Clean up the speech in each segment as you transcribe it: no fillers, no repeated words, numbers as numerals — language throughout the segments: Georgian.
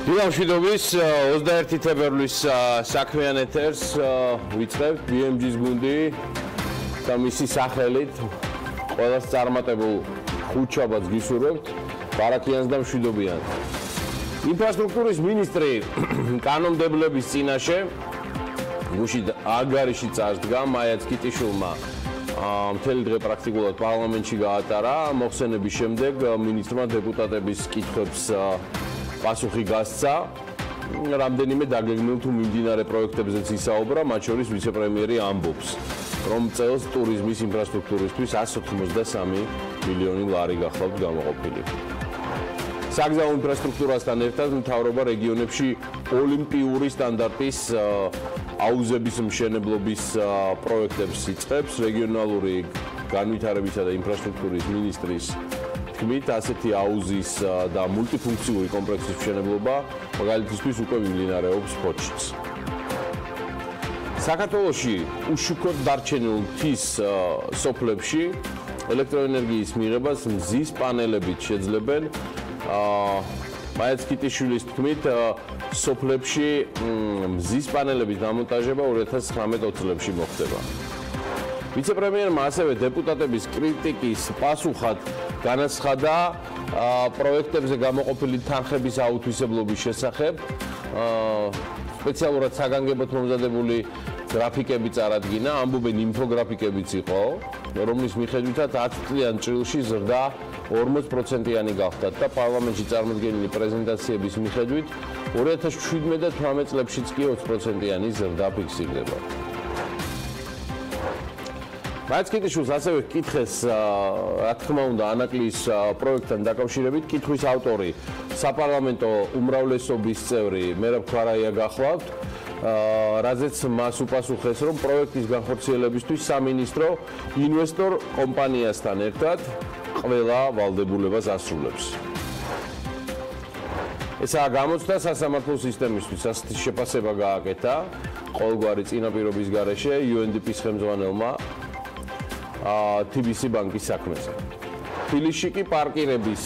დილა მშვიდობის 21 თებერვლის საქმიან ეთერს ვიწყებთ BMG-ს გუნდი და მისი სახელით ყველას წარმატებულ ხუთშაბათს გისურვებთ ბარაკიანს და მშვიდობიანს. ინფრასტრუქტურის მინისტრი კანონმდებლობის წინაშე გუშინ ანგარიში წარსდგა მაიაც კიტიშვილმა მთელი დღე პრაქტიკულად პარლამენტში გაატარა მოხსენების შემდეგ მინისტრმა დეპუტატების კითხვებს პასუხი გასცა რამდენიმე დაგეგმილ თუ მიმდინარე პროექტებზეც ისაუბრა მათ შორის ვიცე-პრემიერი ამბობს რომ წელს ტურიზმის ინფრასტრუქტურისთვის 183 მილიონი ლარი გახლავთ გამოყოფილი. საგზაო ინფრასტრუქტურასთან ერთად მთავრობა რეგიონებში ოლიმპიური სტანდარტის აუზების მშენებლობის პროექტებს იწყებს რეგიონალური განვითარებისა და ინფრასტრუქტურის მინისტრის თქმით ასეთი აუზის და მულტიფუნქციური კომპლექსის მშენებლობა მაგალითისთვის უკვე მიმდინარეობს ფოთშიც. საქართველოში უშუქოდ დარჩენილ მთის სოფლებში ელექტროენერგიის მიღებას მზის პანელებით შეძლებენ მაიაც კიტიშვილის თქმით სოფლებში მზის პანელების დამონტაჟება 2019 წლებში მოხდება. ვიცე-პრემიერმა ასევე დეპუტატების კრიტიკის პასუხად განაცხადა პროექტებზე გამოყოფილი თანხების აუთვისებლობის შესახებ სპეციალურად საგანგებოდ მომზადებული გრაფიკები წარადგინა, ამბობენ ინფოგრაფიკებიც იყო, რომლის მიხედვითაც 10 წლიან ჭრილში ზრდა 40%-იანი გახდათ და პარლამენტში წარმოდგენილი პრეზენტაციების მიხედვით 2017-18 წლებშიც კი 20%-იანი ზრდა ფიქსირდება. მაიაც კიტიშვილს ასევე კითხეს, რა თქმა უნდა, ანაკლის პროექტთან დაკავშირებით კითხვის ავტორი საპარლამენტო უმრავლესობის წევრი მერაბ ქვარაია გახლავთ, რაზეც მას უპასუხეს, რომ პროექტის განხორციელებისთვის სამინისტრო ინვესტორ კომპანიასთან ერთად ყველა ვალდებულებას ასრულებს. ესაა გამოცდა სასამართლო სისტემისთვის ასეთი შეფასება გააკეთა ყოველგვარი წინაპირობის გარეშე UNDP-ის ხელმძღვანელმა TBC ბანკის საქმეზე. თბილისში კი პარკინგების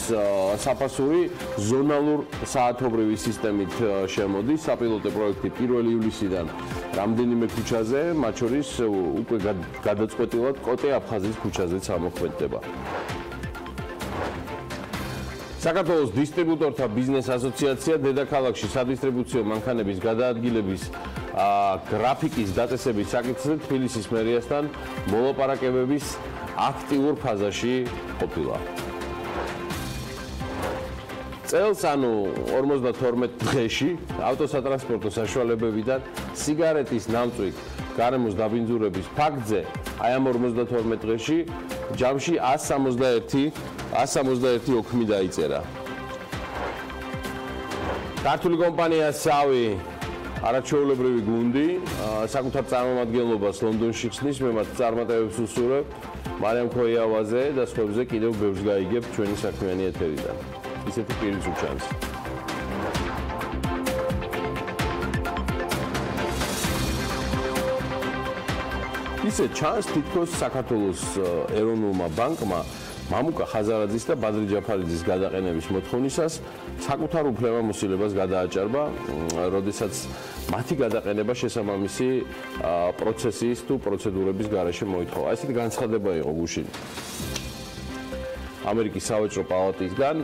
საფასური ზონალურ საათობრივი სისტემით შემოდის. საპილოტო პროექტი Pirveli ივლისიდან რამდენიმე ქუჩაზე, მათ შორის უკვე გადაწყვეტილად კოტე აფხაზის ქუჩაზეც ამოქმედდება. საქართველოს დისტრიბუტორთა ბიზნეს ასოციაცია დედაქალაქში სადისტრიბუციო მანქანების გადაადგილების გრაფიკის დაწესების საკითხზე თბილისის მერიასთან მოლაპარაკებების აქტიურ ფაზაში ყოფილა. წელს ანუ 52 დღეში ავტოსატრანსპორტო საშუალებებიდან სიგარეტის ნამწვით გარემოს დაბინძურების ფაქტზე აი ამ 52 დღეში ჯამში 161 ოქმი დაიწერა. ქართული კომპანია სავი არაჩვეულებრივი გუნდი საკუთარ წარმომადგენლობას ლონდონში ხსნის, მე მათ წარმატებებს უსურვებ. მარიამ ქოიავაზე და სხვებზე კიდევ ბევრს გაიგებთ ჩვენი საქმიანი ეთერიდან. ისეთი პირის უჩანს. ისე ჩანს თითქოს საქართველოს ეროვნულმა ბანკმა მამუკა ხაზარაძის და ბადრი ჯაფარიძის გადაყენების მოთხოვნისას საკუთარ უფლებამოსილებას გადააჭარბა, როდესაც მათი გადაყენება შესაბამისი პროცესის თუ პროცედურების გარეშე მოითხოვა. ესეთი განცხადება იყო გუშინ ამერიკის სავაჭრო პალატისგან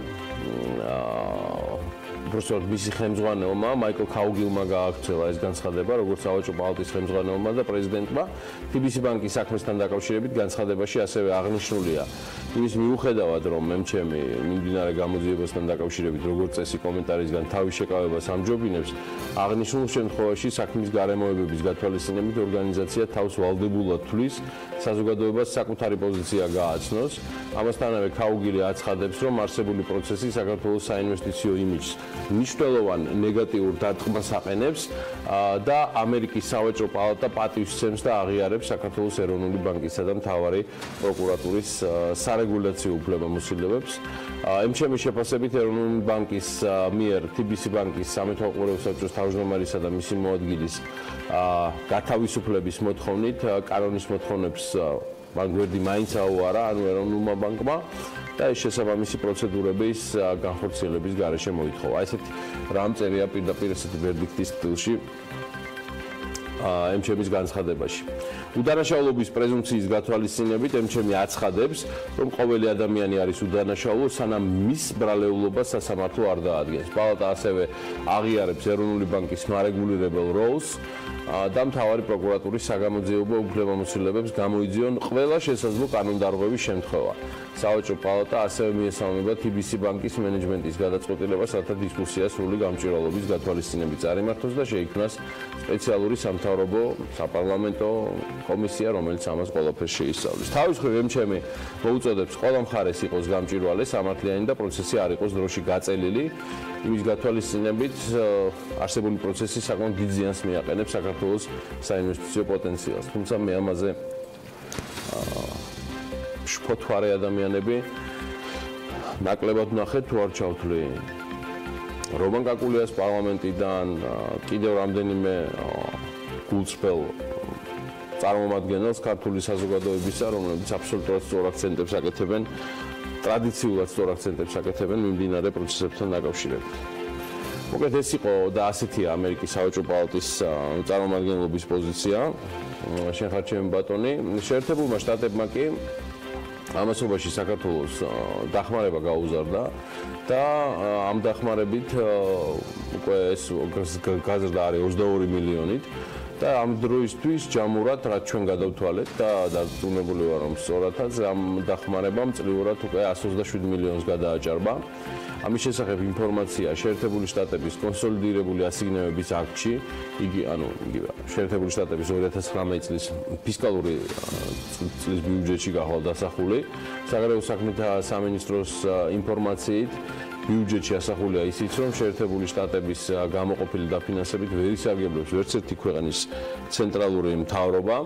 უბრალოდ მისი ხელმძღვანელმა მაიკლ ქაუგილმა გააქცევა ეს განცხადება, როგორც სავაჭრო პალატის ხელმძღვანელმა და პრეზიდენტმა. TBC ბანკის საქმესთან დაკავშირებით განცხადებაში ასევე აღნიშნულია იმის მიუხედავად, რომ მემჩემი მიმდინარე გამოძიებასთან დაკავშირებით როგორც წესი კომენტარისგან თავის შეკავებას ამჯობინებს, აღნიშნულ შემთხვევაში საქმის გარემოებების გათვალისწინებით ორგანიზაცია თავს ვალდებულად თვლის საზოგადოებას საკუთარი პოზიცია გააცნოს. ამასთანავე ქაუგილი აცხადებს, რომ არსებული პროცესი საქართველოს საინვესტიციო იმიჯს მნიშვნელოვან ნეგატიურ დარტყმას აყენებს და ამერიკის სავაჭრო პალატა პატივსცემს და აღიარებს საქართველოს ეროვნული ბანკისა და მთავარი პროკურატურის სარეგულაციო უფლებამოსილებებს. ემჩემის შეფასებით ეროვნული ბანკის მიერ TBC ბანკის სამეთვალყურეო საბჭოს თავმჯდომარისა და მისი მოადგილის გათავისუფლების მოთხოვნით კანონის მოთხოვნებს მაგრამ გვერდი მაინც აუარა ანუ ეროვნულმა ბანკმა და ეს შესაბამისი პროცედურების განხორციელების გარეშე მოითხოვა. ესეთი რამ წერია პირდაპირ ესეთი ვერდიქტის სტილში ემჩემის განცხადებაში. უდანაშაულობის პრეზუმპციის გათვალისწინებით ემჩემი აცხადებს, რომ ყოველი ადამიანი არის უდანაშაულო, სანამ მის ბრალეულობას სასამართლო არ დაადგენს. პალატა ასევე აღიარებს ეროვნული ბანკის მარეგულირებელ როლს და მთავარი პროკურატურის საგამოძიებო უფლებამოსილებებს გამოიძიონ ყველა შესაძლო კანონდარღვევის შემთხვევა. სავაჭრო პალატა ასევე მიესალმება TBC ბანკის მენეჯმენტის გადაწყვეტილებას, რათა დისკუსია სრული გამჭვირვალობის გათვალისწინებით წარიმართოს და შეიქმნას სპეციალური სამთავრობო საპარლამენტო კომისია, რომელიც ამას ყველაფერს შეისწავლის. თავის მხრივ ემჩემი მოუწოდებს ყველა მხარეს იყოს გამჭვირვალე, სამართლიანი და პროცესი არ იყოს დროში გაწელილი. იმის გათვალისწინებით არსებული პროცესი საკმაოდ დიდ ზიანს მიაყენებს საქართველოს საინვესტიციო პოტენციალს. თუმცა მე ამაზე შფოთვარე ადამიანები ნაკლებად ვნახეთ თუ არ ჩავთვლი რომან კაკულიას პარლამენტიდან კიდევ რამდენიმე გულწრფელ წარმომადგენელს ქართული საზოგადოებისა, რომლებიც აბსოლუტურად სწორ აქცენტებს აკეთებენ, ტრადიციულად სწორ აქცენტებს აკეთებენ მიმდინარე პროცესებთან დაკავშირებით. მოკლედ ეს იყო და ასეთია ამერიკის სავაჭრო პალატის წარმომადგენლობის პოზიცია. შენ ხარ ჩემი ბატონი. შეერთებულმა შტატებმა კი ამასობაში საქართველოს დახმარება გაუზარდა და ამ დახმარებით უკვე ეს გაზრდა არის 22 მილიონით და ამ დროისთვის ჯამურად რაც ჩვენ გადავთვალეთ და დარწმუნებული ვარ რომ სწორადაც ამ დახმარებამ წლიურად უკვე 127 მილიონს გადააჭარბა. ამის შესახებ ინფორმაცია შეერთებული შტატების კონსოლიდირებული ასიგნებების აქტში, იგი შეერთებული შტატების 2019 წლის ფისკალური წლის ბიუჯეტში გახლავთ დასახული. საგარეო საქმეთა სამინისტროს ინფორმაციით ბიუჯეტში ასახულია ისიც, რომ შეერთებული შტატების გამოყოფილი დაფინანსებით ვერ ისარგებლებს ვერც ერთი ქვეყნის ცენტრალური მთავრობა,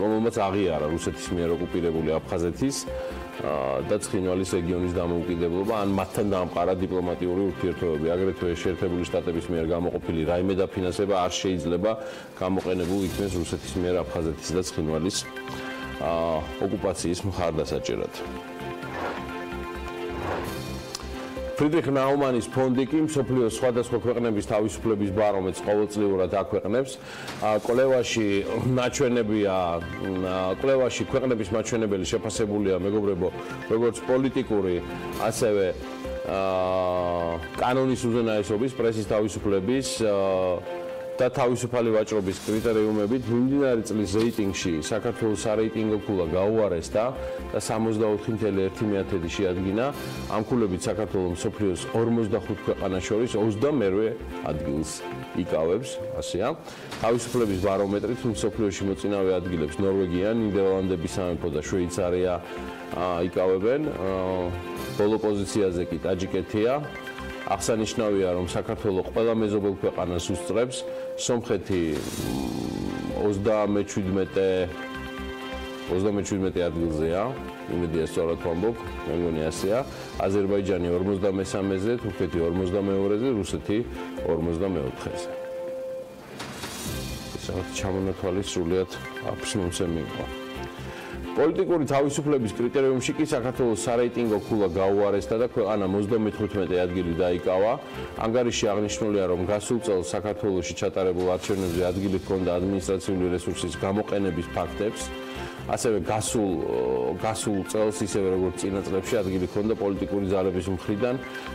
რომელმაც აღიარა რუსეთის მიერ ოკუპირებული აფხაზეთის და ცხინვალის რეგიონის დამოუკიდებლობა, ან მათთან დაამყარა დიპლომატიური ურთიერთობები. აგრეთვე შეერთებული შტატების მიერ გამოყოფილი რაიმე დაფინანსება არ შეიძლება გამოყენებულ იქნეს რუსეთის მიერ აფხაზეთის და ცხინვალის ოკუპაციის მხარდასაჭერად. ფრიდრიხ ნაუმანის ფონდი კი მსოფლიოს სხვადასხვა ქვეყნების თავისუფლების ბარომეტრს ყოველწლიურად აქვეყნებს. კვლევაში ქვეყნების მაჩვენებელი შეფასებულია მეგობრებო, როგორც პოლიტიკური, ასევე კანონის უზენაესობის, პრესის თავისუფლების და თავისუფალი ვაჭრობის კრიტერიუმებით მიმდინარე წლის რეიტინგში საქართველოს სარეიტინგო ქულა გაუარესდა და 64.1 შეადგინა. ამ ქულებით საქართველოს მსოფლიოს 45 ქვეყანას შორის 22 ადგილს იკავებს, ასეა. თავისუფლების ბარომეტრით მსოფლიოში მოწინავე ადგილებს ნორვეგია, ნიდერლანდები, სამეფო და შვეიცარია იკავებენ. ბოლო პოზიციაზე კი ტაჯიკეთია. აღსანიშნავია, რომ საქართველოს ყველა მეზობელ ქვეყანას უსწრებს. სომხეთი 37 ადგილზეა, იმედია სწორად ვამბობ, მე მგონი ასეა. აზერბაიჯანი 53-ზე, თურქეთი 42-ზე, რუსეთი 44-ზე. ეს რაღაც ჩამონათვალი სრულიად აფსმომცემი იყო. პოლიტიკური თავისუფლების კრიტერიუმში კი საქართველოს სარეიტინგო ქულა გაუარესდა და ქვეყანა 35 ადგილი დაიკავა. ანგარიში აღნიშნულია, რომ გასულ წელს საქართველოში ჩატარებულ არჩევნებზე ადგილი ჰქონდა ადმინისტრაციული რესურსის გამოყენების ფაქტებს. ასევე გასულ წელს, ისევე როგორც წინა წლებში, ადგილი ჰქონდა პოლიტიკური ძალების მხრიდან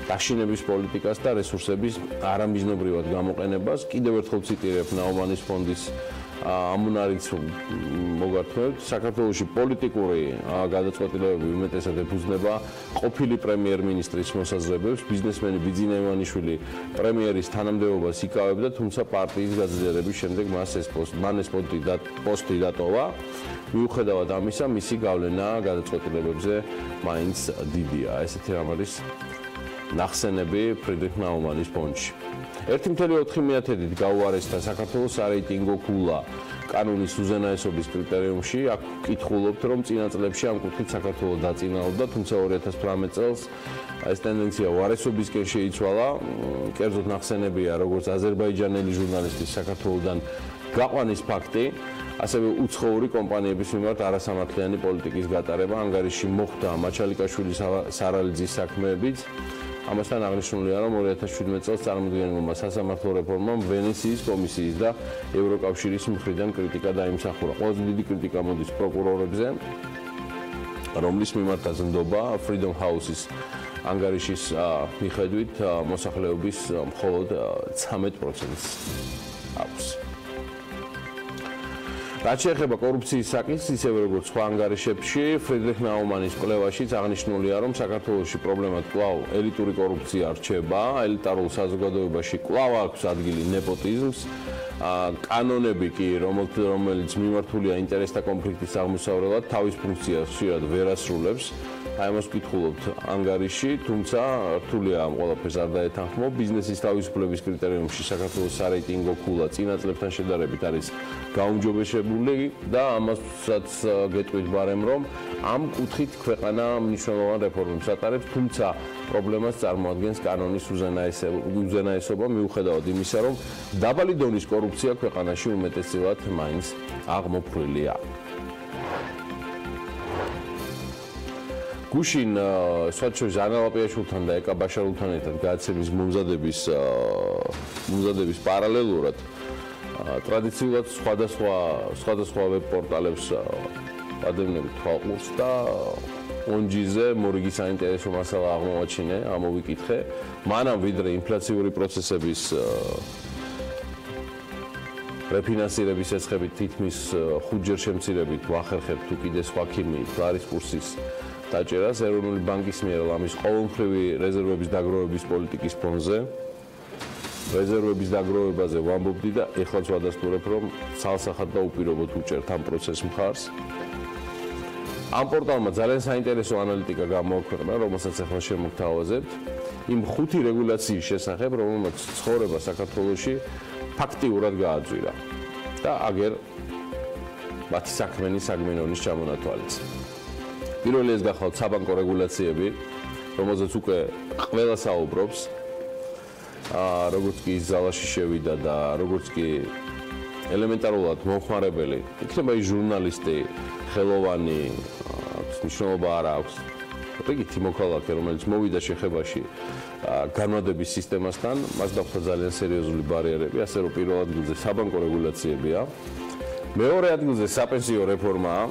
დაშინების პოლიტიკას და რესურსების არამიზნობრივად გამოყენებას. კიდევ ერთხელ ციტირებ ნაუმანის ფონდის ამუნარიც მოგართმევთ, საქართველოში პოლიტიკური გადაწყვეტილებები უმეტესად ეფუძნება ყოფილი პრემიერ-მინისტრის მოსაზრებებს. ბიზნესმენი ბიძინა ივანიშვილი პრემიერის თანამდებობას იკავებდა, თუმცა პარტიის გაძლიერების შემდეგ მან ეს პოსტი დატოვა. მიუხედავად ამისა, მისი გავლენა გადაწყვეტილებებზე მაინც დიდია. ესეთი რამ არის ნახსენები ფრიდრიხ ნაუმანის ფონდში. 1.4 გაუარესდა საქართველოს სარეიტინგო ქულა. კანონის უზენაესობის კრიტერიუმში აქ ვკითხულობთ, რომ წინა წლებში ამ კუთხით საქართველოს დაწინაურდა, თუმცა 2018 წელს ეს ტენდენცია უარესობისკენ შეიცვალა. კერძოდ ნახსენებია, როგორც აზერბაიჯანელი ჟურნალისტის საქართველოსდან გაყვანის ფაქტი, ასევე უცხოური კომპანიების მიმართ არასამართლიანი პოლიტიკის გატარება. ანგარიში მოხდა მაჩალიკაშვილის სარალიძის საქმეებით. ამასთან აღნიშნულია, რომ 2017 წელს წარმოდგენილმა სასამართლო რეფორმამ ვენეციის კომისიის და ევროკავშირის მხრიდან კრიტიკა დაიმსახურა. ყველაზე დიდი კრიტიკა მოდის პროკურორებზე, რომლის მიმართაც ნდობა Freedom House-ის ანგარიშის მიხედვით მოსახლეობის მხოლოდ 13%-ს აქვს. რაც შეეხება კორუფციის საკითხს, ისევე როგორც სხვა ანგარიშებში, ფრიდრიხ ნაუმანის კვლევაშიც აღნიშნულია, რომ საქართველოში პრობლემად კვლავ ელიტური კორუფცია რჩება, ელიტარულ საზოგადოებაში კვლავ აქვს ადგილი ნეპოტიზმს, კანონები კი, რომელიც მიმართულია ინტერესთა კონფლიქტის აღმოსავლელად, თავის ფუნქციას ხშირად ვერ ასრულებს. აი ამას ვკითხულობთ ანგარიში, თუმცა რთულია ამ ყველაფერს არ დაეთანხმო. ბიზნესის თავისუფლების კრიტერიუმში საქართველოს სარეიტინგო ქულა წინა წლებთან შედარებით არის გაუმჯობესებული და ამასაც გეტყვით ბარემ, რომ ამ კუთხით ქვეყანა მნიშვნელოვან რეფორმებს ატარებს, თუმცა პრობლემას წარმოადგენს კანონის უზენაესობა, მიუხედავად იმისა, რომ დაბალი დონის კორუფცია ქვეყანაში უმეტესწილად მაინც აღმოფხვრილია. გუშინ სხვადასხვა ანალაპიაშვილთან და ეკა ბაშარულთან ერთად გადაცემის მომზადების პარალელურად ტრადიციულად სხვადასხვა ვებ პორტალებს ადევნებით თვალყურს და ონჯიზე მორიგი საინტერესო მასალა აღმოვაჩინე, ამოვიკითხე. მანამ ვიდრე ინფლაციური პროცესების რეფინანსირების ეცხებით თითქმის 5-ჯერ შემცირებით ვახერხებთ უკიდე სხვა ქიმიით ლარის კურსის დაჭერას ეროვნული ბანკის მიერ ლამის ყოველმხრივი რეზერვების დაგროვების პოლიტიკის ფონზე. რეზერვების დაგროვებაზე ვამბობდი და ეხლაც ვადასტურებ, რომ ცალსახად და უპირობოდ უჭერთ ამ პროცესს მხარს. ამ პორტალმა ძალიან საინტერესო ანალიტიკა გამოაქვეყნა, რომელსაც ახლა შემოგთავაზებთ, იმ 5 რეგულაციის შესახებ, რომელმაც ცხოვრება საქართველოში ფაქტიურად გააძვირა და აგერ მათი საქმენი საგმენონის ჩამონათვალიც. პირველი ეს გახლავთ საბანკო რეგულაციები, რომელზეც უკვე ყველა საუბრობს, როგორც კი ის ზალაში შევიდა და როგორც კი ელემენტარულად მომხმარებელი, იქნება ის ჟურნალისტი, ხელოვანი, მნიშვნელობა არ აქვს. რიგითი მოქალაქე, რომელიც მოვიდა შეხებაში განმადების სისტემასთან, მას დახვდა ძალიან სერიოზული ბარიერები, ასე რომ პირველ ადგილზე საბანკო რეგულაციებია. მეორე ადგილზე საპენსიო რეფორმაა.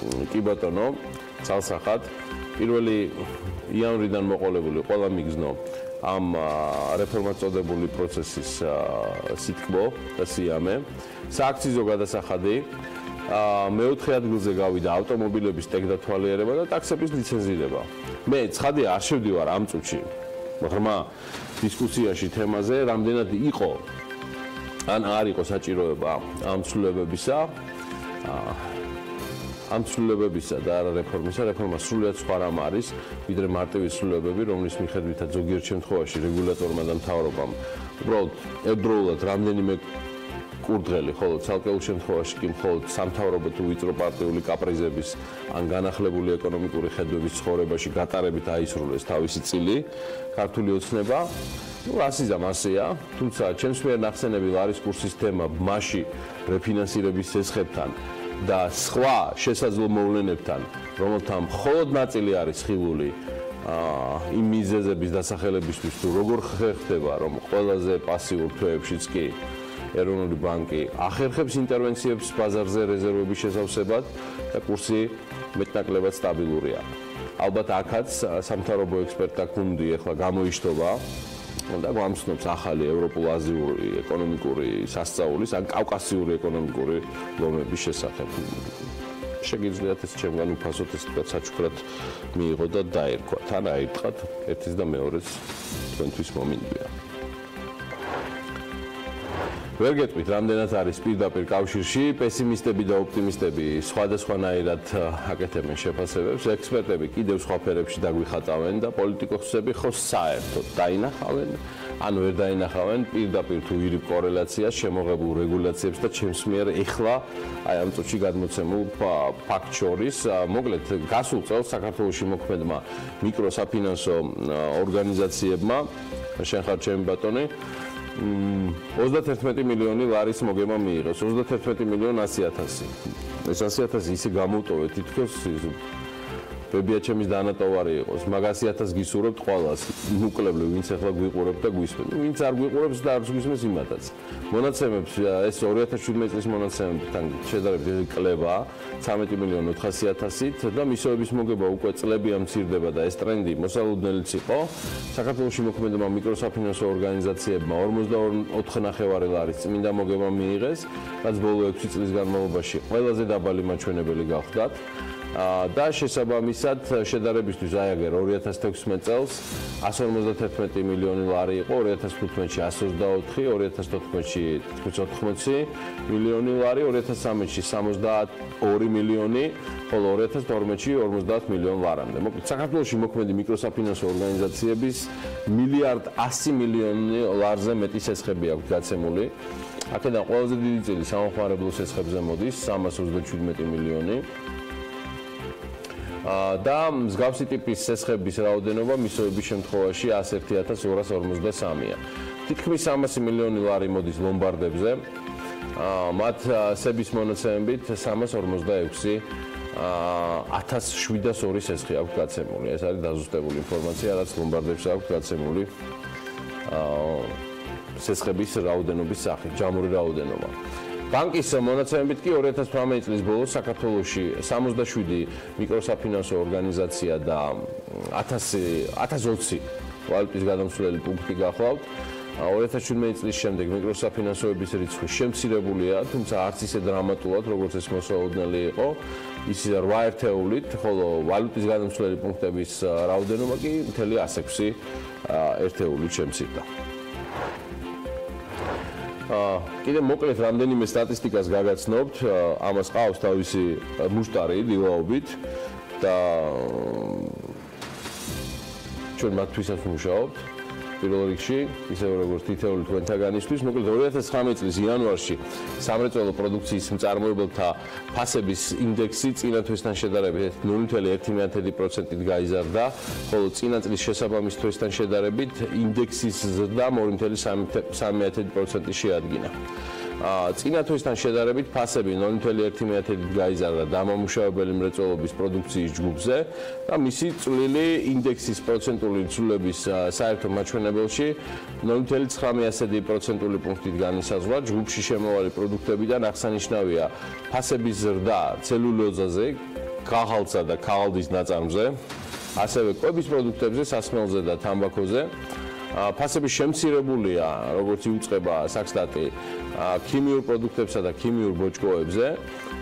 კი ბატონო, ცალსახად, 1 იანვრიდან მოყოლებული ყველა მიგზნო ამ რეფორმას წოდებული პროცესის სიტკბო და სიამე, სააქციზო გადასახადი, მეოთხე ადგილზე გავიდა ავტომობილების ტექდათვალიერება და ტაქსების ლიცენზირება. მე ცხადია არ შევდივარ ამ წუთში ღრმა დისკუსიაში თემაზე, რამდენად იყო ან არ იყო საჭიროება ამ ცვლილებებისა, და არა რეფორმისა. რეფორმა სრულიად სხვა რამ არის, ვიდრე მარტივი ცვლილებები, რომლის მიხედვითაც ზოგიერთ შემთხვევაში რეგულატორმა და მთავრობამ უბრალოდ ერთდროულად რამდენიმე კურდღელი, ხოლო ცალკეულ შემთხვევაში კი მხოლოდ სამთავრობო თუ ვიწრო პარტიული კაპრიზების ან განახლებული ეკონომიკური ხედვების ცხოვრებაში გატარებით აისრულეს თავისი წილი, ქართული ოცნება. რასიზამ ასეა, თუმცა ჩემს მიერ ნახსენები ლარის კურსის თემა ბმაში რეფინანსირების ცეცხებთან და სხვა შესაძლო მოვლენებთან, რომელთა მხოლოდ ნაწილი არის ხილული იმ მიზეზების დასახელებისთვის, თუ როგორ ხერხდება, რომ ყველაზე პასიურ თვეებშიც კი ეროვნული ბანკი ახერხებს ინტერვენციებს ბაზარზე რეზერვების შესავსებად და კურსი მეტნაკლებად სტაბილურია. ალბათ აქაც სამთავრობო ექსპერტთა გუნდი ახლა გამოიშტობა და გვამცნობს ახალი ევროპულ-აზიური ეკონომიკური სასწაულის ან კავკასიური ეკონომიკური ლომების შესახებ. შეგიძლიათ ეს ჩემგან უფასოდ ეს თქვა საჩუქრად მიიღო და დაერქვა. თან აირტყათ ერთის და მეორეს თქვენთვის მომინდვია. ვერ გეტყვით, რამდენად არის პირდაპირ კავშირში პესიმისტები და ოპტიმისტები სხვადასხვანაირად აკეთებენ შეფასებებს, ექსპერტები კიდევ სხვა ფერებში დაგვიხატავენ და პოლიტიკოსები ხო საერთოდ დაინახავენ ანუ ვერ დაინახავენ პირდაპირ თუ ირიბ კორელაციას შემოღებულ რეგულაციებს და ჩემს მიერ ეხლა აი ამ წუთში გადმოცემულ ფაქტ შორის. მოკლედ, გასულ წელს საქართველოში მოქმედმა მიკროსაფინანსო ორგანიზაციებმა, შენ ხარ ჩემი ბატონი, 31 მილიონი ლარის მოგება მიიღეს, 31 მილიონ 100.000. ეს 100.000 ისე გამოვტოვეთ, თითქოს ბებიაჩემის დანატოვარი იყოს. მაგ 100.000 გისურვებთ ყველას, უკლებლივ, ვინც ახლა გვიყურებთ და გვისმენთ. ვინც არ გვიყურებს და არ გვისმენს იმათაც. მონაცემებს ეს 2017 წლის მონაცემებთან შედარებით კლება 13 მილიონ 400.000-ით და მისოების მოგება უკვე წლებია მცირდება და ეს ტრენდი მოსალოდნელიც იყო. საქართველოში მოქმედება მიკროსაფინანსო ორგანიზაციებმა 42.5 ლარის წმინდა მოგება მიიღეს, რაც ბოლო 6 წლის განმავლობაში ყველაზე დაბალი მაჩვენებელი გახდათ. და შესაბამისად შედარებისთვის აიაგერ 2016 წელს 151 მილიონი ლარი იყო, 2015-ში 124, 2014-ში 80 მილიონი ლარი, 2013-ში 62 მილიონი, ხოლო 2012-ში 50 მილიონი ლარამდე. მოკლედ, საქართველოში მოქმედი მიკროსაფინანსო ორგანიზაციების 1.1 მილიონი ლარზე მეტი სესხები აქვს გაცემული. აქედან ყველაზე დიდი წილი სამხმარებლო სესხებზე მოდის 337 მილიონი. და მსგავსი ტიპის სესხების რაოდენობა მისოების შემთხვევაში 101.253-ია. თითქმის 300 მილიონი ლარი მოდის ლომბარდებზე. მათ სების მონაცემებით 346.702 სესხი აქვს გაცემული. ეს არის დაზუსტებული ინფორმაცია, რაც ლომბარდებს აქვს გაცემული სესხების რაოდენობის სახით, ჯამური რაოდენობა. ბანკის მონაცემებით კი 2018 წლის ბოლოს საქართველოში 67 მიკროსაფინანსო ორგანიზაცია და 1020 ვალუტის გადამცვლელი პუნქტი გახლავთ. 2017 წლის შემდეგ მიკროსაფინანსოების რიცხვი შემცირებულია, თუმცა არც ისე დრამატულად, როგორც ეს მოსალოდნელი იყო. ის 8 ერთეულით, ხოლო ვალუტის გადამცვლელი პუნქტების რაოდენობა კი მთელი 106 ერთეულით შემცირდა. კიდე მოკლედ რამდენიმე სტატისტიკას გაგაცნობთ, ამას ყავს თავისი მუშტარი დილაობით და ჩვენ მათთვისაც ვმუშაობთ. პირველ რიგში, ისე როგორც თითოეული თქვენთაგანისთვის, მოკლედ 2019 წლის იანვარში სამრეწველო პროდუქციის მწარმოებელთა ფასების ინდექსი წინა თვესთან შედარებით 0.1%-ით გაიზარდა, ხოლო წინა წლის შესაბამის თვესთან შედარებით ინდექსის ზრდა 2.3%-ი შეადგინა. წინა თვესთან შედარებით ფასები 0.1%-ით გაიზარდა დამამუშავებელი მრეწველობის პროდუქციის ჯგუფზე და მისი წვლილი ინდექსის პროცენტული ცვლილების საერთო მაჩვენებელში 0.9%-ი პუნქტით განისაზღვრა. ჯგუფში შემავალი პროდუქტებიდან აღსანიშნავია ფასების ზრდა ცელულოზაზე, ქაღალდსა და ქაღალდის ნაწარმზე, ასევე კვების პროდუქტებზე, სასმელზე და თამბაქოზე. ფასები შემცირებულია, როგორც იუწყება საქსტატი, ქიმიურ პროდუქტებსა და ქიმიურ ბოჭკოებზე.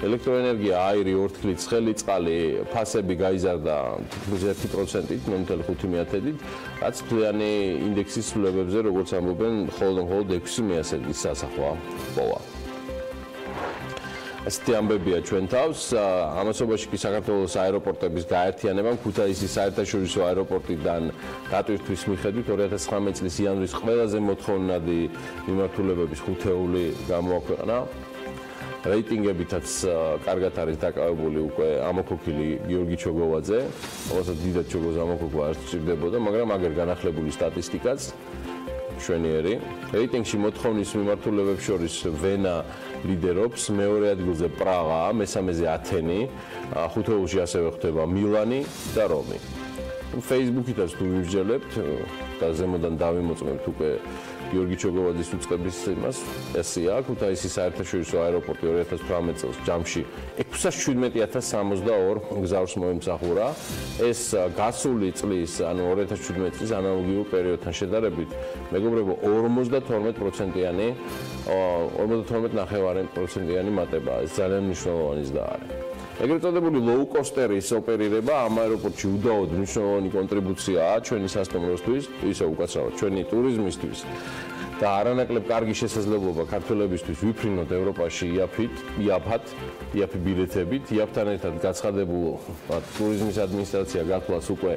ელექტროენერგია, აირი, ორთქლი, ცხელი წყალი ფასები გაიზარდა 1%-ით, 0.5%-ით, რაც მთლიანი ინდექსის ცვლილებებზე, როგორც ამბობენ, მხოლოდ 6%-ის სასახვა პოვა. ასეთი ამბებია ჩვენ თავს. ამასობაში კი საქართველოს აეროპორტების გაერთიანებამ ქუთაისის საერთაშორისო აეროპორტიდან დატვირთვის მიხედვით 2019 წლის იანვრის ყველაზე მოთხოვნადი მიმართულებების ხუთეული გამოაქვეყნა. რეიტინგებითაც კარგად არის დაკავებული უკვე ამოქოქილი გიორგი ჩოგოვაძე, რომელსაც დიდად ჩოგოს ამოქოქვა არ სჭირდებოდა, მაგრამ აგერ განახლებული სტატისტიკაც შვენიერი. რეიტინგში მოთხოვნის მიმართულებებს შორის ვენა ლიდერობს, მეორე ადგილზე პრაღა, მესამეზე ათენი, ხუთეულში ასევე ხდება მილანი და რომი. Facebook-ითაც თუ ვიმსჯელებთ და ზემოდან დავიმოწმებთ უკვე გიორგი ჩოგოვაძის უწყების იმას, ესეა ქუთაისის საერთაშორისო აეროპორტი 2018 წელს ჯამში 617.062 გზავრს მოემსახურა. ეს გასული წლის, ანუ 2017 წლის ანალოგიურ პერიოდთან შედარებით, მეგობრებო, 52.9%-იანი მატება. ეს ძალიან მნიშვნელოვანი ზრდა არის. ეგრეთ წოდებული low-costeris ოპერირება ამ აეროპორტში უდაოდ მნიშვნელოვანი კონტრიბუციაა ჩვენი სასტუმროსთვის, ისე უკაცრავად ჩვენი ტურიზმისთვის. და არანაკლებ კარგი შესაძლებლობა ქართველებისთვის ვიფრინოთ ევროპაში იაფი ბილეთებით. იაფთან ერთად გაცხადებულ ტურიზმის ადმინისტრაცია გათვლას უკვე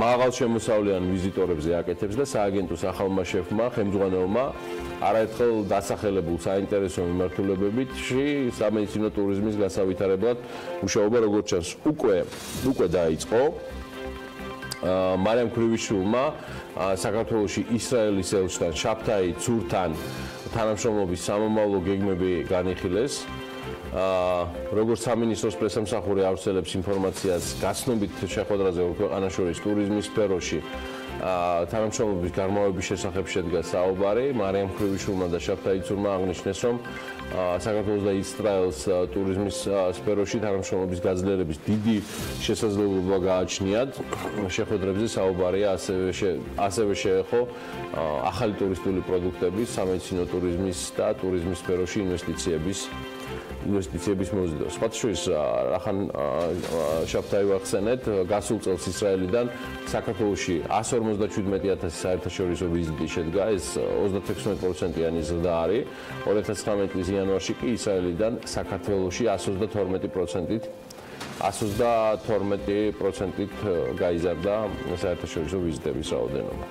მაღალ შემოსავლიან ვიზიტორებზე აკეთებს და სააგენტოს ახალმა შეფმა ხელმძღვანელმა არაერთხელ დასახელებულ საინტერესო მიმართულებებში სამედიცინო ტურიზმის გასავითარებლად მუშაობა როგორც ჩანს უკვე დაიწყო. მარიამ ქრივიშვილმა საქართველოში ისრაელის ელჩთან შაბთაი ცურთან თანამშრომლობის სამომავლო გეგმები განიხილეს. როგორც სამინისტროს პრესამსახური ავრცელებს ინფორმაციას გაცნობით შეხვედრაზე ორ ქვეყანას შორის ტურიზმის სფეროში თანამშრომლობის გარმოვების შესახებ შედგა საუბარი. მარიამ ქრივიშვილმა და შაბთაი ცურმა აღნიშნეს, რომ საქართველოს და ისრაელს ტურიზმის სფეროში თანამშრომლობის გაძლიერების დიდი შესაძლებლობა გააჩნიათ. შეხვედრებზე საუბარია ასევე შეეხო ახალი ტურისტული პროდუქტების, სამედიცინო ტურიზმის და ტურიზმის სფეროში ინვესტიციების მოზიდვას. სხვათა შორის, რახან შაბთაი ვახსენეთ, გასულ წელს ისრაელიდან საქართველოში 157,000 საერთაშორისო ვიზიტი შედგა, ეს 36%-იანი ზრდა არის. 2019 წლის იანვარში კი ისრაელიდან საქართველოში 112%-ით გაიზარდა საერთაშორისო ვიზიტების რაოდენობა.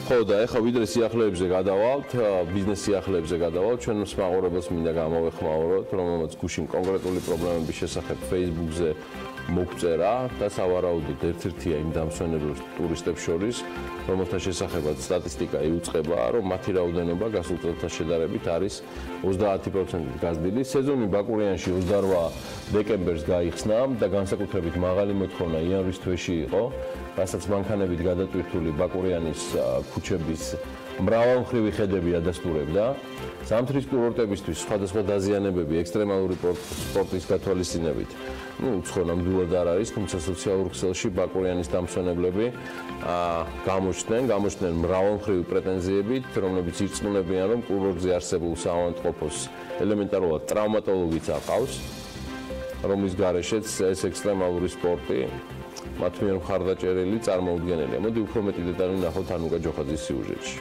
ხო და ეხლა ვიდრე სიახლეებზე გადავალთ, ბიზნეს სიახლეებზე გადავალთ, ჩვენ მსმაყურებელს მინდა გამოვეხმაუროთ, რომელმაც გუშინ კონკრეტული პრობლემების შესახებ Facebook-ზე მოგწერა და სავარაუდოდ ერთ-ერთია იმ დამსვენებელ ტურისტებს შორის, რომელთა შესახებაც სტატისტიკა იუწყება, რომ მათი რაოდენობა გასულ წელთან შედარებით არის 30%-ით გაზრდილი. სეზონი ბაკურიანში 28 დეკემბერს გაიხსნა და განსაკუთრებით მაღალი მოთხოვნა იანვრის თვეში იყო, რასაც მანქანებით გადატვირთული ბაკურიანის ქუჩების მრავალმხრივი ხედები ადასტურებდა. ზამთრის კურორტებისთვის სხვადასხვა დაზიანებები ექსტრემალური სპორტის გათვალისწინებით უცხო ნამდვილად არ არის, თუმცა სოციალურ ქსელში ბაკურიანის დამსვენებლები გამოჩნდნენ მრავალმხრივი პრეტენზიებით, რომლებიც ირწმუნებიან, რომ კურორტზე არსებულ საავადმყოფოს ელემენტარულად ტრავმატოლოგიც აყავს, რომლის გარეშეც ეს ექსტრემალური სპორტი მათ მიერ მხარდაჭერილი წარმოუდგენელია. მოდი უფრო მეტი დეტალი ვნახოთ ანუკა ჯოხაძის სიუჟეტში.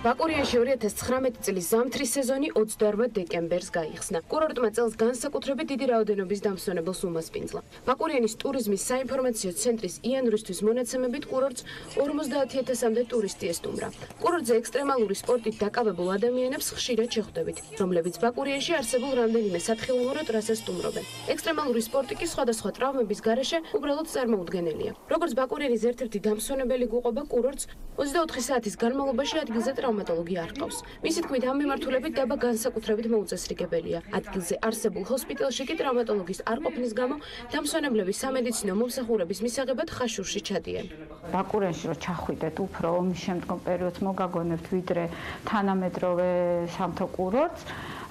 ბაკურიანში 2019 წლის ზამთრის სეზონი 28 დეკემბერს გაიხსნა. კურორტმა წელს განსაკუთრებით დიდი რაოდენობის დამსვენებელს უმასპინძლა. ბაკურიანის ტურიზმის საინფორმაციო ცენტრის იანვრისთვის მონაცემებით კურორტს 50,000-მდე ტურისტი ესტუმრა. კურორტზე ექსტრემალური სპორტით დაკავებულ ადამიანებს ხშირად შეხვდებით, რომლებიც ბაკურიანში არსებულ რამდენიმე სათხილმურო ტრასას სტუმრობენ. ექსტრემალური სპორტი კი სხვადასხვა ტრავმების გარეშე უბრალოდ წარმოუდგენელია. როგორც ბაკურიანის ერთ-ერთი დამსვენებელი გუყობა კურორტს 24 საათის განმავლობაში ადგილზე ტრავმატოლოგი არ ყავს. მისი თქმით, ამ მიმართულებით დაბა განსაკუთრებით მოუწესრიგებელია. ადგილზე არსებულ ჰოსპიტალში კი ტრავმატოლოგის არ ყოფნის გამო დამსვენებლები სამედიცინო მომსახურების მისაღებად ხაშურში ჩადიან. ბაკურიანში რო ჩახვიდეთ, უფრო ომის შემდგომ პერიოდს მოგაგონებთ ვიდრე თანამედროვე სამთო კურორტს.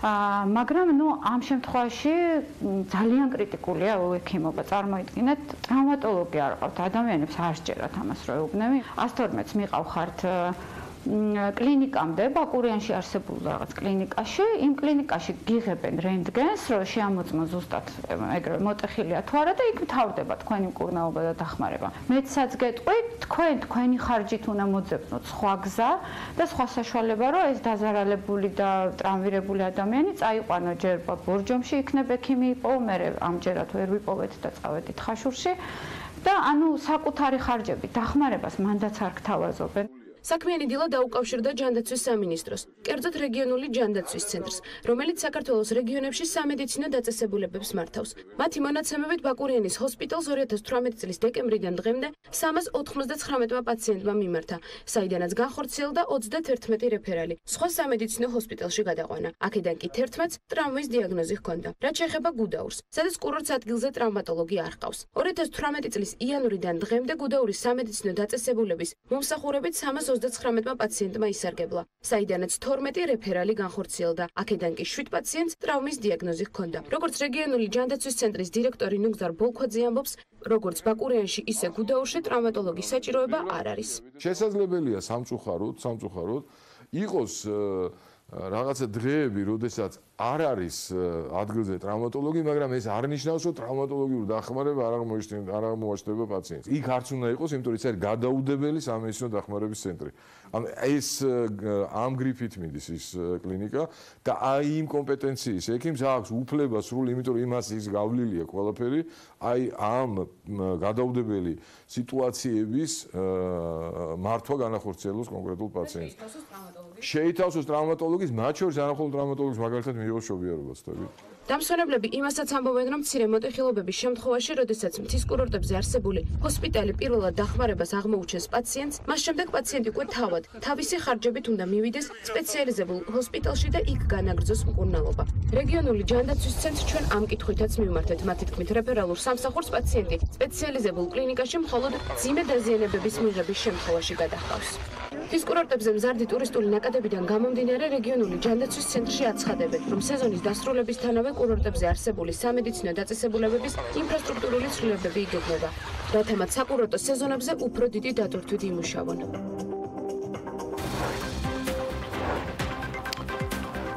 მაგრამ ამ შემთხვევაში ძალიან კრიტიკულია ექიმობა. წარმოიდგინეთ, ტრავმატოლოგი არ ყავთ, ადამიანებს არ სჯერათ ამას რო ეუბნები. 112-ს მიყავხართ კლინიკამდე, ბაკურიანში არსებულ რაღაც კლინიკაში, იმ კლინიკაში გიღებენ რენტგენს, რომ შეამოწმოს ზუსტად ეგრევე მოტეხილია თუ არა და იქ მთავრდება თქვენი მკურნალობა და დახმარება. მეცაც გეტყვით, თქვენი ხარჯით უნდა მოძებნოთ სხვა გზა და სხვა საშუალება, რომ ეს დაზარალებული და ტრავმირებული ადამიანი წაიყვანო ჯერ ბორჯომში იქნებ ექიმი იპოვო, მერე ამჯერად ვერ ვიპოვეთ და წავედით ხაშურში და საკუთარი ხარჯებით დახმარებას მანდაც არ გთავაზობენ. საქმიანი დილა დაუკავშირდა ჯანდაცვის სამინისტროს, კერძოდ რეგიონული ჯანდაცვის ცენტრს, რომელიც საქართველოს რეგიონებში სამედიცინო დაწესებულებებს მართავს. მათი მონაცემებით ბაკურიანის ჰოსპიტალს 2018 წლის დეკემბრიდან დღემდე 399 პაციენტმა მიმართა, საიდანაც განხორციელდა 31 რეფერალი. სხვა სამედიცინო ჰოსპიტალში გადაყვანა. აქედან კი 11-ს ტრავმის დიაგნოზი ჰქონდა. რაც შეეხება გუდაურს, სადაც კურორტს ადგილზე ტრავმატოლოგი არ ყავს. 2018 წლის იანვრიდან დღემდე გუდაურის სამედიცინო დაწესებულების მომსახურებით 329 პაციენტმა ისარგებლა, საიდანაც 12 რეფერალი განხორციელდა. აქედან კი 7 პაციენტს ტრავმის დიაგნოზი ჰქონდა. როგორც რეგიონული ჯანდაცვის ცენტრის დირექტორი ნუგზარ ბოლქვაძე ამბობს, როგორც ბაკურიანში, ისე გუდაურში ტრავმატოლოგის საჭიროება არ არის. შესაძლებელია სამწუხაროდ იყოს რაღაცა დღეები, როდესაც არ არის ადგილზე ტრავმატოლოგი, მაგრამ ეს არ ნიშნავს, რომ ტრავმატოლოგიური დახმარება არ აღმოაჩნდება პაციენტს. იქ არც უნდა იყოს, იმიტომ რომ ეს არის გადაუდებელი სამედიცინო დახმარების ცენტრი. ეს ამ გრიფით მიდის ის კლინიკა და აი იმ კომპეტენციის ექიმს აქვს უფლება სრული, იმიტომ რომ იმას ის გავლილია ყველაფერი, აი ამ გადაუდებელი სიტუაციების მართვა განახორციელოს კონკრეტულ პაციენტს. შეითავსოს ტრავმატოლოგის, მათ შორის არა მხოლოდ ტრავმატოლოგის, მაგალითად მიიღოს შობიარობას ხდები. დამსვენებლები იმასაც ამბობენ, რომ მცირე მოტეხილობების შემთხვევაში, როდესაც მთის კურორტებზე არსებული ჰოსპიტალი პირველად დახმარებას აღმოუჩენს პაციენტს, მას შემდეგ პაციენტი უკვე თავად თავისი ხარჯებით უნდა მივიდეს სპეციალიზებულ ჰოსპიტალში და იქ განაგრძოს მკურნალობა. რეგიონული ჯანდაცვის ცენტრს ჩვენ ამ კითხვითაც მივმართეთ. მათი თქმით, რეფერალურ სამსახურს პაციენტი სპეციალიზებულ კლინიკაში მხოლოდ მძიმე დაზიანებების მიღების შემთხვევაში გადაჰყავს. მთის კურორტებზე მზარდი ტურისტული ნაკადებიდან გამომდინარე რეგიონული ჯანდაცვის ცენტრში აცხადებენ, რომ სეზონის დასრულებისთანავე კურორტებზე არსებული სამედიცინო დაწესებულებების ინფრასტრუქტურული ცვლილებები იგეგმება, რათა მათ საკურორტო სეზონებზე უფრო დიდი დატვირთვით იმუშავონ.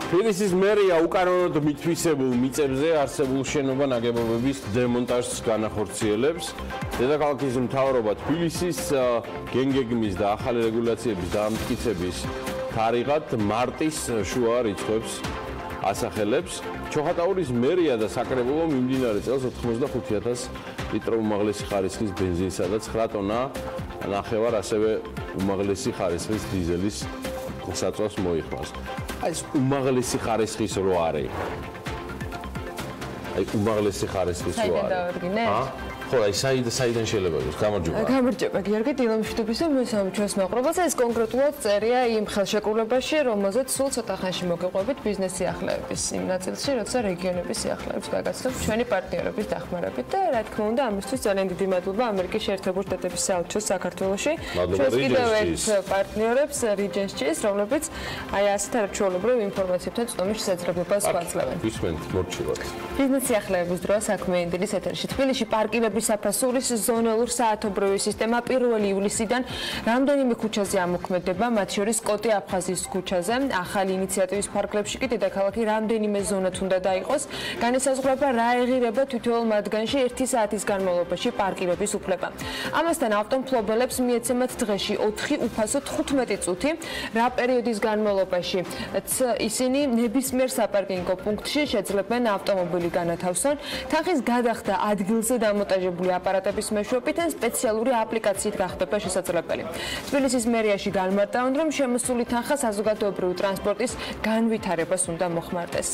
თბილისის მერია უკანონოდ მითვისებულ მიწებზე არსებულ შენობა ნაგებობების დემონტაჟს განახორციელებს. დედაქალაქის მთავრობა თბილისის გენგეგმის და ახალი რეგულაციების დამტკიცების თარიღად მარტის შუა რიცხვებს ასახელებს. ჩოხატაურის მერია და საკრებულო მიმდინარე წელს 85,000 ლიტრო უმაღლესი ხარისხის ბენზინსა და 9 ტონა ნახევარ ასევე უმაღლესი ხარისხის დიზელის საწვავს მოიხმარს. ეს უმაღლესი ხარისხის რო არის. აი უმაღლესი ხარისხის რო არის. ხო, აი საიდან შეიძლება იყოს? გამარჯობა. გამარჯობა, გიორგი, დილა მშვიდობის და მესამე ჩვენს მაყურებელს. ეს კონკრეტულად წერია იმ ხელშეკრულებაში, რომელზეც სულ ცოტა ხანში მოგეყვებით ბიზნეს სიახლეების იმ ნაწილში, როცა რეგიონების სიახლეებს გაგაცნობ ჩვენი პარტნიორების დახმარებით და რა თქმა უნდა, ამისთვის ძალიან დიდი მადლობა ამერიკის შეერთებული შტატების საელჩოს საქართველოში. ჩვენს კიდევ ერთ პარტნიორებს რიჯენსჭის, რომლებიც აი ასეთ არაჩვეულებრივ ინფორმაციებთან წვდომის შესაძლებლობას გვაძლევენ. ისმენთ მორჩილად. ბიზნეს სიახლეების დრო საქმიანი დილის ეთერში. თბილისში პარკინგების საფასურის ზონალურ საათობრივი სისტემა 1 ივლისიდან რამდენიმე ქუჩაზე ამოქმედება, მათ შორის კოტე აფხაზის ქუჩაზე. ახალი ინიციატივის ფარგლებში კი დედაქალაქი რამდენიმე ზონად უნდა დაიყოს. განისაზღვრება რა ეღირება თითოეულ მათგანში 1 საათის განმავლობაში პარკირების უფლება. ამასთან ავტომფლობელებს მიეცემათ დღეში 4 უფასო 15 წუთი, რა პერიოდის განმავლობაში ისინი ნებისმიერ საპარკინგო პუნქტში შეძლებენ ავტომობილი განათავსონ. თანხის გადახდა ადგილზე დამონტაჟებული აპარატების მეშვეობით ან სპეციალური აპლიკაციით გახდება შესაძლებელი. თბილისის მერიაში განმარტავენ, რომ შემოსული თანხა საზოგადოებრივი ტრანსპორტის განვითარებას უნდა მოხმარდეს.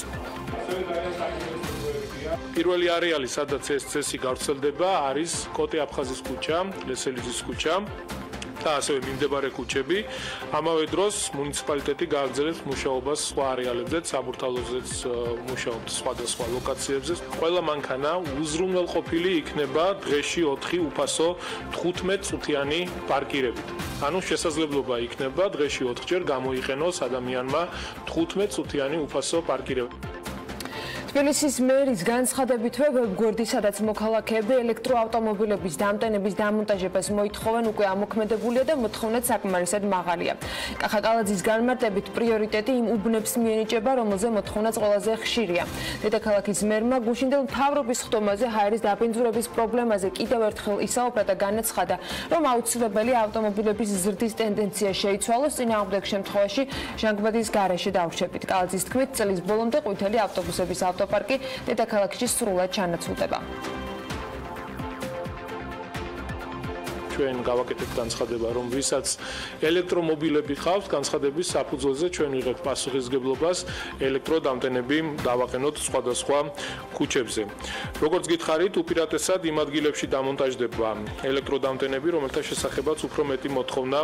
პირველი არეალი, სადაც ეს წესი გავრცელდება, არის კოტე აფხაზის ქუჩა, ლესელიძის ქუჩა და ასევე მიმდებარე ქუჩები. ამავე დროს მუნიციპალიტეტი გააგრძელებს მუშაობას სხვა არეალებზეც, საბურთალოზეც მუშაობს სხვადასხვა ლოკაციებზე. ყველა მანქანა უზრუნველყოფილი იქნება დღეში 4 უფასო 15 წუთიანი პარკირებით. ანუ შესაძლებლობა იქნება დღეში 4 ჯერ გამოიყენოს ადამიანმა 15 წუთიანი უფასო პარკირება. თბილისის მერის განცხადებით, ვებგვერდი, სადაც მოქალაქეები ელექტროავტომობილების დამტენების დამონტაჟებას მოითხოვენ, უკვე ამოქმედებულია და მოთხოვნაც საკმარისად მაღალია. კახაკალაძის განმარტებით, პრიორიტეტი იმ უბნებს მიენიჭება, რომელზე მოთხოვნაც ყველაზე ხშირია. დედაქალაქის მერმა გუშინდელ მთავრობის ხდომაზე ჰაერის დაბინძურების პრობლემაზე კიდევ ერთხელ ისაუბრა და განაცხადა, რომ აუცილებელი ავტომობილების ზრდის ტენდენცია შეიცვალოს, წინააღმდეგ შემთხვევაში ჟანგბადის გარეშე დავრჩებით. კალაძის თქმით, წლის ბოლომდე ყვითელი ავტობუსების ავტოპარკი დედაქალაქში სრულად ჩანაცვლდება. ჩვენ გავაკეთებთ განცხადება, რომ ვისაც ელექტრომობილები ყავს, განცხადების საფუძველზე ჩვენ ვიღებთ პასუხისმგებლობას ელექტროდამტენები დავაყენოთ სხვადასხვა ქუჩებზე. როგორც გითხარით, უპირატესად იმ ადგილებში დამონტაჟდება ელექტროდამტენები, რომელთა შესახებაც უფრო მეტი მოთხოვნა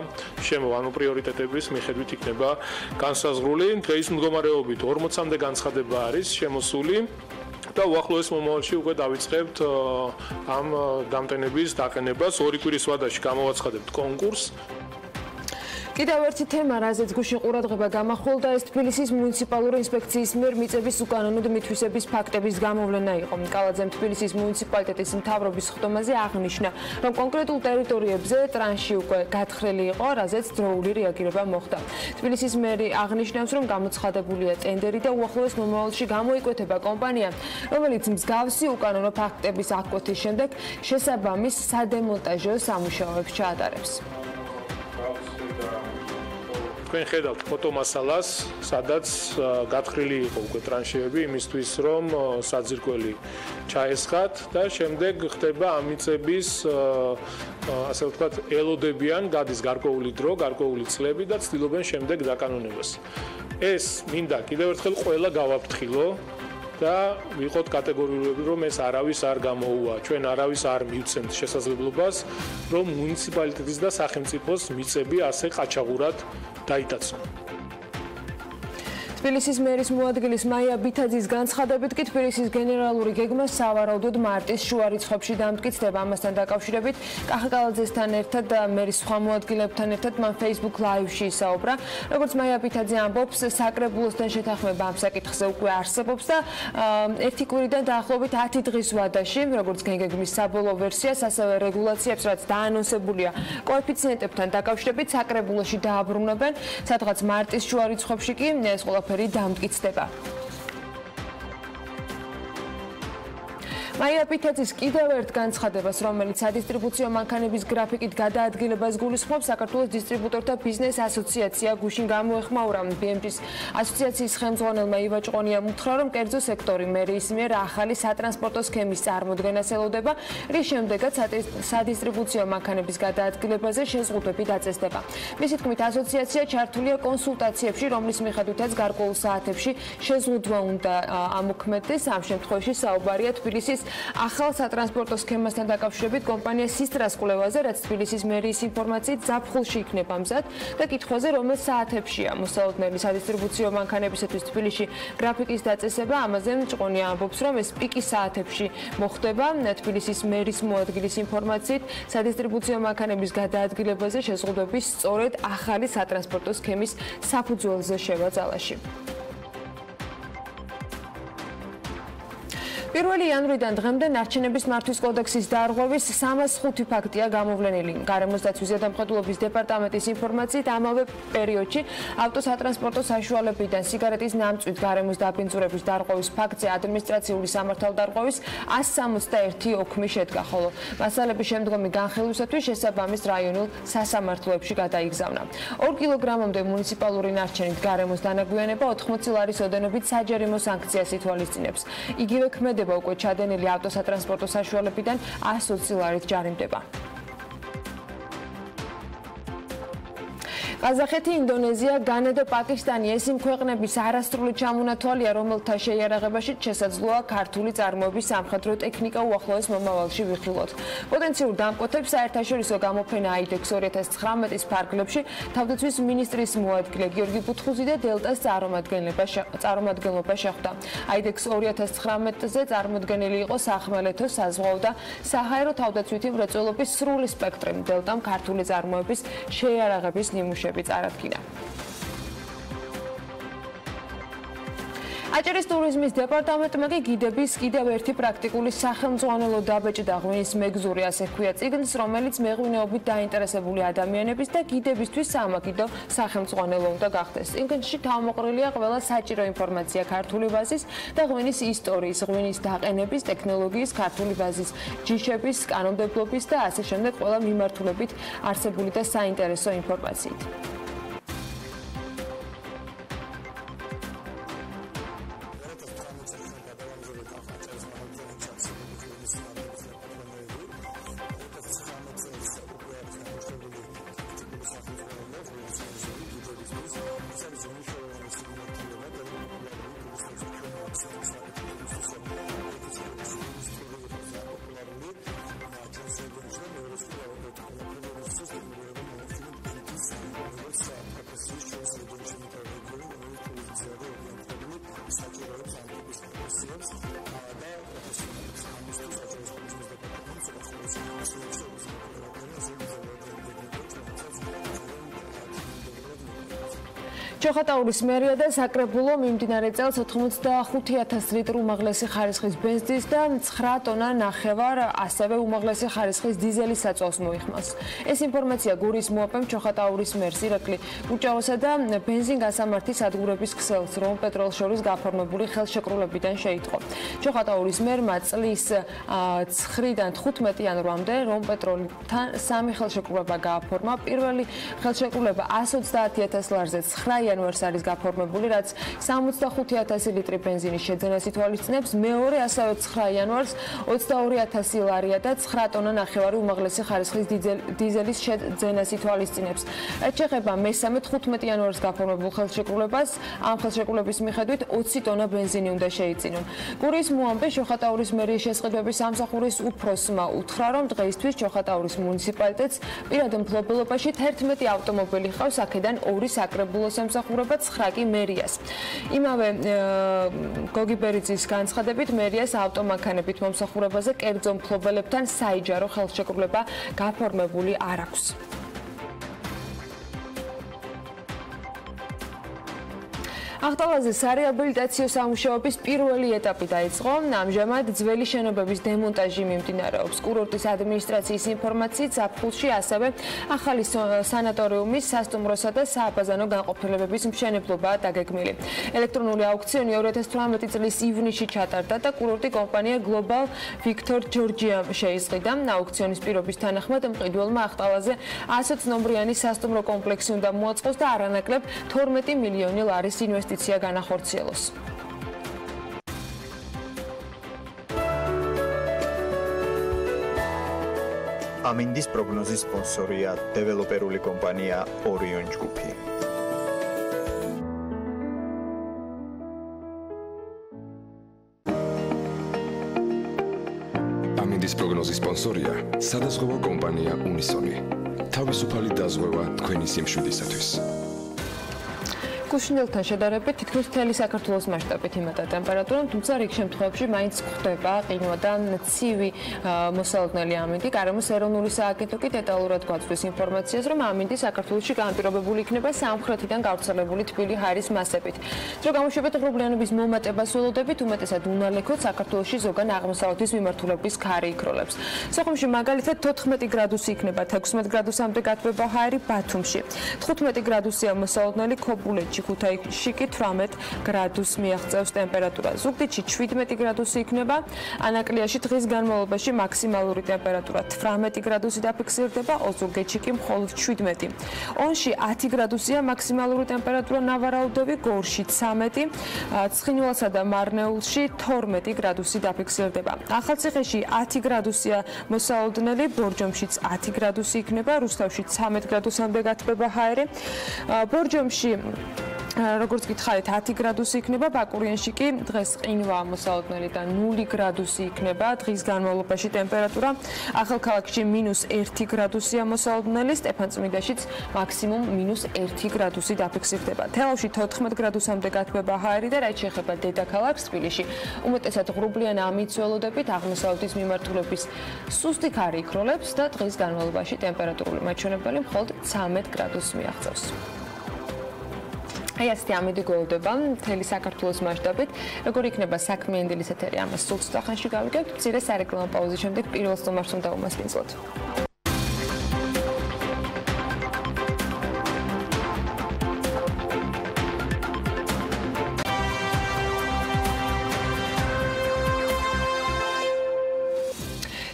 შემოვა, ანუ პრიორიტეტების მიხედვით იქნება განსაზღვრული. დღეის მდგომარეობით 40-მდე განცხადება არის შემოსული. და უახლოეს მომავალში უკვე დავიწყებთ ამ დამტენების დაყენებას. 2 კვირის ვადაში გამოვაცხადებთ კონკურსს. კიდევ ერთი თემა, რაზეც გუშინ ყურადღება გამახვილდა, ეს თბილისის მუნიციპალური ინსპექციის მიერ მიწების უკანონოდ მითვისების ფაქტების გამოვლენა იყო. კალაძემ თბილისის მუნიციპალიტეტის მთავრობის ხდომაზე აღნიშნა, რომ კონკრეტულ ტერიტორიებზე ტრანსში უკვე გათხრილი იყო, რაზეც დროული რეაგირება მოხდა. თბილისის მერი აღნიშნავს, რომ გამოცხადებულია ტენდერი და უახლოეს მომავალში გამოიკვეთება კომპანია, რომელიც მსგავსი უკანონო ფაქტების აღკვეთის შემდეგ შესაბამის სადემონტაჟო სამუშაოებს ჩაატარებს. თქვენ ხედავთ ფოტომასალას, სადაც გათხრილი იყო უკვე ტრანშები იმისთვის, რომ საძირკველი ჩაესხათ და შემდეგ ხდება ამ მიწების ასე ვთქვათ, ელოდებიან, გადის გარკვეული დრო, გარკვეული წლები და ცდილობენ შემდეგ დაკანონებას. ეს მინდა კიდევ ერთხელ ყველა გავაფრთხილო და ვიყოთ კატეგორიულები, რომ ეს არავის არ გამოუვა. ჩვენ არავის არ მივცემთ შესაძლებლობას, რომ მუნიციპალიტეტის და სახელმწიფოს მიწები ასე ყაჩაღურად დაიტაცონ. თბილისის მერის მოადგილის მაია ბითაძის განცხადებით კი თბილისის გენერალური გეგმა სავარაუდოდ მარტის შუა რიცხვებში დამტკიცდება. ამასთან დაკავშირებით კახაკალაძესთან ერთად და მერის სხვა მოადგილებთან ერთად მან Facebook Live-ში ისაუბრა. როგორც მაია ბითაძე ამბობს, საკრებულოსთან შეთანხმება ამ საკითხზე უკვე არსებობს და ერთი კვირიდან დაახლოებით 10 დღის ვადაში, როგორც გეგმის საბოლოო ვერსიას, ასევე რეგულაციებს, რაც დაანონსებულია კოეფიციენტებთან დაკავშირებით, საკრებულოში დააბრუნებენ, სადღაც მარტის შუა რიცხვებში კი ეს ყველაფერი დამტკიცდება. მაია ბითაძის კიდევ ერთ განცხადებას, რომელიც სადისტრიბუციო მანქანების გრაფიკით გადაადგილებას გულისხმობს, საქართველოს დისტრიბუტორთა ბიზნეს ასოციაცია გუშინ გამოეხმაურა. BMG-ის ასოციაციის ხელმძღვანელმა ივაჭყონიამ უთხრა, რომ კერძო სექტორი მერის მიერ ახალი სატრანსპორტო სქემის წარმოქმნას ელოდება, რის შემდეგაც სადისტრიბუციო მანქანების გადაადგილებაზე შეზღუდვები დაწესდება. მისი თქმით, ასოციაცია ჩართულია კონსულტაციებში, რომლის მიხედვითაც გარკვეულ საათებში შეზღუდვა უნდა ამოქმედდეს. ამ შემთხვევაში საუბარია თბილისის ახალ სატრანსპორტო სქემასთან დაკავშირებით კომპანია სისტრას კვლევაზე, რაც თბილისის მერიის ინფორმაციით ზაფხულში იქნება მზად და კითხვაზე, რომელ საათებშია მოსალოდნელი სადისტრიბუციო მანქანებისათვის თბილისში გრაფიკის დაწესება. ამაზე ჭყონია ამბობს, რომ ეს პიკის საათებში მოხდება. თბილისის მერის მოადგილის ინფორმაციით სადისტრიბუციო მანქანების გადაადგილებაზე შეზღუდვები სწორედ ახალი სატრანსპორტო სქემის საფუძველზე შევა ძალაში. პირველი იანვრიდან დღემდე ნარჩენების მართვის კოდექსის დარღვევის 305 ფაქტია გამოვლენილი. გარემოს დაცვის ზედამხედველობის დეპარტამენტის ინფორმაციით, ამავე პერიოდში ავტოსატრანსპორტო საშუალებიდან სიგარეტის ნამწვით გარემოს დაბინძურების დარღვევის ფაქტზე ადმინისტრაციული სამართალდარღვევის 161 ოქმი შედგა, ხოლო მასალების შემდგომი განხილვისათვის შესაბამის რაიონულ სასამართლოებში გადაიგზავნა. 2 კილოგრამამდე მუნიციპალური ნარჩენით გარემოს დანაგვიანება 80 ლარის ოდენობით საჯარიმო სანქციას ითვალისწინებს. იგივე ქმედება უკვე ჩადენილი ავტოსატრანსპორტო საშუალებიდან 120 ლარით ჯარიმდება. ყაზახეთი, ინდონეზია, განა და პაკისტანი ეს იმ ქვეყნების არასრული ჩამონათვალია, რომელთა შეიარაღებაში შესაძლოა ქართული წარმოების სამხედრო ტექნიკა უახლოეს მომავალში ვიხილოთ. პოტენციურ დამკვეთებს საერთაშორისო გამოფენა IDEX 2019-ის ფარგლებში თავდაცვის მინისტრის მოადგილე გიორგი ბუთხუზი და დელტას წარმომადგენლობა შეხვდა. IDEX 2019-ზე წარმოდგენილი იყო სახმელეთო, საზღვაო და საჰაერო თავდაცვითი მრეწველობის სრული სპექტრი. დელტამ ქართული წარმოების შეიარაღების ნიმუშები წარადგინა. აჭარის ტურიზმის დეპარტამენტმა კი გიდების კიდევ ერთი პრაქტიკული სახელმძღვანელო დაბეჭდა ღვინის მეგზური, ასე ჰქვია წიგნს, რომელიც მეღვინეობით დაინტერესებული ადამიანების და გიდებისთვის სამაგიდო სახელმძღვანელო უნდა გახდეს. წიგნში თავმოყრილია ყველა საჭირო ინფორმაცია ქართული ბაზის და ღვინის ისტორიის, ღვინის დაყენების, ტექნოლოგიის, ქართული ბაზის ჯიშების, კანონმდებლობის და ასე შემდეგ ყველა მიმართულებით არსებული და საინტერესო ინფორმაციით. ჩოხატაურის მერია და საკრებულო მიმდინარე წელს 85,000 ლიტრი უმაღლესი ხარისხის ბენზინის და 9 ტონა ნახევარ ასევე უმაღლესი ხარისხის დიზელის საწვავს მოიხმარს. ეს ინფორმაცია გურის მოაპემ ჩოხატაურის მერს ირაკლი კუჭაოსა და ბენზინგასამართი სადგურების ქსელს, რომ პეტროლს შორის გაფორმებული ხელშეკრულებიდან შეიტყო. ჩოხატაურის მერმა წლის 9-დან 15 იანვრამდე რომ პეტროლთან 3 ხელშეკრულება გააფორმა. პირველი ხელშეკრულება 130,000 ლარზე 9 იანვარს არის გაფორმებული, რაც 65,000 ლიტრი ბენზინის შეძენას ითვალისწინებს. მეორე ასევე 9 იანვარს 22,000 ლარია და 9 ტონა ნახევარი უმაღლესი ხარისხის დიზელის შეძენას ითვალისწინებს. რაც შეეხება მესამე 15 იანვარს გაფორმებულ ხელშეკრულებას, ამ ხელშეკრულების მიხედვით 20 ტონა ბენზინი უნდა შეიწინონ. გურის მოამბე ჩოხატაურის მერიის შესყიდვების სამსახურის უფროსმა უთხრა, რომ დღეისთვის ჩოხატაურის მუნიციპალიტეტს პირად მფლობელობაში 11 ავტომობილი ჰყავს, აქედან 2 საკრებულო ემსახურება, 9 კი მერიას. იმავე გოგიბერიძის განცხადებით, მერიას ავტომანქანებით მომსახურებაზე კერძო მფლობელებთან საჯარო ხელშეკრულება გაფორმებული არ აქვს. ახტალაზე სარეაბილიტაციო სამუშაოების პირველი ეტაპი დაიწყო. ამჟამად ძველი შენობების დემონტაჟი მიმდინარეობს. კურორტის ადმინისტრაციის ინფორმაციით, ზაფხულში ასევე ახალი სანატორიუმის, სასტუმროსა და სააბაზანო განყოფილებების მშენებლობაა დაგეგმილი. ელექტრონული აუქციონი 2018 წლის ივნისში ჩატარდა და კურორტი კომპანია Global Victor Georgia შეიზღიდა. აუქციონის პირობის თანახმად მყიდველმა ახტალაზე 120 ნომრიანი სასტუმრო კომპლექსი უნდა მოაწყოს და არანაკლებ 12 მილიონი ლარის ინვესტიცია განახორციელოს. ამინდის პროგნოზის სპონსორია დეველოპერული კომპანია ორიონ ჯგუფი. ამინდის პროგნოზის სპონსორია სადაზღვევო კომპანია უნისონი. თავისუფალი დაზღვევა თქვენი სიმშვიდისათვის. გუშინდელთან შედარებით თითქმის მთელი საქართველოს მასშტაბით იმატა ტემპერატურა, თუმცა რიგ შემთხვევებში მაინც გვხვდება ყინვა და ცივი მოსალოდნელი ამინდი. გარემოს ეროვნული სააგენტო კი დეტალურად გვაწვდის ინფორმაციას, რომ ამინდი საქართველოში განპირობებული იქნება სამხრეთიდან გავრცელებული თბილი ჰაერის მასებით. დრო გამოშვებით ღრუბლიანობის მომატებას ველოდებით, უმეტესად უნალექოთ საქართველოში ზოგან აღმოსავლეთის მიმართულების ქარი იქროლებს. სოხუმში მაგალითად 14 გრადუსი იქნება, 16 გრადუსამდე გათბება ჰაერი ბათუმში. 15 გრადუსია მოსალოდნელი ქობულეთში. ქუთაისში კი 18 გრადუსს მიაღწევს ტემპერატურა. ზუგდიდში 17 გრადუსი იქნება. ანაკლიაში დღის განმავლობაში მაქსიმალური ტემპერატურა 18 გრადუსი დაფიქსირდება, ოზურგეთში კი მხოლოდ 17. ონში 10 გრადუსია მაქსიმალური ტემპერატურა, ნავარაუდევი გორში 13, ცხინვალსა და მარნეულში 12 გრადუსი დაფიქსირდება. ახალციხეში 10 გრადუსია მოსალოდნელი, ბორჯომშიც 10 გრადუსი იქნება, რუსთავში 13 გრადუსამდე გათბება ჰაერი. ბორჯომში როგორც გითხარით 10 გრადუსი იქნება, ბაკურიანში კი დღეს ყინვა მოსალოდნელი და 0 გრადუსი იქნება დღის განმავლობაში ტემპერატურა. ახალქალაქში -1 გრადუსია მოსალოდნელი, სტეფანწმინდაშიც მაქსიმუმ -1 გრადუსი დაფიქსირდება. თელავში 14 გრადუსამდე გათბება ჰაერი და რაც შეეხება დედაქალაქს თბილისში, უმეტესად ღრუბლიან ამით ველოდებით, აღმოსავლეთის მიმართულების სუსტი ქარი იქროლებს და დღის განმავლობაში ტემპერატურული მაჩვენებელი მხოლოდ 13 გრადუსს მიაღწევს. აი ასეთი ამინდი გველოდება მთელი საქართველოს მასშტაბით. როგორ იქნება საქმიანი დილის ეთერი, ამას სულ ცოტა ხანში გავიგებთ. მცირე სარეკლამო პაუზის შემდეგ პირველ სტუმარს უნდა უმასპინძლოთ.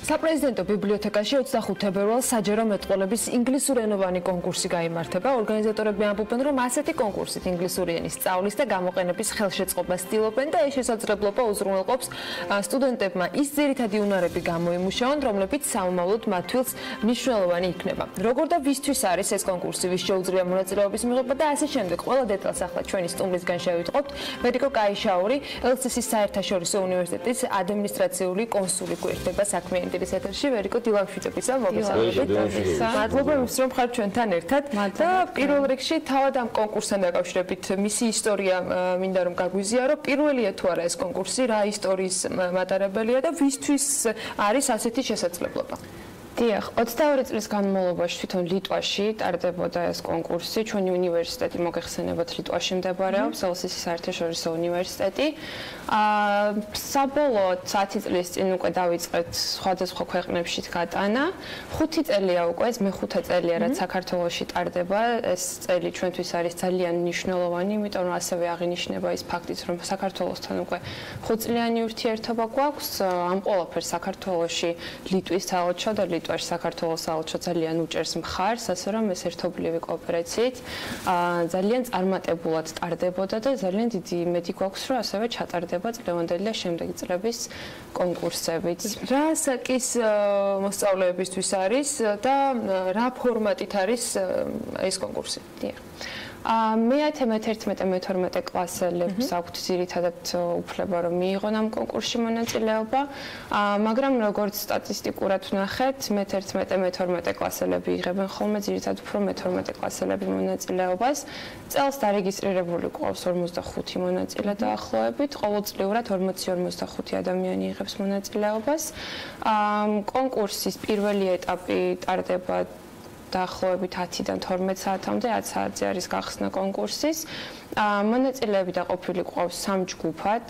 საპრეზიდენტო ბიბლიოთეკაში 25 თებერვალს საჯარო მეტყველების ინგლისურენოვანი კონკურსი გაიმართება. ორგანიზატორები ამბობენ, რომ ასეთი კონკურსით ინგლისური ენის სწავლის და გამოყენების ხელშეწყობას ცდილობენ და ეს შესაძლებლობა უზრუნველყოფს სტუდენტებმა ის ძირითადი უნარები გამოიმუშაონ, რომლებიც სამომავლოდ მათთვის მნიშვნელოვანი იქნება. როგორ და ვისთვის არის ეს კონკურსი, ვის შეუძლია მონაწილეობის მიღება და ასე შემდეგ. ყველა დეტალს ახლა ჩვენი სტუმრისგან შევიტყობთ. ვერიკო კაიშაური, ელსისის საერთაშორისო უნივერსიტეტის ადმინისტრაციული კონსული გვერდება საქმიანი დილის ეთერში. ვერიკო, დილა მშვიდობისა, მოგესალმებით. მადლობა იმისთვის, რომ ხართ ჩვენთან ერთად და პირველ რიგში თავად ამ კონკურსთან დაკავშირებით მისი ისტორია მინდა რომ გაგვიზიარო. პირველია თუ არა ეს კონკურსი, რა ისტორიის მატარებელია და ვისთვის არის ასეთი შესაძლებლობა? დიახ, 22 წლის განმავლობაში თვითონ ლიტვაში ტარდებოდა ეს კონკურსი. ჩვენი უნივერსიტეტი მოგეხსენებათ ლიტვაში მდებარეობს, ელსისის საერთაშორისო უნივერსიტეტი. საბოლოოდ 10 წლის წინ უკვე დავიწყეთ სხვადასხვა ქვეყნებშიც გატანა. 5 წელია უკვე, ეს მე-5 წელია, რაც საქართველოში ტარდება. ეს წელი ჩვენთვის არის ძალიან მნიშვნელოვანი, იმიტომ რომ ასევე აღინიშნება ის ფაქტიც, რომ საქართველოსთან უკვე 5 წლიანი ურთიერთობა გვაქვს. ამ ყველაფერს საქართველოში ლიტვის საელჩო და ლიტვაში საქართველოს საელჩო ძალიან უჭერს მხარს, ასე რომ ეს ერთობლივი კოოპერაციით ძალიან წარმატებულად ტარდებოდა და ძალიან დიდი იმედი გვაქვს, რომ ასევე ჩატარდება წლევანდელი და შემდეგი წლების კონკურსებიც. რა საკის მოსწავლეებისთვის არის და რა ფორმატით არის ეს კონკურსი? დიახ. მე-10, მე-11, მე-12 კლასელებს აქვთ ძირითადად უფლება რომ მიიღონ ამ კონკურსში მონაწილეობა, მაგრამ როგორც სტატისტიკურად ვნახეთ, მე-11, მე-12 კლასელები იღებენ ხოლმე ძირითადად უფრო მე-12 კლასელები მონაწილეობას. წელს დარეგისტრირებული ყავს 45 მონაწილე დაახლოებით, ყოველწლიურად 40-45 ადამიანი იღებს მონაწილეობას. კონკურსის პირველი ეტაპი ტარდება დაახლოებით 10-დან 12 საათამდე, 10 საათზე არის გახსნა კონკურსის. მონაწილეები დაყოფილი ყავს 3 ჯგუფად,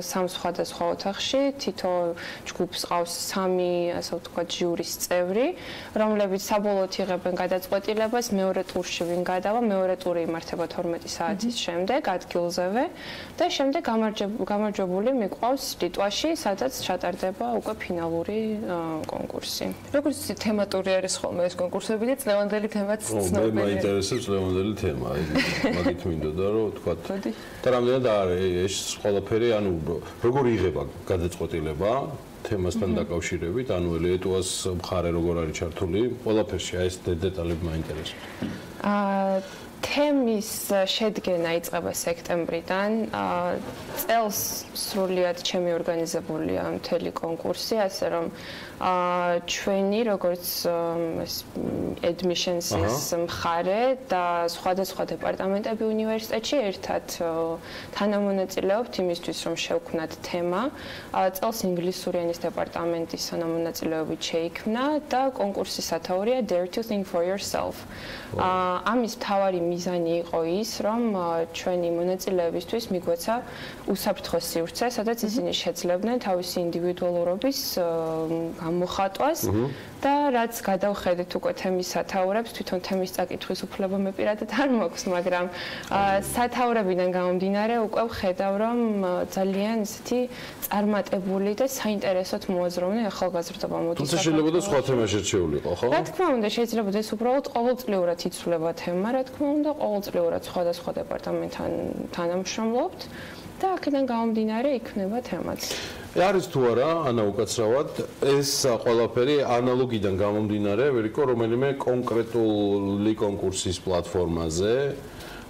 3 სხვადასხვა ოთახში, თითო ჯგუფს ყავს 3, ასე ვთქვათ, ჟიურის წევრი, რომლებიც საბოლოოდ იღებენ გადაწყვეტილებას, მეორე ტურში ვინ გადავა, მეორე ტური იმართება 12 საათის შემდეგ ადგილზევე და შემდეგ გამარჯვებული მიყვავს ლიტვაში, სადაც ჩატარდება უკვე ფინალური კონკურსი. როგორც თემატური არის ხოლმე ეს კონკურსები და წლევანდელი თემაც ცნობილია. მე მაინტერესებს წლევანდელი თემა, მაგით მინდოდა რომ ვთქვათ. და რამდენად არის ეს ყველაფერი, ანუ როგორ იღება გადაწყვეტილება თემასთან დაკავშირებით, ანუ ეტუას მხარე როგორ არის ჩართული, ყველაფერში აი ეს დეტალები მაინტერესებს. თემის შედგენა იწყება სექტემბრიდან. წელს სრულიად ჩემი ორგანიზებულია მთელი კონკურსი, ასე რომ ჩვენი როგორც admissions-ის მხარე და სხვადასხვა დეპარტამენტები უნივერსიტეტში ერთად თანამონაწილეობთ იმისთვის, რომ შევქმნათ თემა. წელს ინგლისურენის დეპარტამენტის თანამონაწილეობით შეიქმნა და კონკურსის სათაურია Dare to think for yourself. ამის მთავარი მიზანი იყო ის, რომ ჩვენი მონაწილეებისთვის მიგვეცა უსაფრთხო სივრცე, სადაც ისინი შეძლებდნენ თავისი ინდივიდუალურობის გამოხატვას და რაც გადავხედეთ უკვე თემის სათაურებს, თვითონ თემის წაკითხვის უფლება მე პირადად არ მაქვს, მაგრამ სათაურებიდან გამომდინარე უკვე ვხედავ, რომ ძალიან ისეთი წარმატებული და საინტერესოდ მოაზროვნე ახალგაზრდობა მოდის. თუმცა შეიძლება და სხვა თემა შერჩეულიყო, ხო? რა თქმა უნდა, შეიძლება ეს უბრალოდ ყოველწლიურად იცვლება თემა, რა თქმა უნდა, ყოველწლიურად სხვადასხვა დეპარტამენტთან თანამშრომლობთ და აქედან გამომდინარე იქნება თემაც. არის თუ არა, ანა უკაცრავად, ეს ყველაფერი ანალოგიდან გამომდინარე, ვერიკო, რომელიმე კონკრეტული კონკურსის პლატფორმაზე,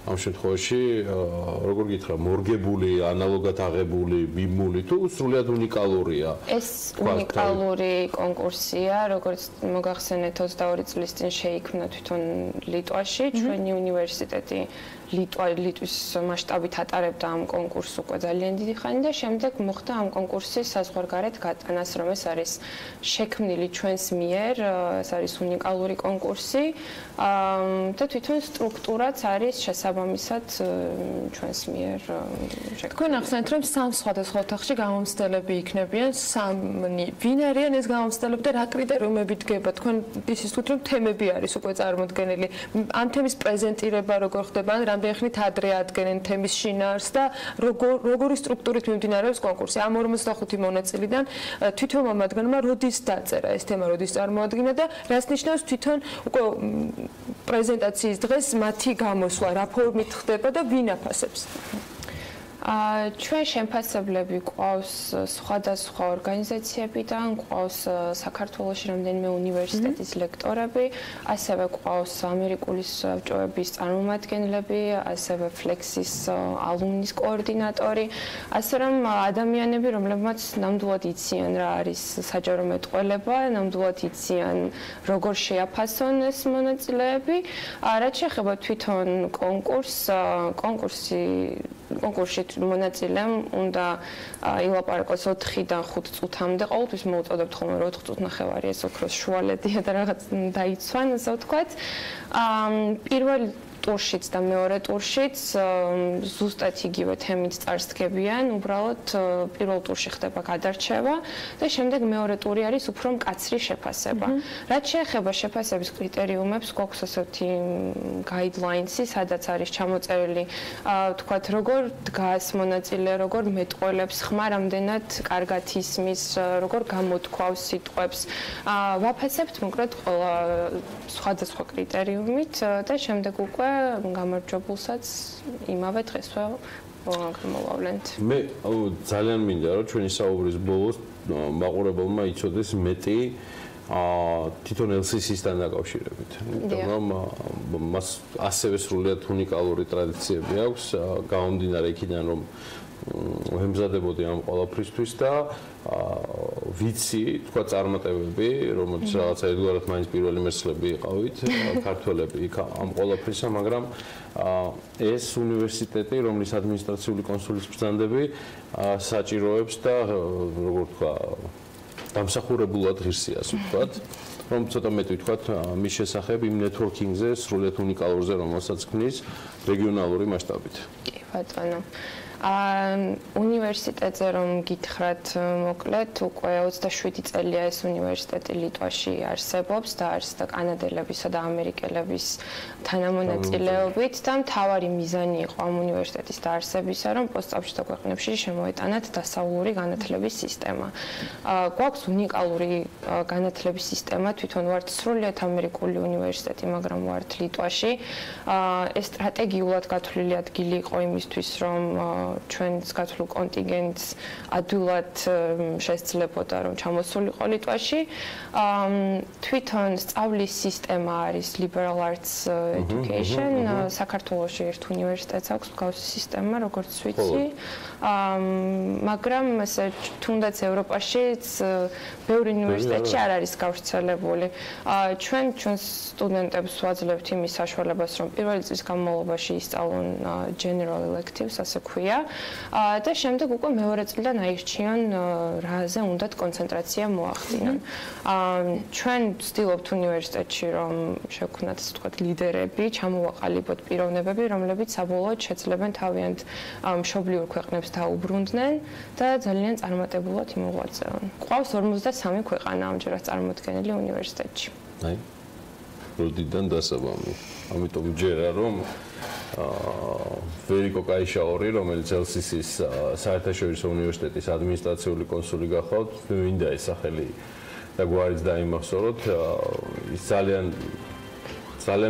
ამ შემთხვევაში, როგორ გითხრა, მორგებული, ანალოგად აღებული, ბიმული თუ სრულიად უნიკალურია? ეს უნიკალური კონკურსია, როგორც მოგახსენეთ 22 წლის წინ შეიქმნა თვითონ ლიტვაში, ჩვენი უნივერსიტეტი ლიტვის მასშტაბით ატარებდა ამ კონკურსს უკვე ძალიან დიდი ხანი და შემდეგ მოხდა ამ კონკურსის საზღვარგარეთ გატანას, რომ ეს არის შექმნილი ჩვენს მიერ, ეს არის უნიკალური კონკურსი და თვითონ სტრუქტურაც არის შესაბამისად ჩვენს მიერ შექმნილი. თქვენ ახსენეთ, რომ 3 სხვადასხვა ოთახში გამომცდელები იქნებიან, 3 ვინ არიან ეს გამომცდელები და რა კრიტერიუმები დგება? თქვენ ისიც თქვით, რომ თემები არის უკვე წარმოდგენილი. ამ თემის პრეზენტირება როგორ ხდება? რამდენი ხნით ადრე ადგენენ თემის შინაარსს და როგორი სტრუქტურით მიმდინარეობს კონკურსი? ამ 45 მონაწილიდან თვითონმა მათგანმა როდის დაწერა ეს თემა, როდის წარმოადგინა და რას ნიშნავს თვითონ უკვე პრეზენტაციის დღეს მათი გამოსვლა, რა ფორმით ხდება და ვინ აფასებს? ჩვენ შემფასებლები გვყავს სხვადასხვა ორგანიზაციებიდან, გვყავს საქართველოში რამდენიმე უნივერსიტეტის ლექტორები, ასევე გვყავს ამერიკული საბჭოების წარმომადგენლები, ასევე Flexis ალუმნის კოორდინატორი, ასე რომ ადამიანები, რომლებმაც ნამდვილად იციან რა არის საჯარო მეტყველება, ნამდვილად იციან როგორ შეაფასონ ეს მონაწილეები. რაც შეეხება თვითონ კონკურსი კონკურსში მონაწილემ უნდა ილაპარაკოს 4-დან 5 წუთამდე, ყოველთვის მოუწოდებთ ხოლმე 4 წუთნახევარი ეს ოქროს შუალედია და რაღაც დაიცვან, ასე ვთქვათ. პირველ ტურშიც და მეორე ტურშიც ზუსტად იგივე თემით წარსდგებიან, უბრალოდ პირველ ტურში ხდება გადარჩევა და შემდეგ მეორე ტური არის უფრო მკაცრი შეფასება. რაც შეეხება შეფასების კრიტერიუმებს, გვაქვს ასეთი guidelines-ი, სადაც არის ჩამოწერილი, ვთქვათ, როგორ დგას მონაწილე, როგორ მეტყველებს, ხმა რამდენად კარგად ისმის, როგორ გამოთქვავს სიტყვებს. ვაფასებთ მოკლედ ყველა სხვადასხვა კრიტერიუმით და შემდეგ უკვე გამარჯვებულსაც იმავე დღესვე გამოვავლენთ. მე ძალიან მინდა რომ ჩვენი საუბრის ბოლოს მაყურებელმა იცოდეს მეტი თვითონ LCC-სთან დაკავშირებით. იმიტომ რომ მას ასევე სრულიად უნიკალური ტრადიციები აქვს, გამომდინარე იქიდან რომ ვემზადებოდი ამ ყველაფრისთვის და ვიცი, თქვა წარმატებები, რომელიც რაღაცა ერთგვარად მაინც პირველი მერცხლები იყავით, ქართველები იქ ამ ყველაფრისა, მაგრამ ეს უნივერსიტეტი, რომლის ადმინისტრაციული კონსულის ბრძანდები საჭიროებს და როგორ თქვა, დამსახურებულად ღირსია, ასე ვთქვათ, რომ ცოტა მეტი ვთქვათ მის შესახებ იმ ნეტვორკინგზე, სრულიად უნიკალურზე, რომელსაც ქმნის რეგიონალური მასშტაბით. კი, ბატონო. უნივერსიტეტზე რომ გითხრათ, მოკლედ უკვე 27 წელია ეს უნივერსიტეტი ლიტვაში არსებობს და არის და კანადელებისა და ამერიკელების თანამონაწილეობით და მთავარი მიზანი იყო ამ უნივერსიტეტის დაარსებისა, რომ პოსტსაბჭოთა ქვეყნებში შემოეტანათ დასავლური განათლების სისტემა. გვაქვს უნიკალური განათლების სისტემა, თვითონ ვართ სრულიად ამერიკული უნივერსიტეტი, მაგრამ ვართ ლიტვაში. ეს სტრატეგიულად გათვლილი ადგილი იყო იმისთვის, რომ ჩვენს გათვლილ კონტინგენტს ადვილად შესძლებოდა რომ ჩამოსულიყო ლიტვაში. თვითონ სწავლის სისტემა არის liberal arts education. საქართველოში ერთ უნივერსიტეტს აქვს მსგავსი სისტემა, როგორც ვიცი. მაგრამ ესე თუნდაც ევროპაშიც ბევრი უნივერსიტეტში არ არის გავრცელებული. ჩვენს სტუდენტებს ვაძლევთ იმის საშუალებას, რომ პირველი წლის განმავლობაში ისწავლონ general electives, ასე ქვია. და შემდეგ უკვე მეორე წლიდან აირჩიონ რაზე უნდათ კონცენტრაცია მოახდინონ. ჩვენ ვცდილობთ უნივერსიტეტში რომ შევქმნათ ასე ვთქვათ ლიდერები, ჩამოვაყალიბოთ პიროვნებები, რომლებიც საბოლოოდ შეძლებენ თავიანთ მშობლიურ ქვეყნებს დაუბრუნდნენ და ძალიან წარმატებულად იმოღვაწეონ. ყავს 53 ქვეყანა ამჯერად წარმოდგენილი უნივერსიტეტში. აი. როდიდან დასაბამი. ამიტომ ჯერა რომ ვერიკო კაიშაური, რომელიც LCC-ის საერთაშორისო უნივერსიტეტის ადმინისტრაციული კონსული გახლავთ, მინდა ეს სახელი და გვარიც დაიმახსოვროთ. ის ძალიან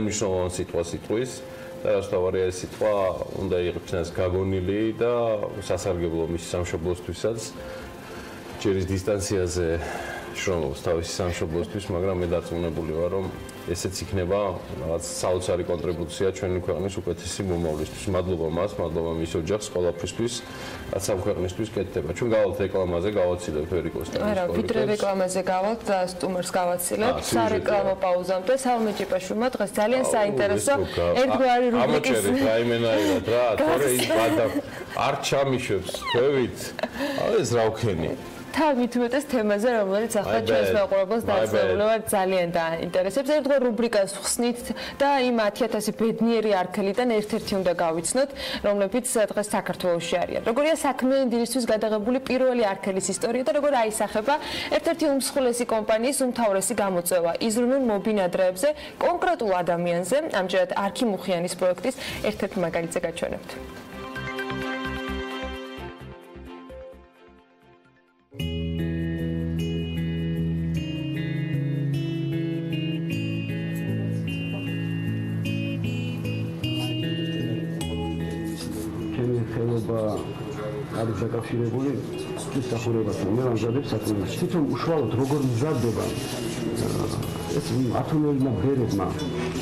მნიშვნელოვანი სიტყვას იტყვის და რასაც ეს სიტყვა უნდა იყოს გაგონილი და სასარგებლო მის სამშობლოსთვისაც. ჯერ ის დისტანციაზე შრომობს თავისი სამშობლოსთვის, მაგრამ მე დარწმუნებული ვარ, რომ ესეც იქნება რაღაც საოცარი კონტრიბუცია ჩვენი ქვეყნის უკეთესი მომავლისთვის. მადლობა მას, მადლობა მის ოჯახს, ყველაფრისთვის, რაც ამ ქვეყნისთვის კეთდება. ჩვენ გავალთ რეკლამაზე, გავაცილებთ ვერიკოსთან. არა, ვიდრე რეკლამაზე გავალთ და სტუმარს გავაცილებთ. სარეკლამო პაუზამდე სალმე ჭიპაშვილმა დღეს ძალიან საინტერესო ერთგვარი რუბრიკის რაიმენაირად რა, თორე ის ბადა არ ჩამიშვებს ქვევით. ეს რა ვქენი. თავით უმეტეს თემაზე, რომელიც ახლა ჩვენს მაყურებელს დაასრულებდა, ძალიან დაინტერესებს. ერთგვარ რუბრიკას ხსნით და იმ 10,000 ბედნიერი არქელიდან ერთ-ერთი უნდა გავიცნოთ, რომლებიც დღეს საქართველოში არიან. როგორია საქმიანი დილისთვის გადაღებული პირველი არქელის ისტორია და როგორ აისახება ერთ-ერთი უმსხვილესი კომპანიის უმთავრესი გამოწვევა იზრუნულ მობინადრეებზე კონკრეტულ ადამიანზე. ამჯერად არქიმუხიანის პროექტის ერთ-ერთ მაგალითზე გაჩვენებთ. არის დაკავშირებული მსახურებასთან. მე ვამზადებ საქმეს. თვითონ უშუალოდ როგორ მზადდება ეს ათონეულმა ბერებმა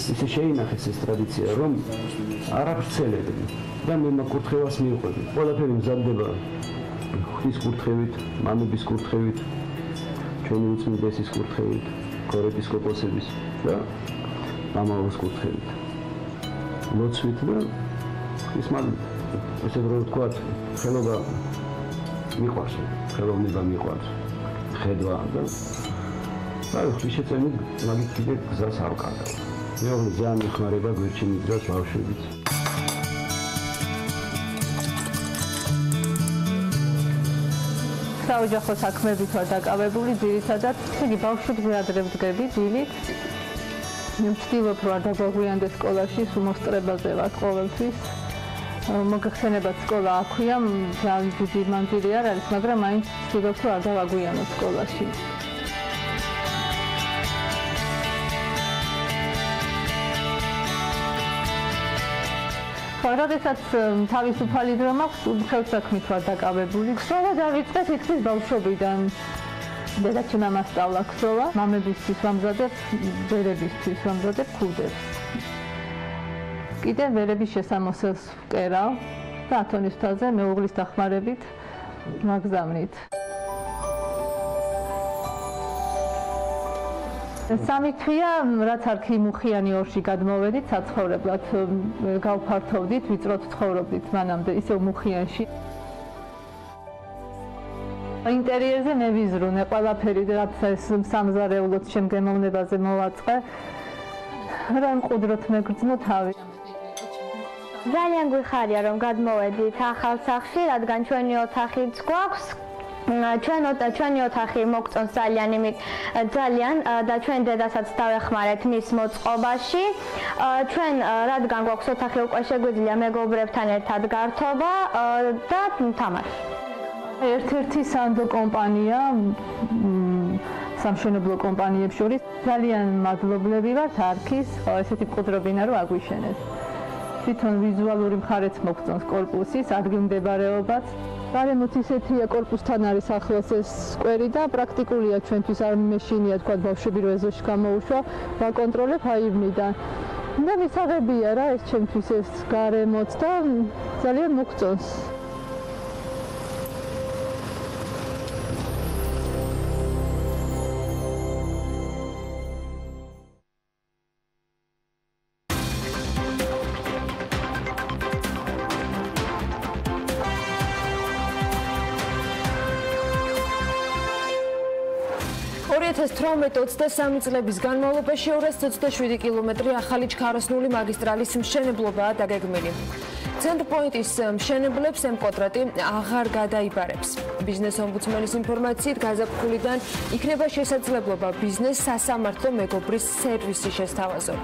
ისე შეინახეს ეს ტრადიცია, რომ არ აბრცელებენ და მე მაკურთხევას მიყვები. ყველაფერი მზადდება ღვთის კურთხევით, მამების კურთხევით, ჩვენი უწმიდესის კურთხევით, ქორეპისკოპოსების და მამაოს კურთხევით. ლოცვით და ღვთის მადლით. ესე რომ ვთქვათ, ხელობა მიყვარს, ხელოვნება მიყვარს, ხედვა და აი ხიშეწენი მაგით კიდე გზას არ ვკარგავ. მეორე ძალიან მიხმარება გვერდში მიდრას ბავშვებით. საოჯახო საქმეებით ვარ დაკავებული, ძირითადად იგი ბავშვებზე ადრე ვდგები დილით. ვცდილობ რომ არ დაგვაგვიანდეს სკოლაში, მოსწრებაზე ვარ ყოველთვის. მოგეხსენებათ სკოლა აქვეა, ძალიან დიდი მანძილი არ არის, მაგრამ მაინც ვცდილობ რომ არ დავაგვიანოს სკოლაში. როდესაც თავისუფალი დრო მაქვს, ხელსაქმით ვარ დაკავებული. ქსოვა დავიწყე თითქმის ბავშვობიდან. დედაჩემ მასწავლა ქსოვა, მამებისთვის ვამზადებ, ბერებისთვის ვამზადებ ქუდებს. კიდევ ვერების შესამოსელს ვკერავ და ათონის თვალზე მეუღლის დახმარებით ვაგზავნით. სამი თვია, რაც არ ქიმუხიანი ორში გადმოვედით, საცხოვრებლად გავფართოვდით, ვიწროთ ცხოვრობდით მანამდე ისევ მუხიანში. ინტერიერზე მე ვიზრუნე ყველაფერი, რაც ეს სამზარეულოდ შემგემოვნებაზე მოვაწყე. რა მყუდროთ მეგრძნო თავი. ძალიან გვიხარია რომ გადმოვედით ახალ სახლში, რადგან ჩვენი ოთახიც გვაქვს. ჩვენი ოთახი მოგწონს ძალიან და ჩვენ დედასაც დავეხმარეთ მის მოწყობაში. ჩვენ რადგან გვაქვს ოთახი უკვე შეგვიძლია მეგობრებთან ერთად გართობა და თამაში. ერთ-ერთი სანდო კომპანია სამშენებლო კომპანიებს შორის ძალიან მადლობლები ვართ არქის, ესეთი მყუდრობინა რომ აგვიშენეს. თვითონ ვიზუალური მხარეც მოგწონს კორპუსის, ადგილმდებარეობაც. გარემოც ისეთია, კორპუსთან არის ახლოს ეს სკვერი და პრაქტიკულია ჩვენთვის არ მეშინია თქვა ბავშვები რო ეზოში გამოუშვა, ვაკონტროლებ აივნიდან. და მისაღებია რა ეს ჩემთვის ეს გარემოც და ძალიან მოგწონს. $1823 წლების განმავლობაში 227 კილომეტრი ახალი ჩქაროსნული მაგისტრალის მშენებლობაა დაგეგმილი. ცენტრპოინტის მშენებლებს ემკვადრატი აღარ გადაიბარებს. ბიზნესამბების ინფორმაციით გაზაფხულიდან იქნება შესაძლებლობა ბიზნეს სასამართლო მეგობრის სერვისი შესთავაზონ.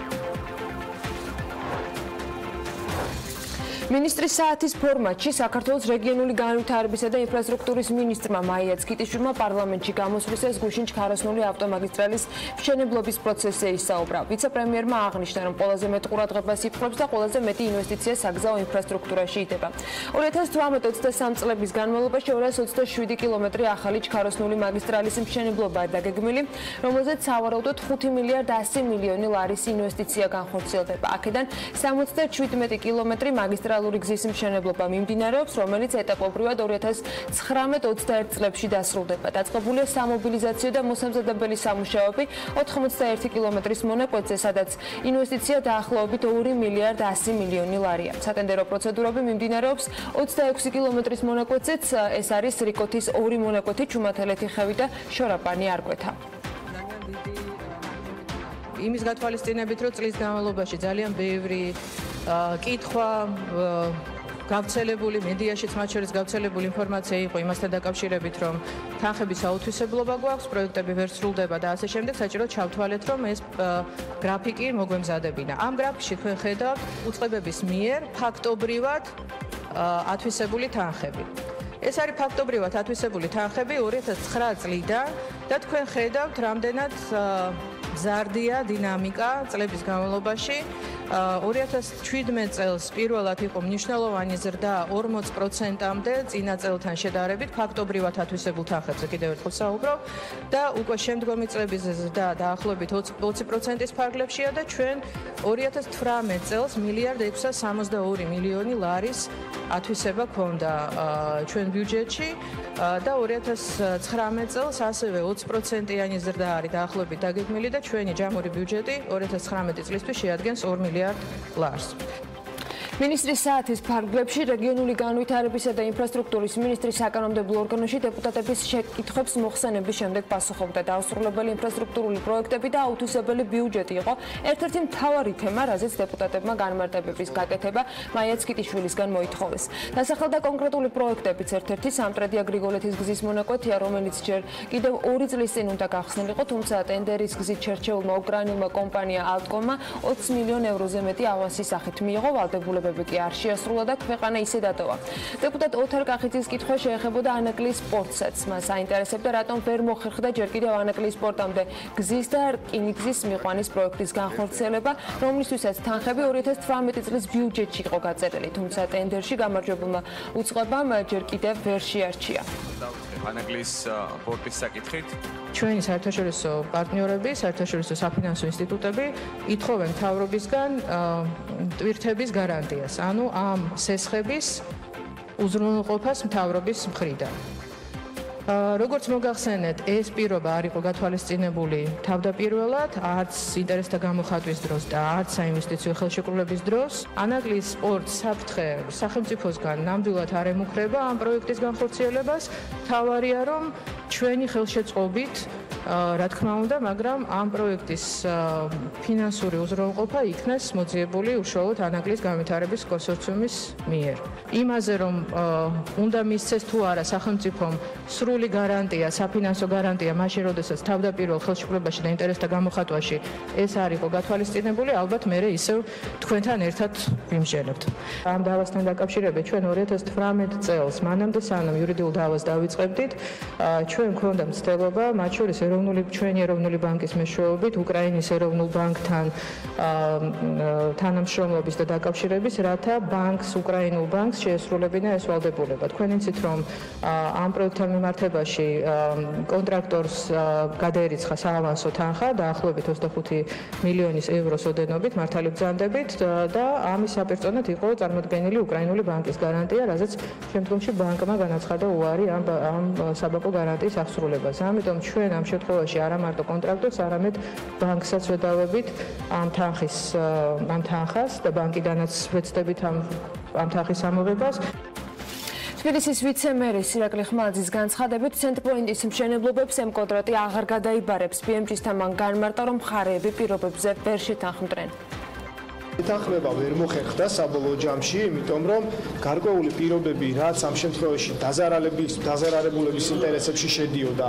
მინისტრის საათის ფორმატში საქართველოს რეგიონული განვითარებისა და ინფრასტრუქტურის მინისტრმა მაია ცქიტიშვილმა პარლამენტში გამოსვლისას გუშინ ჩქაროსნული ავტომაგისტრალის მშენებლობის პროცესზე ისაუბრა. ვიცე-პრემიერმა აღნიშნა, რომ ყველაზე მეტ ყურადღებას იპყრობს და ყველაზე მეტი ინვესტიცია საგზაო ინფრასტრუქტურაში იდება. 2018-23 წლების განმავლობაში 227 კილომეტრი ახალი ჩქაროსნული მაგისტრალის მშენებლობაა დაგეგმილი, რომელზეც სავარაუდოდ 5 მილიარდ 100 მილიონი ლარის ინვესტიცია განხორციელდება. აქედან 77 კილომეტრი მაგისტრალის გზის მშენებლობა მიმდინარეობს, რომელიც ეტაპობრივად 2019-21 წლებში დასრულდება. დაწყებულია სამობილიზაციო და მოსამზადებელი სამუშაოები 81 კილომეტრის მონაკვეთზე, სადაც ინვესტიცია დაახლოებით 2 მილიარდ 100 მილიონი ლარია. სატენდერო პროცედურები მიმდინარეობს 26 კილომეტრის მონაკვეთზეც, ეს არის რიკოთის 2 მონაკვეთი, ჩუმათელეთი ხევი და შორაპანი არკვეთა. იმის გათვალისწინებით, რომ წლის განმავლობაში ძალიან ბევრი კითხვა გავრცელებული მედიაშიც მათ შორის გავრცელებული ინფორმაცია იყო იმასთან დაკავშირებით, რომ თანხების აუთვისებლობა გვაქვს, პროექტები ვერ სრულდება და ასე შემდეგ, საჭიროდ ჩავთვალეთ, რომ ეს გრაფიკი მოგვემზადებინა. ამ გრაფიკში თქვენ ხედავთ უწყებების მიერ ფაქტობრივად ათვისებული თანხები. ეს არის ფაქტობრივად ათვისებული თანხები 2009 წლიდან და თქვენ ხედავთ, რამდენად მზარდია დინამიკა წლების განმავლობაში. 2017 წელს პირველად იყო მნიშვნელოვანი ზრდა 40%-მდე წინა წელთან შედარებით, ფაქტობრივად ათვისებულ თანხებზე კიდევ ერთხელ საუბრობ და უკვე შემდგომი წლების ზრდა დაახლოებით 20%-ის ფარგლებშია და ჩვენ 2018 წელს მილიარდ 662 მილიონი ლარის ათვისება ქონდა ჩვენ ბიუჯეტში და 2019 წელს ასევე 20%-იანი ზრდა არის დაახლოებით დაგეგმილი და ჩვენი ჯამური ბიუჯეტი 2019 წლისთვის შეადგენს 2 მილიარდ ლარს. მინისტრის საათის ფარგლებში რეგიონული განვითარებისა და ინფრასტრუქტურის მინისტრის საკანონმდებლო ორგანოში დეპუტატების შეკითხვებს მოხსენების შემდეგ პასუხობდა. დაუსრულებელი ინფრასტრუქტურული პროექტები და აუთვისებელი ბიუჯეტი იყო ერთ-ერთი მთავარი თემა, რაზეც დეპუტატებმა განმარტებების გაკეთება მაია ცკიტიშვილისგან მოითხოვეს. დასახელდა კონკრეტული პროექტებიც ერთ-ერთი სამტრედია გრიგოლეთის გზის მონაკვეთია, რომელიც ჯერ კიდევ 2 წლის წინ უნდა გახსნილიყო, თუმცა ტენდერის გზით შერჩეულმა უკრაინულმა კომპანია ალტკომმა 20 მილიონ ევროზე მეტი ავანსის სახით მიიღო, ვალდებულებები კი არ შეასრულა და ქვეყანა ისე დატოვა. დეპუტატ ოთარ კახიძის კითხვა შეეხებოდა ანაკლის სპორტსაც. მას აინტერესებდა, რატომ ვერ მოხერხდა ჯერ კიდევ ანაკლის სპორტამდე გზის და რკინიგზის მიყვანის პროექტის განხორციელება, რომლისთვისაც თანხები 2018 წლის ბიუჯეტში იყო გაწერილი, თუმცა ტენდერში გამარჯვებულმა უწყებამ ჯერ კიდევ ვერ შეარჩია. ანაკლის სპორტის საკითხით ჩვენი საერთაშორისო პარტნიორები, საერთაშორისო საფინანსო ინსტიტუტები ითხოვენ მთავრობისგან ტვირთების გარანტიას, ანუ ამ სესხების უზრუნველყოფას მთავრობის მხრიდან. როგორც მოგახსენეთ, ეს პირობა არ იყო გათვალისწინებული თავდაპირველად, არც ინტერესთა გამოხატვის დროს და არც საინვესტიციო ხელშეკრულების დროს. ანაკლის სპორტს საფრთხე სახელმწიფოსგან ნამდვილად არ ემუქრება ამ პროექტის განხორციელებას. თავარია, რომ ჩვენი ხელშეწყობით, რა თქმა უნდა, მაგრამ ამ პროექტის ფინანსური უზრუნველყოფა იქნეს მოძიებული უშუალოდ ანაკლის განვითარების კონსორციუმის მიერ. იმაზე, რომ უნდა მისცეს თუ არა სახელმწიფომ სრული გარანტია, საფინანსო გარანტია მაშინ, როდესაც თავდაპირველ ხელშეკრულებაში და ინტერესთა გამოხატვაში ეს არ იყო გათვალისწინებული, ალბათ მე ისევ თქვენთან ერთად ვიმსჯელებთ. ამ დავასთან დაკავშირებით ჩვენ 2018 წელს, მანამდე სანამ იურიდიულ დავას დავიწყებდით, ჩვენ გვქონდა მცდელობა, მათ შორის ჩვენი ეროვნული ბანკის მეშვეობით უკრაინის ეროვნულ ბანკთან თანამშრომლობის და დაკავშირების, რათა უკრაინულ ბანკს შეესრულებინა ეს ვალდებულება. თქვენ იცით, რომ ამ პროექტთან მიმართებაში კონტრაქტორს გადაერიცხა საავანსო თანხა დაახლოებით 25 მილიონის ევროს ოდენობით მართალი ბრძანდებით და ამის საპირწონედ იყო წარმოდგენილი უკრაინული ბანკის გარანტია, რაზეც შემდგომში ბანკმა განაცხადა უარი ამ საბანკო გარანტიის აღსრულებას. ამიტომ ჩვენ ამ შემთხვევაში არა მარტო კონტრაქტორს, არამედ ბანკსაც ვედავებით ამ თანხას და ბანკიდანაც ვეცდებით ამ თანხის ამოღებას. თბილისის ვიცე-მერის ირაკლი ხმალაძის განცხადებით, ცენტრპოინტის მშენებლობებს ემკვადრატი აღარ გადაიბარებს. BMG-სთან მან განმარტა, რომ მხარეები პირობებზე ვერ შეთანხმდნენ. ეთანხმება ვერ მოხერხდა საბოლოო ჯამში, იმიტომ რომ გარკვეული პირობები, რაც ამ შემთხვევაში დაზარალებულების ინტერესებში შედიოდა,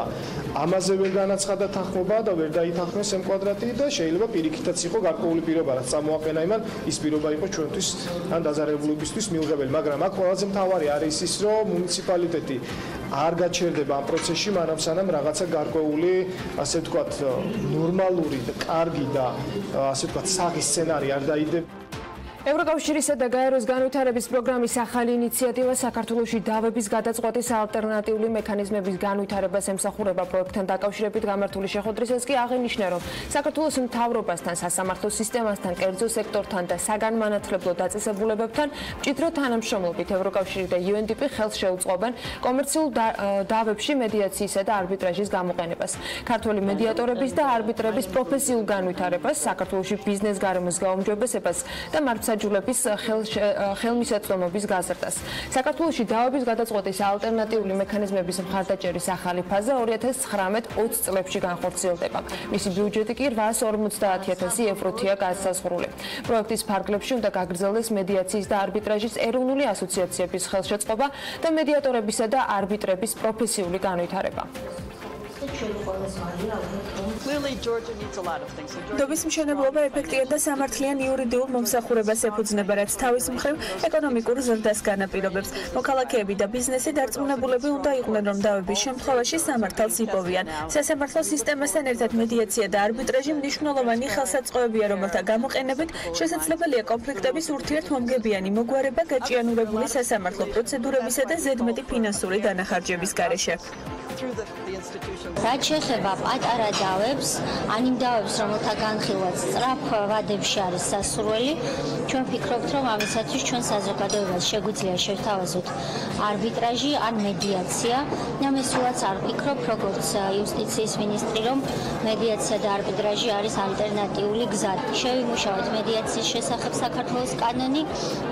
ამაზე ვერ განაცხადა თანხმობა და ვერ დაითანხმეს ემკვადრატი და შეიძლება პირიქითაც იყო გარკვეული პირობა, რაც წამოაყენა იმან, ის პირობა იყო ჩვენთვის ან დაზარალებულებისთვის მიუღებელი, მაგრამ აქ ყველაზე მთავარი არის ის, რომ მუნიციპალიტეტი არ გაჩერდება ამ პროცესში, მანამ სანამ რაღაცა გარკვეული, ასე ვთქვათ, ნორმალური და კარგი და ასე ვთქვათ, საღი სცენარი არ დაიდება. ევროკავშირისა და გაეროს განვითარების პროგრამის ახალი ინიციატივა საქართველოში დავების გადაწყვეტის ალტერნატიული მექანიზმების განვითარებას ემსახურება. პროექტთან დაკავშირებით გამართული შეხვედრისას კი აღინიშნა, რომ საქართველოს მთავრობასთან, სასამართლო სისტემასთან, კერძო სექტორთან და საგანმანათლებლო დაწესებულებებთან მჭიდრო თანამშრომლობით ევროკავშირი და UNDP ხელს შეუწყობენ კომერციულ დავებში მედიაციისა და არბიტრაჟის გამოყენებას. ქართველი მედიატორების და არბიტრების პროფესიულ განვითარებას, საქართველოში ბიზნეს გარემოს გაუმჯობესებას და მართლმსაჯულების ხელმისაწვდომობის გაზრდას. საქართველოში დავების გადაწყვეტის ალტერნატიული მექანიზმების მხარდაჭერის ახალი ფაზა 2019-20 წლებში განხორციელდება. მისი ბიუჯეტი კი 850.000 ევროთია განსაზღვრული. პროექტის ფარგლებში უნდა გაგრძელდეს მედიაციის და არბიტრაჟის ეროვნული ასოციაციების ხელშეწყობა და მედიატორებისა და არბიტრების პროფესიული განვითარება. დობის მშენებლობა ეფექტიან და სამართლიან იურიდიულ მომსახურებას ეფუძნება, რაც თავის მხრივ ეკონომიკურ ზრდას განაპირობებს. მოქალაქეები და ბიზნესი დარწმუნებულები უნდა იყვნენ, რომ დავების შემთხვევაში სამართალს იპოვიან. სასამართლო სისტემასთან ერთად მედიაცია და არბიტრაჟი მნიშვნელოვანი ხელსაწყოებია, რომელთა გამოყენებით შესაძლებელია კონფლიქტების ურთიერთმომგებიანი მოგვარება გაჭიანურებული სასამართლო პროცედურებისა და ზედმეტი ფინანსური დანახარჯების გარეშე. რაც შეეხება პატარა დავებს, ან იმ დავებს, რომელთა განხილვაც სწრაფ ვადებში არის სასურველი, ჩვენ ვფიქრობთ, რომ ამისათვის ჩვენ საზოგადოებას შეგვიძლია შევთავაზოთ არბიტრაჟი ან მედიაცია. ამას სულაც არ ვფიქრობ, როგორც იუსტიციის მინისტრი, რომ მედიაცია და არბიტრაჟი არის ალტერნატიული გზა. შევიმუშავოთ მედიაციის შესახებ საქართველოს კანონი,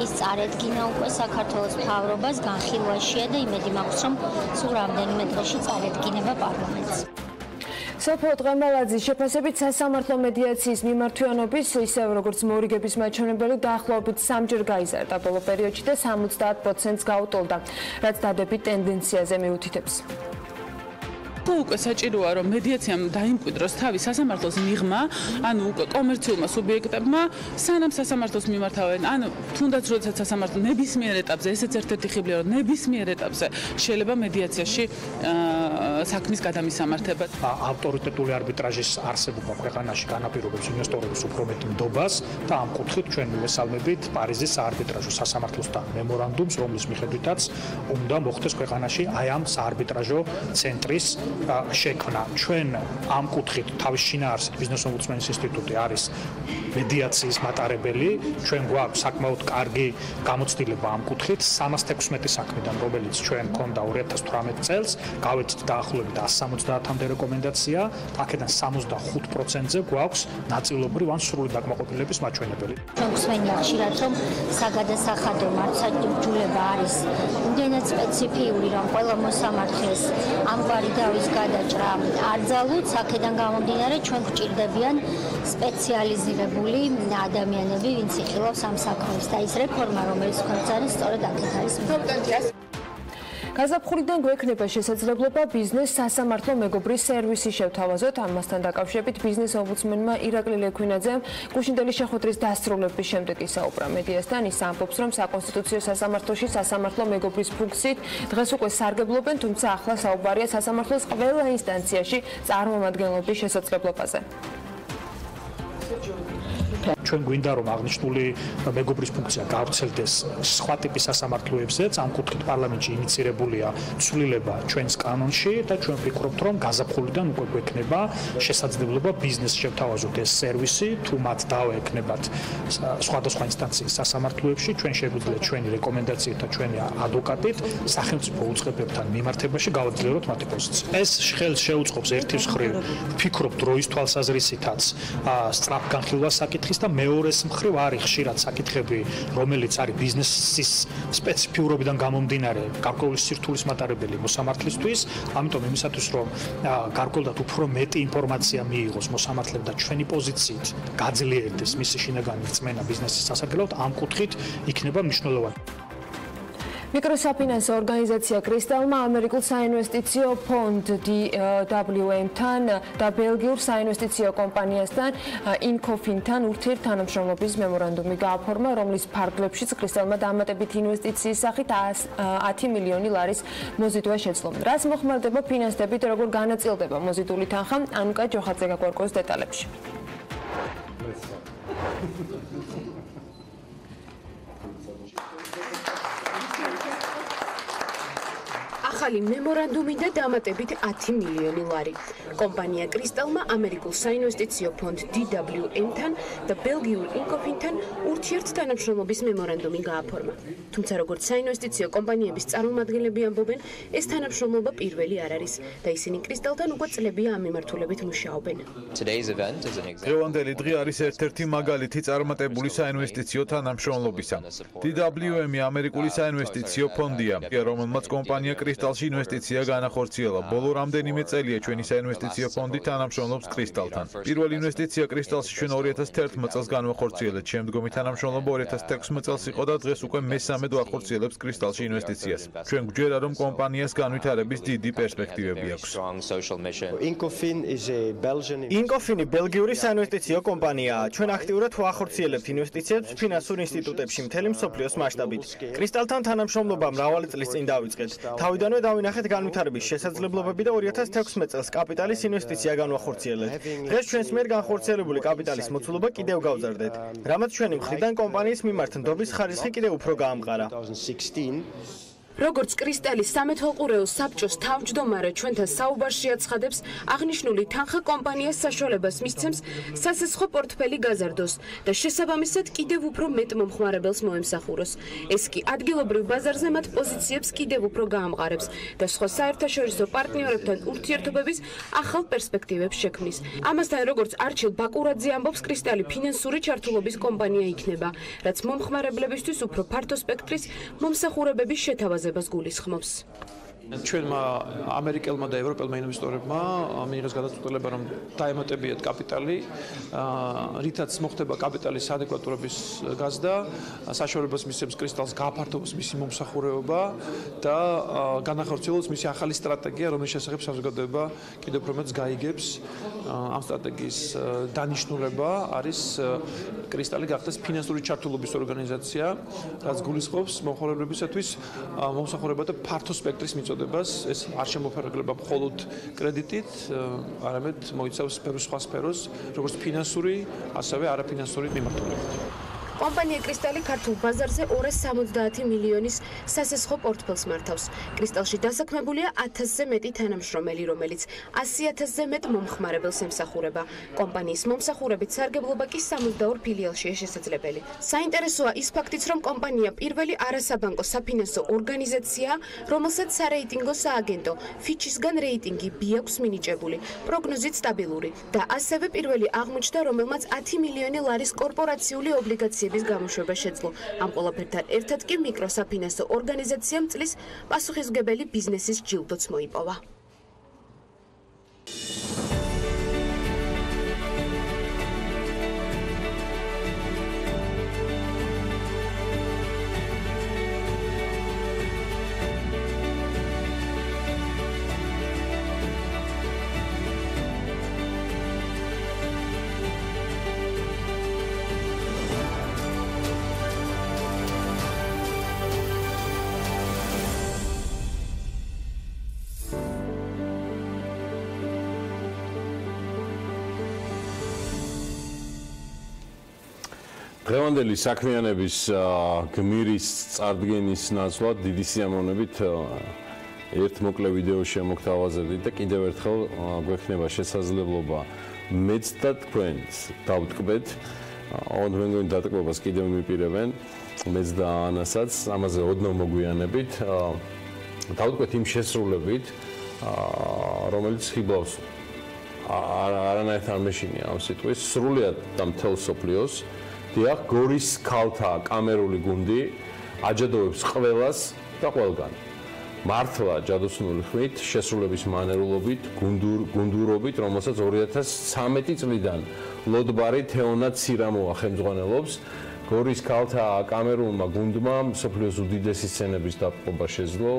ის წარედგინა უკვე საქართველოს მთავრობას განხილვაშია და იმედი მაქვს, რომ სულ რამდენიმე დღეში წარედგინება პარლამენტს. სოფო დღემალაძის შეფასებით სასამართლო მედიაციის მიმართვიანობის ისევ როგორც მორიგების მაჩვენებელი დაახლოებით 3-ჯერ გაიზარდა ბოლო პერიოდში და 70%-ს გაუტოლდა, რაც დადებით ტენდენციაზე მიუთითებს. უკვე საჭიროა რომ მედიაციამ დაიმკვიდროს თავი სასამართლოს მიღმა, ანუ უკვე კომერციულმა სუბიექტებმა, სანამ სასამართლოს მიმართავენ, ანუ თუნდაც როდესაც სასამართლო ნებისმიერ ეტაპზე, ესეც ერთ-ერთი ხიბლია, რომ ნებისმიერ ეტაპზე შეიძლება მედიაციაში საქმის გადამისამართება. ავტორიტეტული არბიტრაჟის არსებობა ქვეყანაში განაპირობებს ინვესტორების უფრო მეტ ნდობას და ამ კუთხით ჩვენ მივესალმებით პარიზის საარბიტრაჟო სასამართლოსთან მემორანდუმს, რომლის მიხედვითაც უნდა მოხდეს ქვეყანაში აი ამ საარბიტრაჟო ცენტრის შექმნა. ჩვენ ამ კუთხით თავის შინაარსით ბიზნესამბების ინსტიტუტი არის მედიაციის მატარებელი. ჩვენ გვაქვს საკმაოდ კარგი გამოცდილება ამ კუთხით 316 საქმიდან, რომელიც ჩვენ გქონდა 2018 წელს, გავეცით დაახლოებით 170-მდე რეკომენდაცია, აქედან 65%-ზე გვაქვს ნაწილობრივ ან სრული დაკმაყოფილების მაჩვენებელი. ჩვენ გვსმენია ხშირად, რომ საგადასახადო მართლმსაჯულება არის იმდენად სპეციფიური, რომ ყველა მოსამართლეს ამგვარი დავის გადაჭრა არ ძალუც, აქედან გამომდინარე ჩვენ გვჭირდებიან სპეციალიზირებული ადამიანები, ვინც იხილავს ამ საქმეს და ის რეფორმა, რომელიც გვქონდა, სწორედ აქეთ არის. გაზაფხულიდან გვექნება შესაძლებლობა ბიზნეს სასამართლო მეგობრის სერვისი შევთავაზოთ. ამასთან დაკავშირებით ბიზნეს ომბუდსმენმა ირაკლი ლექვინაძემ გუშინდელი შეხვედრის დასრულების შემდეგ ისაუბრა მედიასთან. ის ამბობს, რომ საკონსტიტუციო სასამართლოში სასამართლო მეგობრის ფუნქციით დღეს უკვე სარგებლობენ, თუმცა ახლა საუბარია სასამართლოს ყველა ინსტანციაში წარმომადგენლობის შესაძლებლობაზე. ჩვენ გვინდა რომ აღნიშნული მეგობრის ფუნქცია გავრცელდეს სხვა ტიპის სასამართლოებზეც. ამ კუთხით პარლამენტში ინიცირებულია ცვლილება ჩვენს კანონში და ჩვენ ვფიქრობთ, რომ გაზაფხულიდან უკვე გვექნება შესაძლებლობა ბიზნესს შევთავაზოთ ეს სერვისი, თუ მათ დავექნებათ სხვადასხვა ინსტანციის სასამართლოებში, ჩვენ შეგვიძლია ჩვენი რეკომენდაციით და ჩვენი ადვოკატით სახელმწიფო უწყებებთან მიმართებაში გავაძლიეროთ მათი პოზიცია. ეს ხელს შეუწყობს ერთის მხრივ ვფიქრობ დროის თვალსაზრისითაც სწრაფ განხილვას საკითხის და მეორეს მხრივ არის ხშირად საკითხები, რომელიც არის ბიზნესის სპეციფიურობიდან გამომდინარე, გარკვეული სირთულის მატარებელი მოსამართლისთვის, ამიტომ იმისათვის რომ გარკვეულად უფრო მეტი ინფორმაცია მიიღოს მოსამართლემ და ჩვენი პოზიციით გაძლიერდეს მისი შინაგანი რწმენა ბიზნესის სასარგებლოდ, ამ კუთხით იქნება მნიშვნელოვანი. მიკროსაფინანსო ორგანიზაცია კრისტალმა ამერიკულ საინვესტიციო ფონდ DWM-თან და ბელგიურ საინვესტიციო კომპანიასთან ინკოფინთან ურთიერთთანამშრომლობის მემორანდუმი გააფორმა, რომლის ფარგლებშიც კრისტალმა დამატებით ინვესტიციის სახით 10 მილიონი ლარის მოზიდვა შეძლო. რაც მოხმარდება ფინანსებით, როგორ განაწილდება მოზიდული თანხა, ანუკა ჯოხაძე გაგვარკვევს დეტალებში. ახალი მემორანდუმი და დამატებით 10 მილიონი ლარი. კომპანია კრისტალმა ამერიკულ საინვესტიციო ფონდ DWM-თან და ბელგიურ ინკოფინთან ურთიერთთანამშრომლობის მემორანდუმი გააფორმა. თუმცა როგორც საინვესტიციო კომპანიების წარმომადგენლები ამბობენ, ეს თანამშრომლობა პირველი არ არის და ისინი კრისტალთან უკვე წლებია ამ მიმართულებით მუშაობენ. დღევანდელი დღე არის ერთ-ერთი მაგალითი წარმატებული საინვესტიციო თანამშრომლობისა. DWM-ი ამერიკული საინვესტიციო ფონდია, რომელმაც კომპანია კრისტალში ინვესტიცია განახორციელა. ბოლო რამდენიმე წელია ჩვენი საინვესტიციო ფონდი თანამშრომლობს კრისტალთან. პირველი ინვესტიცია კრისტალში ჩვენ 2011 წელს განვახორციელეთ. შემდგომი თანამშრომლობა 2016 წელს იყო და დღეს უკვე მესამედ ვახორციელებს კრისტალში ინვესტიციას. ჩვენ გვჯერა, რომ კომპანიას განვითარების დიდი პერსპექტივები აქვს. ინკოფინი ბელგიური საინვესტიციო კომპანიაა. ჩვენ აქტიურად ვახორციელებთ ინვესტიციებს ფინანსურ ინსტიტუტებში მთელი მსოფლიოს მასშტაბით. კრისტალთან თანამშრომლობა მრავალი წლის წინ დავიწყეთ. თავიდანვე დავინახეთ განვითარების შესაძლებლობები და 2016 წელს კაპიტალის ინვესტიცია განვახორციელეთ. დღეს ჩვენს მიერ განხორციელებული კაპიტალის მოცულობა კიდევ გავზარდეთ, რამაც ჩვენი მხრიდან კომპანიის მიმართ ნდობის ხარისხი კიდევ უფრო გაამყარა. როგორც კრისტალის სამეთვალყურეო საბჭოს თავმჯდომარე ჩვენთან საუბარში აცხადებს, აღნიშნული თანხა კომპანიას საშუალებას მისცემს სასესხო პორტფელი გაზარდოს და შესაბამისად კიდევ უფრო მეტ მომხმარებელს მოემსახუროს. ეს კი ადგილობრივ ბაზარზე მათ პოზიციებს კიდევ უფრო გაამყარებს და სხვა საერთაშორისო პარტნიორებთან ურთიერთობების ახალ პერსპექტივებს შექმნის. ამასთან, როგორც არჩილ ბაკურაძე ამბობს, კრისტალი ფინანსური ჩართულობის კომპანია იქნება, რაც მომხმარებლებისთვის უფრო ფართო სპექტრის მომსახურებების შეთავაზებას გულისხმობს. ჩვენმა ამერიკელმა და ევროპელმა ინვესტორებმა მიიღეს გადაწყვეტილება, რომ დაემატებიათ კაპიტალი, რითაც მოხდება კაპიტალის ადეკვატურობის გაზრდა, საშუალებას მისცემს კრისტალს გააფართოვოს მისი მომსახურება და განახორციელოს მისი ახალი სტრატეგია, რომლის შესახებ საზოგადოება კიდევ უფრო მეტს გაიგებს. ამ სტრატეგიის დანიშნულება არის კრისტალი გახდეს ფინანსური ჩართულობის ორგანიზაცია, რაც გულისხმობს მომხმარებლებისათვის მომსახურებათა ფართო სპექტრის მიწოდებას. ეს არ შემოფარგლება მხოლოდ კრედიტით, არამედ მოიცავს სხვა სფეროს, როგორც ფინანსური, ასევე არაფინანსური მიმართულებით. კომპანია კრისტალი ქართულ ბაზარზე 270 მილიონის სასესხო პორტფელს მართავს. კრისტალში დასაქმებულია 1000-ზე მეტი თანამშრომელი, რომელიც 100,000-ზე მეტ მომხმარებელს ემსახურება. კომპანიის მომსახურებით სარგებლობა კი 62 ფილიალშია შესაძლებელი. საინტერესოა ის ფაქტიც, რომ კომპანია პირველი არასაბანკო საფინანსო ორგანიზაციაა, რომელსაც სარეიტინგო სააგენტო ფიჩისგან რეიტინგი B აქვს მინიჭებული, პროგნოზით სტაბილური და ასევე პირველი აღმოჩნდა, რომელმაც 10 მილიონი ლარის კორპორაციული ობლიგაციები გამოშვება შეძლო. ამ ყველაფერთან ერთად კი მიკროსაფინანსო ორგანიზაციამ წლის პასუხისმგებელი ბიზნესის ჯილდოც მოიპოვა. დღევანდელი საქმიანების გმირის წარდგენის ნაცვლად დიდი სიამოვნებით ერთ მოკლე ვიდეოში მოგთავაზებდით და კიდევ ერთხელ გვექნება შესაძლებლობა მეც და თქვენც დავტკბეთ. მე მგონი დატკბებას კიდევ მიპირებენ მეც და ანასაც, ამაზე ოდნავ მოგვიანებით დავტკბეთ იმ შესრულებით, რომელიც ხიბლავს არანაირად არ მეშინია ამ სიტყვის, სრულიად და მთელ სოფლიოს. დიახ, გორის ქალთა კამერული გუნდი აჯადოვებს ყველას და ყველგან. მართლა ჯადოსნური ხმით, შესრულების მანერულობით, გუნდურობით, რომელსაც 2013 წლიდან ლოდბარი თეონა ცირამოა ხელმძღვანელობს. გორის ქალთა კამერულმა გუნდმა მსოფლიოს უდიდესი სცენების დაპყრობა შეძლო.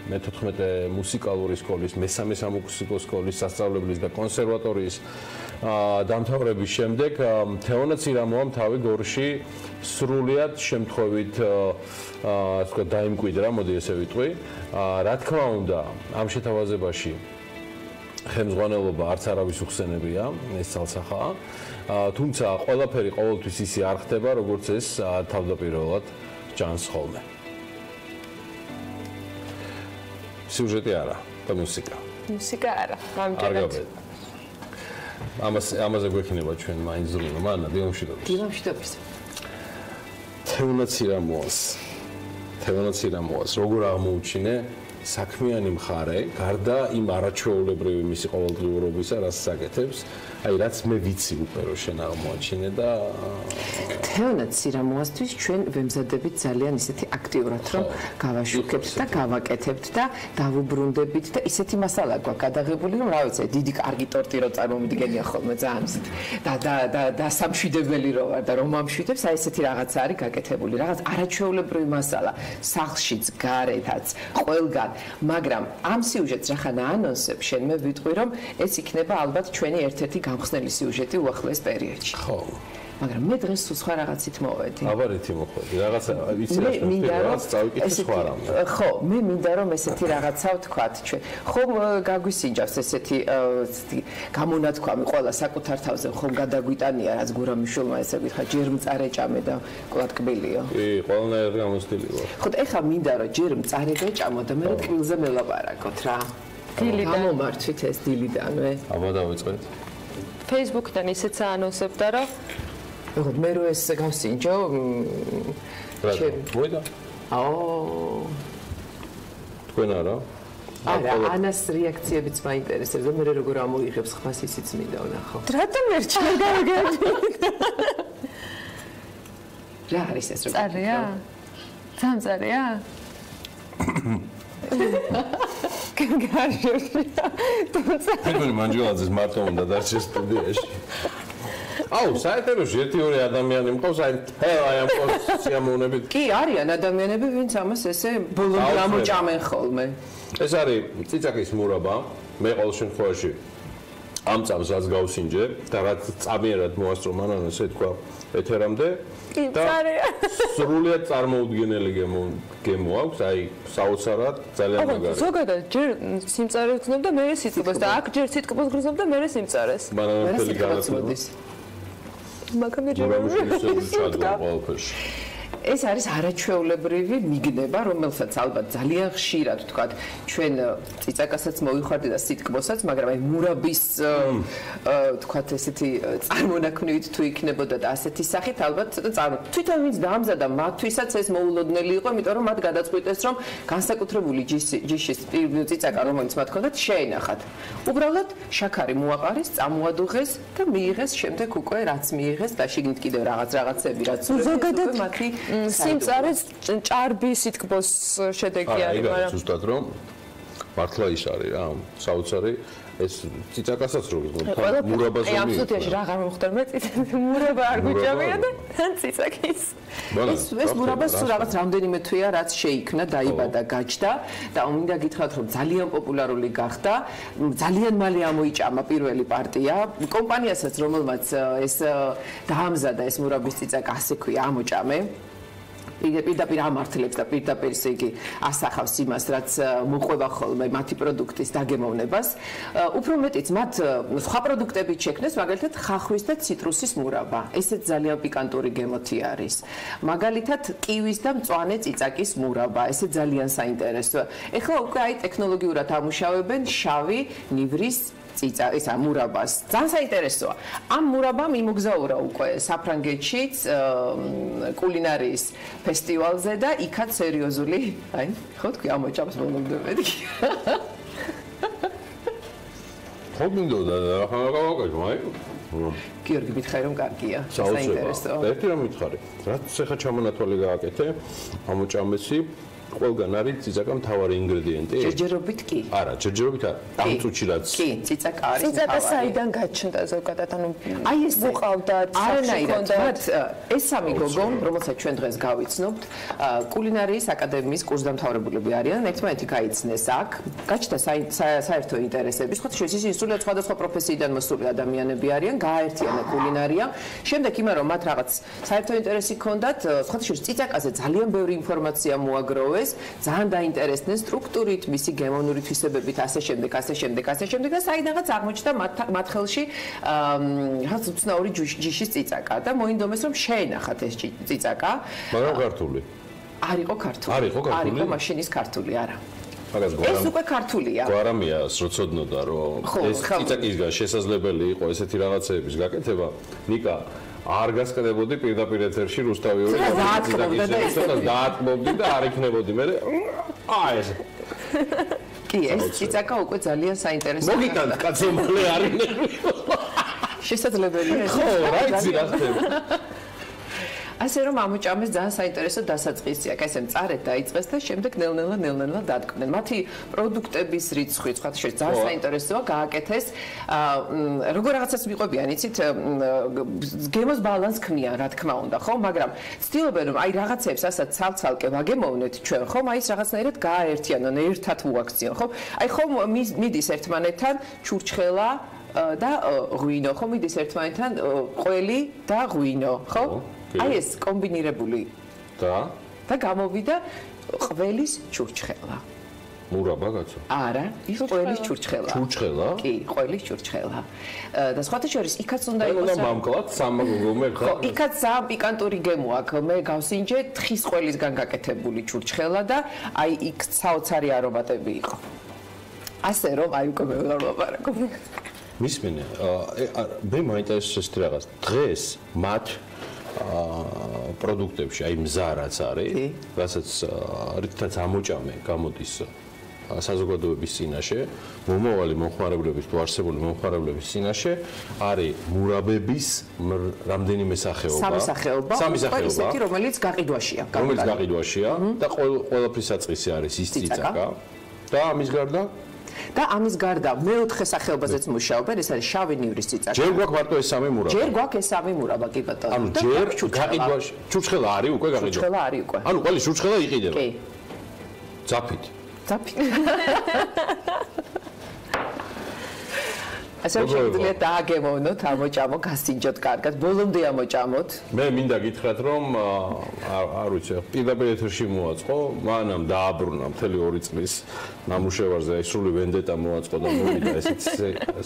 მე-14 მუსიკალური სკოლის, მე-3 სამუსიკო სკოლის სასწავლებლის და კონსერვატორიის დამთავრების შემდეგ თეონა ცირამოამ თავი გორში სრულიად შემთხვევით ასე დაიმკვიდრა, მოდი ესე ვიტყვი. რა თქმა უნდა, ამ შეთავაზებაში ხელმძღვანელობა არც არავის უხსენებია, ეს ცალსახაა. თუმცა ყველაფერი ყოველთვის ისე არ ხდება, როგორც ეს თავდაპირველად ჭანს ხოლმე. სიუჟეტი არა და მუსიკა. მუსიკა არა, გამჭირეთ. ამაზე გვექნება ჩვენ მაინც ზრუნვა, მანა დილამშვიდობის. დილამშვიდობის. თეონა ცირამოას როგორ აღმოუჩინე საქმიანი მხარე, გარდა იმ არაჩვეულებრივი მისი ყოველდღიურობისა, რაც საკეთებს, აი რაც მე ვიცი უკვე რომ შენ აღმოაჩინე და თეონა ცირამოასთვის ჩვენ ვემზადებით ძალიან ისეთი აქტიურად, რომ გავაშუქებთ და გავაკეთებთ და დავუბრუნდებით და ისეთი მასალა გვაქვს გადაღებული, რომ რა ვიცი, დიდი კარგი ტორტი რო წარმომიდგენია ხოლმე ძალიან ისეთი და სამშვიდებელი რო ვარ და რომ ამშვიდებს, აი ესეთი რაღაცა არის გაკეთებული, რაღაც არაჩვეულებრივი მასალა, სახლშიც, გარეთაც, ყველგან, მაგრამ ამ სიუჟეტს რახან აანონსებ, შენ მე ვიტყვი, რომ ეს იქნება ალბათ ჩვენი ერთ-ერთი გამხსნელი სიუჟეტი უახლოეს პერიოდში. ხო. მაგრამ მე დღეს სხვა რაღაცით მოვედი. აბა რითი მოხვედი? რაღაცა იცი რა შეიძლება რაღაც წავიკითხე სხვა რამე. ხო, მე მინდა რომ ესეთი რაღაცა ვთქვათ ჩვენ. ხომ გაგვისინჯავს ესეთი გამონათქვამი ყველა საკუთარ თავზე ხომ გადაგვიტანია რაც გურამიშვილმა ესე გითხრა ჯერ მწარე ჭამე და კლად კბილიო. კი, ყველანაირად გამოსტილი ვარ. ხო, ეხლა მინდა რომ ჯერ მწარე დაჭამო და მე კბილზე მელაპარაკოთ რა. დილიდან გამომართვით ეს დილიდანვე. აბა დავიწყეთ. Facebook-დან ისეც აანონსებდა რა. ხო, მე რო ეს გავსინჯო. მოიდა. აო. თქვენ არა? არა, ანას რეაქციებიც მაინტერესებს და მე როგორ ამოიღებს ხმას ისიც მინდა ვნახო. რატომ ერჩნე გავიგებდი? რა არის ეს როგორ? წარია? ძამწარია? ფირველი მანჯულაძის მარტო უნდა დარჩეს სტუდიაში. აუ, საერთოდ ერთი-ორი ადამიანი მყავს, აი ამ სიამოვნებით. კი, არიან ადამიანები, ვინც ამას ესე ბოლომდე ამოჭამენ ხოლმე. ეს არის ციცაკის მურაბა, მე ყოველ შემთხვევაში ამ წამს რაც გავსინჯე და რაც წამიერად მოასწრო მანამ ესე თქვა ეთერამდე და სრულიად წარმოუდგენელი გემო აქვს, აი საოცარად ძალიან მაგარი. ზოგადად ჯერ სიმწარე ვცნობ და მე სიტყვას და აქ ჯერ სიტყვას გრძნობ და მე სიმწარეს. ბანანათელი განათლება. მაგამ ჯერ ყველაფერში. ეს არის არაჩვეულებრივი მიგნება, რომელსაც ალბათ ძალიან ხშირად ვთქვათ, ჩვენ ციცაკასაც მოვიხარდი და სიტკბოსაც, მაგრამ აი მურაბის ვთქვათ ესეთი წარმონაქმნივით თუ იქნებოდა და ასეთი სახით ალბათ თვითონ ვინც დაამზადა მათთვისაც ეს მოულოდნელი იყო, იმიტომ რომ მათ გადაწყვიტეს, რომ განსაკუთრებული ჯიშის ციცაკა, რომელიც მათ ჰქონდათ, შეენახათ. უბრალოდ შაქარი მოაყარეს, წამოადუღეს და მიიღეს შემდეგ უკვე რაც მიიღეს და შიგნით კიდევ რაღაცები რაც ზოგადად მათი სიმწარეს ჭარბი სიტკბოს შედეგი არის, მაგრამ ზუსტად რომ მართლა ის არის რა, საოცარი ეს ციცაკასაც რო მურაბას აი აბსოლუტიაში რა აღარ მომხდარ მე მურაბა არ გუჭამია და ციცაკის ეს მურაბას რაღაც რამდენიმე თვეა რაც შეიქმნა, დაიბადა, გაჩნდა და მინდა გითხრათ რომ ძალიან პოპულარული გახდა, ძალიან მალე ამოიჭამა პირველი პარტია, კომპანიასაც რომელმაც ეს დაამზადა ეს მურაბის ციცაკა ასე ქვია ამოჭამე. პირდაპირ ამართლებს და პირდაპირ ისე იგი ასახავს იმას, რაც მოყვება ხოლმე მათი პროდუქტის დაგემოვნებას. უფრო მეტიც მათ სხვა პროდუქტებით შექმნეს, მაგალითად ხახვის და ციტრუსის მურაბა. ესეც ძალიან პიკანტური გემოთი არის. მაგალითად კივის და მწვანე წიწაკის მურაბა, ესე ძალიან საინტერესო. ეხლა უკვე აი ტექნოლოგიურად ამუშავებენ შავი ნივრის ის მურაბას. ძალიან საინტერესოა. ამ მურაბამ იმოგზაურა უკვე საფრანგეთშიც კულინარიის ფესტივალზე და იქაც სერიოზული, აი, ხო თქვი ამოჭამს მომდები. ხო მინდოდა რა გავაკეთო, აი. გიორგი მითხარი რომ კარგია. საინტერესოა. ერთი რომ მითხარი, რაც ახლა ჩამონათვალი გააკეთე, ამოჭამესი ყველგან არის ციცაკა მთავარი ინგრედიენტი? ჯერჯერობით კი. არა, ჯერჯერობით არა. ამ წუთში რაც. კი, ციცაკა არის მთავარი. ციცაკა საიდან გაჩნდა ზოგადად? ანუ აი ეს მოყავდათ, არანაირად. ეს სამი გოგო, რომელსაც ჩვენ დღეს გავიცნობთ, კულინარიის აკადემიის კურსდამთავრებულები არიან, ერთმანეთი გაიცნეს აქ, გაჩნდა საერთო ინტერესები, სხვა შეიძლება სულ სხვადასხვა პროფესიიდან მოსული ადამიანები არიან, გააერთიანა კულინარია. შემდეგ იმან რომ მათ რაღაც საერთო ინტერესი ჰქონდათ, სხვა შეიძლება ციცაკაზე ძალიან ბევრი ინფორმაცია მოაგროვეს. ძალიან დაინტერესდნენ სტრუქტურით, მისი გემოვნური თვისებებით, ასე შემდეგ და საიდანაც აღმოჩნდა მათ ხელში რაღაც უცნაური ჯიშის ციცაკა და მოინდომეს რომ შეენახათ ეს ციცაკა. მაგრამ ქართული. არ იყო ქართული. არ იყო მაშინის ქართული, არა. ეს უკვე ქართულია. გვარამიას როცოდნოდა რომ ეს ციცაკისგან შესაძლებელი იყო ესეთი რაღაცეების გაკეთება. ნიკა არ გასკდებოდი პირდაპირ ეთერში რუსთავიური დაატმობდი და არ იქნებოდი მე აი ეს კი ეს ციცაკა უკვე ძალიან საინტერესოა მოგიტანთ კაცო მღლე არინები შესაძლებელია ხო რა იცი რა ხდება ასე რომ ამოჭამეს ძალიან საინტერესო დასაწყისი აქ ესე მწარეთ დაიწყეს და შემდეგ ნელ-ნელა დადგნენ მათი პროდუქტების რიცხვი სხვა შეიძლება ძალიან საინტერესოა გააკეთეს როგორ რაღაცას მიყვებიან იცით გემოს ბალანს ქმნიან რა თქმა უნდა ხო მაგრამ ცდილობენ რომ აი რაღაცებს ასად ცალ-ცალკე ვაგემოვნეთ ჩვენ ხომ აი ეს რაღაცნაირად გააერთიანონ ერთად მოაქციონ ხო აი ხომ მიდის ერთმანეთთან ჩურჩხელა და ღვინო, ხო მიდის ერთმანეთთან ყველი და ღვინო, ხო? აი ეს კომბინირებული და გამოვიდა ყველის ჩურჩხელა. მურაბა კაცო? არა, ის ყველის ჩურჩხელა. ჩურჩხელა? კი, ყველის ჩურჩხელა. და სხვათა შორის იქაც უნდა იყოს. და მამკლად სამაგოგომე ხა? ხო, იქაც ძალიან პიკანტური გემო აქვს. მე გავსინჯე თხის ყველისგან გაკეთებული ჩურჩხელა და აი იქ საოცარი არომატები იყო. ასე რომ აი უკვე მე ვარ ლაპარაკობ. მისმენე, მე მაინტერესებს ეს რაღაც. დღეს მათ პროდუქტებში, აი მზა რაც არის, რასაც რითაც ამოჭამე გამოდის საზოგადოების წინაშე, მომავალი მომხმარებლების თუ არსებული მომხმარებლების წინაშე არის მურაბების რამდენიმე სახეობა. სამი სახეობა. ისეთი, რომელიც გაყიდვაშია. რომელიც გაყიდვაშია და ყველაფრის საწყისი არის ის ციცაკა და ამის გარდა და ამის გარდა მეოთხე სახეობაზეც მუშაობენ, ეს არის შავი ნივრის ციცაკა. ჯერ გვაქვს მარტო ეს სამი მურაბა. ჯერ გვაქვს ეს სამი მურაბა, კი ბატონო. ანუ ჯერ გაყიდვაში ჩურჩხელა არის უკვე გაყიდვა. ჩურჩხელა არის უკვე. ანუ ყველის ჩურჩხელა იყიდება. კი. ძაფით. ძაფით. ასე შეგვიძლია დააგემოვნოთ, ამოჭამო, გასინჯოთ კარგად, ბოლომდე ამოჭამოთ. მე მინდა გითხრათ, რომ არ ვიცი, პირდაპირ ეთერში მოაწყო, მანამ დააბრუნა მთელი 2 წლის ნამუშევარზე, აი სრული ვენდეტა მოაწყო და მოვიდა ესეც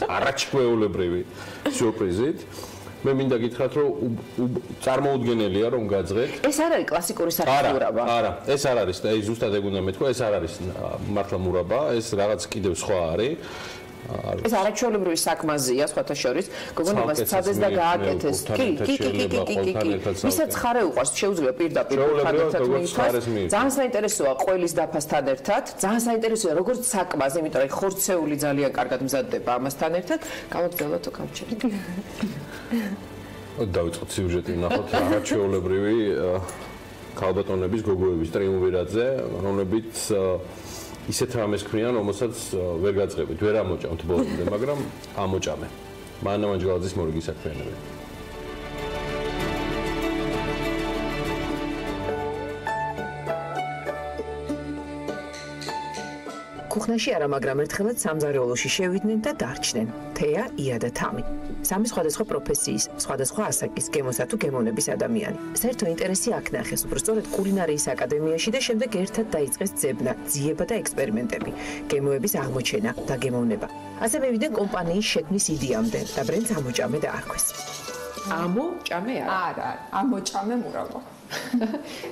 არაჩვეულებრივი სიურპრიზით. მე მინდა გითხრათ, რომ წარმოუდგენელია, რომ გაძღეთ. ეს არ არის კლასიკური სახეობა. არა, ეს არ არის და ის ზუსტად ეგ უნდა მეთქვა, ეს არ არის მართლა მურაბა, ეს რაღაც კიდევ სხვა არის. ეს არაჩვეულებრივი საქმაზია, სხვათა შორის, გოგონა მას ცადეს და გააკეთეს. კი. ვისაც ხარე უყვარს, შეუძლია პირდაპირ ხარეთთან მიიწვას. ძალიან საინტერესოა ყველის დაფასთან ერთად, ძალიან საინტერესოა როგორც საქმაზე, იმიტომ რომ ხორცეული ძალიან კარგად მზადდება ამასთან ერთად. გამოგდელოთ კავშირი. დავიწყოთ სიუჟეტი ვნახოთ არაჩვეულებრივი ქალბატონების გოგოების ტრიუმვირატზე, რომლებიც ისეთ რამეს ქმნიან, რომელსაც ვერ გაწყებით, ვერ ამოჭამთ ბოლომდე, მაგრამ ამოჭამე. მანა მანჯგალაძის მორიგი საქმიანები. კუხნაში არა, მაგრამ ერთხელაც სამზარეულოში შევიდნენ და დარჩნენ. თეა, ია და თამი. სამი სხვადასხვა პროფესიის, სხვადასხვა ასაკის გემოსა თუ გემოვნების ადამიანი. საერთო ინტერესი აქ ნახეს, უბრალოდ კულინარიის აკადემიაში და შემდეგ ერთად დაიწყეს ძებნა, ძიება და ექსპერიმენტები, გემოების აღმოჩენა და გემოვნება. ასე მივიდნენ კომპანიის შექმნის იდეამდე და ბრენდს ამოჭამე დაარქვეს. ამოჭამე არა, ამოჭამე მურაბა.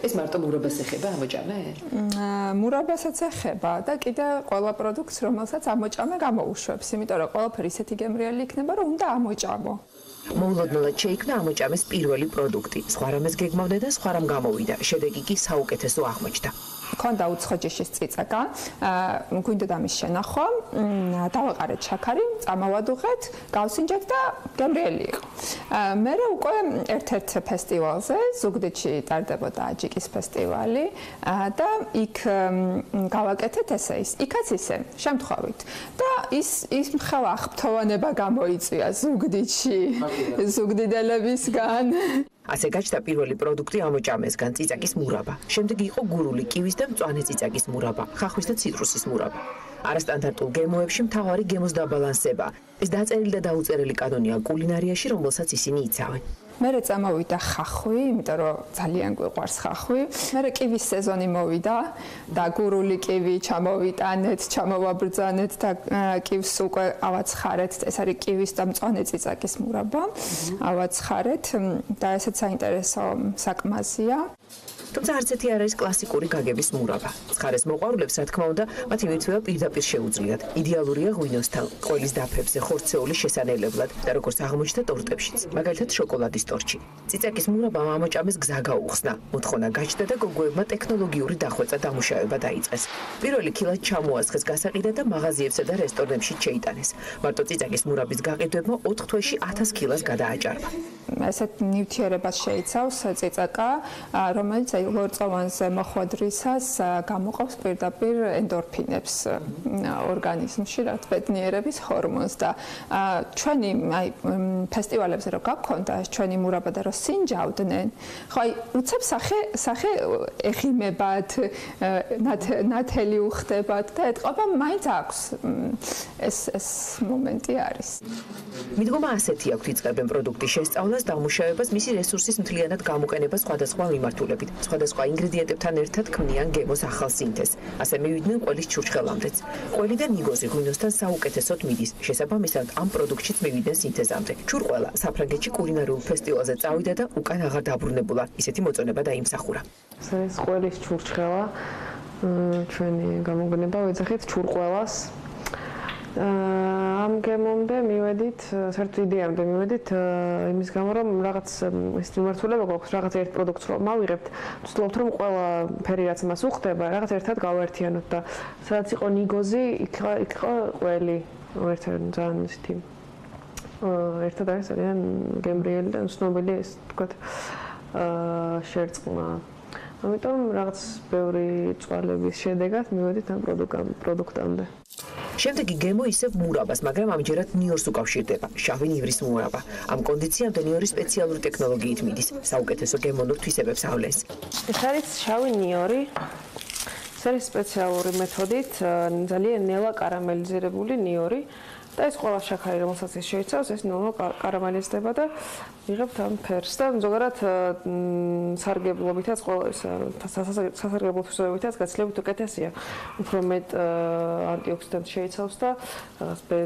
ეს მარტო მურაბას ეხება ამოჭამე? მურაბასაც ეხება და კიდე ყველა პროდუქტს, რომელსაც ამოჭამე გამოუშვებს, იმიტომ რომ ყველაფერი ისეთი გემრიელი იქნება, რომ უნდა ამოჭამო. მოულოდნელად შეიქმნა ამოჭამეს პირველი პროდუქტი. სხვა რამეს გეგმავდა და სხვა რამ გამოვიდა. შედეგი კი საუკეთესო აღმოჩნდა. ქონდა უცხო ჯიშის ციცაკა, გვინდოდა მის შენახვა, დავაყარეთ შაქარი, წამოვადუღეთ, გავსინჯეთ და გემრიელი იყო. მერე უკვე ერთ-ერთ ფესტივალზე, ზუგდიდში ტარდებოდა აჯიკის ფესტივალი და იქ გავაკეთეთ ესე ის, იქაც ისე, შემთხვევით. და ის მხევა აღფრთოვანება გამოიწვია ზუგდიდში, ზუგდიდელებისგან. ასე გაჩნდა პირველი პროდუქტი ამოჭამესგან, ციცაკის მურაბა. შემდეგ იყო გურული კივის და მწვანე ციცაკის მურაბა, ხახვის და ციტრუსის მურაბა. არასტანდარტულ გემოებში მთავარი გემოს დაბალანსება. ეს დაწერილი და დაუწერელი კანონია კულინარიაში, რომელსაც ისინი იცავენ. მერე წამოვიდა ხახვი, იმიტომ რომ ძალიან გვიყვარს ხახვი. მერე კივის სეზონი მოვიდა და გურული კივი ჩამოვიტანეთ, ჩამოვაბრძანეთ და კივს უკვე ავაცხარეთ. ეს არის კივის და მწვანე ციცაკის მურაბა. ავაცხარეთ და ესეც საინტერესო საქმაზია. თუმცა არც ერთი არ არის კლასიკური გაგების მურაბა. ცხარეს მოყვარულებს, რა თქმა უნდა, მათი მირთვევა პირდაპირ შეუძლიათ. იდეალურია ღვინოსთან, ყველის დაფებზე, ხორცეული შესანელებლად და როგორც აღმოჩნდა ტორტებშიც, მაგალითად შოკოლადის ტორტში. ციცაკის მურაბამ ამოჭამეს გზა გაუხსნა. მოთხოვნა გაჩნდა და გოგოებმა ტექნოლოგიური დახვეწა დამუშავება დაიწყეს. პირველი ქილად ჩამოასხეს გასაყიდად და მაღაზიებსა და რესტორნებში შეიტანეს. მარტო ციცაკის მურაბის გაყიდვებმა 4 თვეში 1000 ქილას გადააჭარბა. ესეთ ნივთიერებას შეიცავს წიწაკა, რომელიც ლორწოვანზე მოხვედრისას გამოყავს პირდაპირ ენდორფინებს ორგანიზმში, რაც ბედნიერების ჰორმონს და ჩვენი ფესტივალებზე რო გაქონდა ჩვენი მურაბა და რო სინჯავდნენ, ხო აი უცებ სახე ეხიმებათ, ნათელი უხდებათ და ეთყობა მაინც აქვს ეს მომენტი არის. მიდგომა ასეთი აქვს იწყებენ პროდუქტის შესწავლას, დამუშავებას, მისი რესურსის მთლიანად გამოყენებას სხვადასხვა მიმართულებით. სხვადასხვა ინგრედიენტებთან ერთად ქმნიან გემოს ახალ სინთეზს. ასე მივიდნენ ყველის ჩურჩხელამდეც. ყველი და ნიგოზი ღვინოსთან საუკეთესოდ მიდის. შესაბამისად, ამ პროდუქტშიც მივიდნენ სინთეზამდე. ჩურყველა საფრანგეთში კულინარიულ ფესტივალზე წავიდა და უკან აღარ დაბრუნებულა. ისეთი მოწონება დაიმსახურა. ეს ყველის ჩურჩხელა ჩვენი გამოგვნება ვეძახით ჩურყველას. ამ გემომდე მივედით, საერთოდ იდეამდე მივედით იმის გამო, რომ რაღაც ეს მიმართულება გვაქვს, რაღაც ერთ პროდუქტს რომ მავიღებთ, ვცდილობთ რომ ყველა ფერი რაც მას უხდება, რაღაც ერთად გავაერთიანოთ და სადაც იყო ნიგოზი, იქ იყო ყველი, ერთად ძალიან ისეთი ერთად არის ძალიან გემრიელი და ცნობილი ეს თქვათ შერწყმა. ამიტომ რაღაც ბევრი წვალების შედეგად მივედით ამ პროდუქტამდე. შემდეგი გემო ისევ მურაბას, მაგრამ ამჯერად ნიორს უკავშირდება. შავი ნივრის მურაბა. ამ კონდიციამდე ნიორი სპეციალური ტექნოლოგიით მიდის. საუკეთესო გემონურ თვისებებს ავლენს. ეს არის შავი ნიორი. ეს არის სპეციალური მეთოდით ძალიან ნელა კარამელიზირებული ნიორი. და ეს ყველა შაქარი, რომელსაც ის შეიცავს, ეს ნელა კარამელიზდება და იღებთ ამ ფერს და ზოგადად სარგებლობითაც ყველა ეს სასარგებლო თვისებებითაც გაცილებით უკეთესია. უფრო მეტ ანტიოქსიდანტს შეიცავს და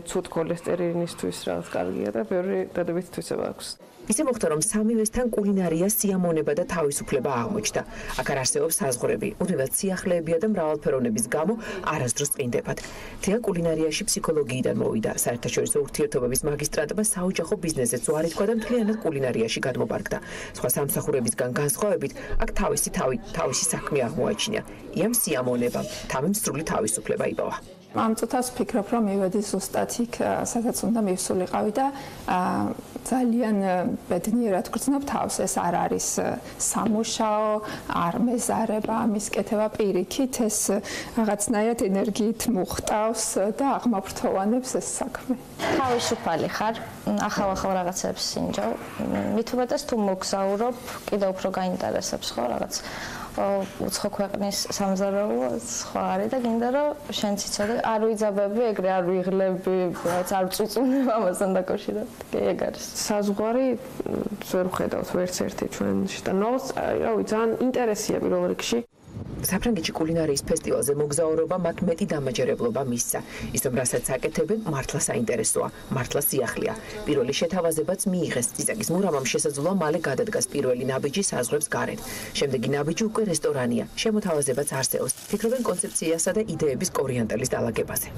ცუდ ქოლესტერინისთვის რაღაც კარგია და ბევრი დადებითი თვისება აქვს. ისე მოხდა, რომ სამივესთან კულინარიას სიამონება და თავისუფლება აღმოჩნდა. აქ არ არსებობს საზღვრები, უდმივად სიახლეებია და მრავალფეროვნების გამო არასდროს წინდებათ. თეა კულინარიაში ფსიქოლოგიიდან მოვიდა, საერთაშორისო ურთიერთობების მაგისტრატმა საოჯახო ბიზნესზეც უარი თქვა და მთლიანად კულინარიაში გადმობარგდა. სხვა სამსახურებისგან განსხვავებით, აქ თავისი საქმე აღმოაჩინა. იამ სიამონებამ, თამემ სრული თავისუფლება იპოვა. ამ წუთას ვფიქრობ, რომ მივედი ზუსტად იქ, სადაც უნდა მივსულიყავი და ძალიან ბედნიერად გრძნობ თავს. ეს არ არის სამუშაო, არ მეზარება, ამის კეთება პირიქით, ეს რაღაცნაირად ენერგიით მუხტავს და აღმაფრთოვანებს ეს საქმე. თავისუფალი ხარ, ახალ რაღაცებს სინჯავ. მით უმეტეს თუ მოგზაურობ, კიდევ უფრო გაინტერესებს ხო რაღაც უცხო ქვეყნის სამზარეულო სხვა არის და გინდა რომ შენც იცოდე, არ ვიძაბები, ეგრე არ ვიღლები, რაც არ წუწუნებ ამასთან დაკავშირებით. კი, ეგ არის. საზღვარი ვერ ვხედავთ ვერც ერთი ჩვენში და ნოლს, რავი, ძალიან ინტერესია პირველ რიგში. საფრანგეთში კულინარიის ფესტივალზე მოგზაურობა მათ მეტი დამაჯერებლობა მისცა. ის რომ რასაც აკეთებენ, მართლა საინტერესოა, მართლა სიახლეა. პირველი შეთავაზებაც მიიღეს. წიწაკის მურამამ შესაძლოა მალე გადადგას პირველი ნაბიჯი საზღვრებს გარეთ. შემდეგი ნაბიჯი უკვე რესტორანია. შემოთავაზებაც არსებობს. ფიქრობენ კონცეფციასა და იდეების კორიანტელის დალაგებაზე.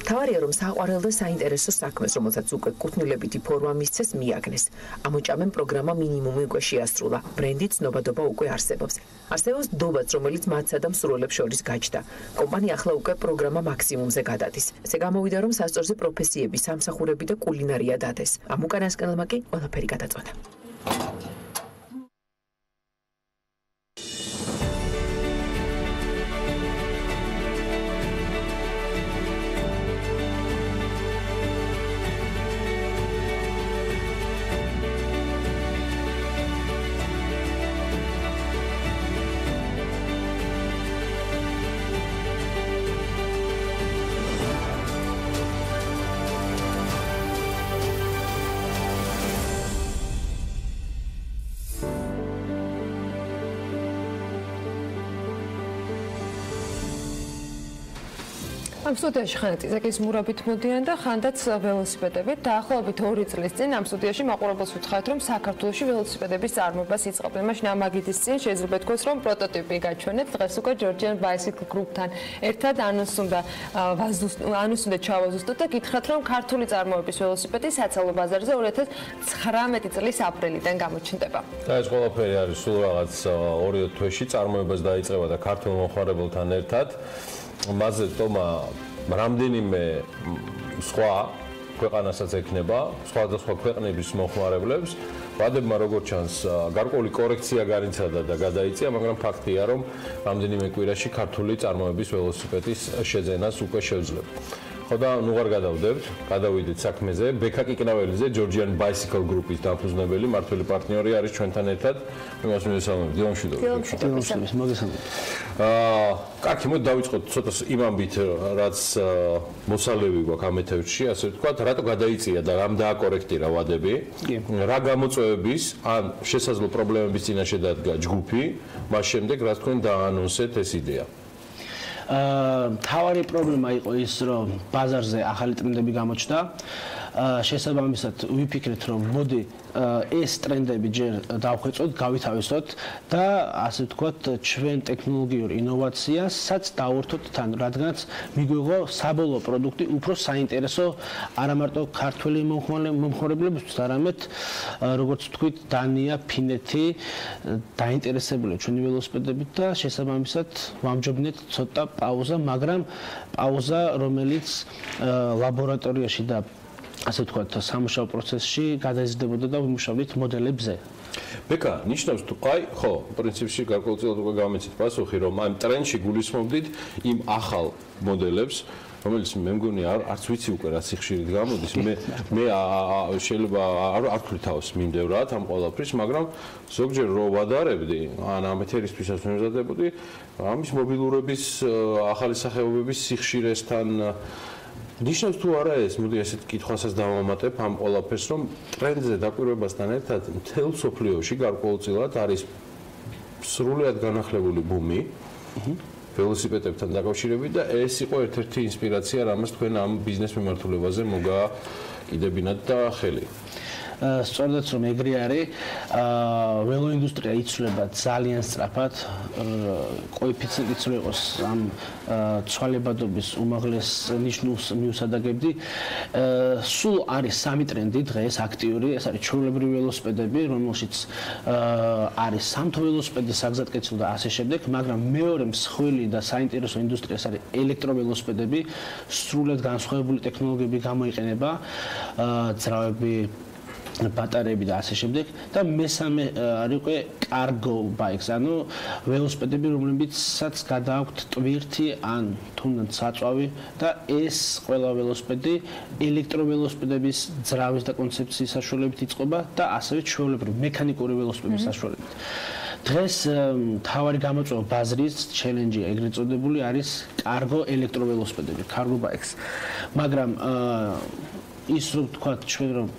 თავარია რომ საყვარელ და საინტერესო საქმეს, რომელსაც უკვე კუთვნილებითი ფორმა მისცეს, მიაგნეს. ამოჭამენ პროგრამა მინიმუმი უკვე შეასრულა. ბრენდი ცნობადობა უკვე არსებობს. არსებობს დობაც, რომელიც მათსა და მსურველებს შორის გაჩნდა. კომპანია ახლა უკვე პროგრამა მაქსიმუმზე გადადის. ესე გამოვიდა, რომ სასწორზე პროფესიები, სამსახურები და კულინარია დადეს. ამ უკანასკნელმა კი ყველაფერი გადაწყვეტა. ამ სტუდიაში ხანდაც იზაკის მურაბით მოდიან და ხანდაც ველოსიპედებით. დაახლოებით 2 წლის წინ ამ სტუდიაში მაყურებელს ვუთხართ, რომ საქართველოში ველოსიპედების წარმოებას იწყებდნენ. მაშინ ამ აგიდის წინ შეიძლება ითქვას, რომ პროტოტიპი გაჩვენეთ. დღეს უკვე Georgian Bicycle Group-თან ერთად ანონს უნდა ჩავაზუსტოთ და გითხრათ, რომ ქართული წარმოების ველოსიპედი საცალო ბაზარზე 2019 წლის აპრილიდან გამოჩნდება. და ეს ყველაფერი არის სულ რაღაც 2 თვეში წარმოებას დაიწყება და ქართულ მომხმარებელთან ერთად. მასზე თომა რამდენიმე სხვა ქვეყანასაც ექნება, სხვადასხვა ქვეყნების მოხმარებლებს. ვადებმა როგორც ჩანს, გარკვეული კორექცია განიცადა და გადაიწია, მაგრამ ფაქტია, რომ რამდენიმე კვირაში ქართული წარმოების ველოსიპედის შეძენას უკვე შევძლებ. ხო და ნუ არ გადავდებთ, გადავიდეთ საქმეზე. ბექა კიკნაველიძე, Georgian Bicycle Group-ის დამფუძნებელი, მმართველი პარტნიორი არის ჩვენთან ერთად. იმას მივესალმებით. დილა მშვიდობებით. მოგესალმებით. კარგი, მოდი დავიწყოთ ცოტა იმ ამბით, რაც მოსალევი გვაქვს ამ ეთერში, ასე ვთქვათ, რატო გადაიწია და რამ დააკორექტირა ვადები? რა გამოწვევების ან შესაძლო პრობლემების წინაშე დადგა ჯგუფი, მას შემდეგ რაც თქვენ დაანონსეთ ეს იდეა? თავარი პრობლემა იყო ის, რომ ბაზარზე ახალი ტრენდები გამოჩნდა. შესაბამისად ვიფიქრეთ, რომ მოდი ეს ტრენდები ჯერ დავხვეწოთ, გავითავისოთ და ასე ვთქვათ, ჩვენ ტექნოლოგიურ ინოვაციასაც დავურთოთ თან, რადგანაც მიგვიღო საბოლოო პროდუქტი უფრო საინტერესო არა მარტო ქართველი მომხმარებლებისთვის, არამედ როგორც ვთქვით, დანია, ფინეთი დაინტერესებულია ჩვენი ველოსიპედებით და შესაბამისად ვამჯობინეთ ცოტა პაუზა, მაგრამ პაუზა, რომელიც ლაბორატორიაში და ასე ვთქვათ, სამუშაო პროცესში გადაიზრდებოდა და ვიმუშავდით მოდელებზე. ბეკა, ნიშნავს თუ აი, ხო, პრინციპში გარკვეულწილად უკვე გამეცით პასუხი, რომ ამ ტრენდში გულისხმობდით იმ ახალ მოდელებს, რომელიც მე მგონი არც ვიცი უკვე რა სიხშირით გამოდის. მე შეიძლება არ ვქრი თავს მიმდევრად ამ ყველაფრის, მაგრამ ზოგჯერ რო ვადარებდი, ან ამ ეთერისთვისაც ვემზადებოდი, ამის მობილურების ახალი სახეობების სიხშირესთან ნიშნავს თუ არა ეს, მოდი ასეთ კითხვასაც დავამატებ ამ ყველაფერს, რომ ტრენდზე დაკვირვებასთან ერთად მთელ მსოფლიოში გარკვეულწილად არის სრულიად განახლებული ბუმი ველოსიპედებთან დაკავშირებით და ეს იყო ერთ-ერთი ინსპირაცია, რამაც თქვენ ამ ბიზნეს მიმართულებაზე მოგაკიდებინათ და ხელი. სწორედაც რომ ეგრე არის, ველოინდუსტრია იცვლება ძალიან სწრაფად, კოეფიციენტიც რო იყოს ამ ცვალებადობის უმაღლეს ნიშნულს მივსადაგებდი. სულ არის სამი ტრენდი დღეს აქტიური, ეს არის ჩვეულებრივი ველოსიპედები, რომელშიც არის სამთო ველოსიპედი, საგზატკეცილო და ასე შემდეგ, მაგრამ მეორე მსხვილი და საინტერესო ინდუსტრია ეს არის ელექტროველოსიპედები, სრულიად განსხვავებული ტექნოლოგიები გამოიყენება, ძრავები ბატარეები და ასე შემდეგ და მესამე არის უკვე კარგო ბაიქს, ანუ ველოსიპედები, რომლებიცაც გადააქვთ ტვირთი ან თუნდაც საწვავი და ეს ყველა ველოსიპედი ელექტროველოსიპედების ძრავის და კონცეფციის საშუალებით იწყება და ასევე ჩვეულებრივი მექანიკური ველოსიპედების საშუალებით. დღეს თავარი გამოწვევა ბაზრის ჩელენჯი ეგრეთ წოდებული არის კარგო ელექტროველოსიპედები, კარგო ბაიქს. მაგრამ ის რომ თქვა ჩვენ რომ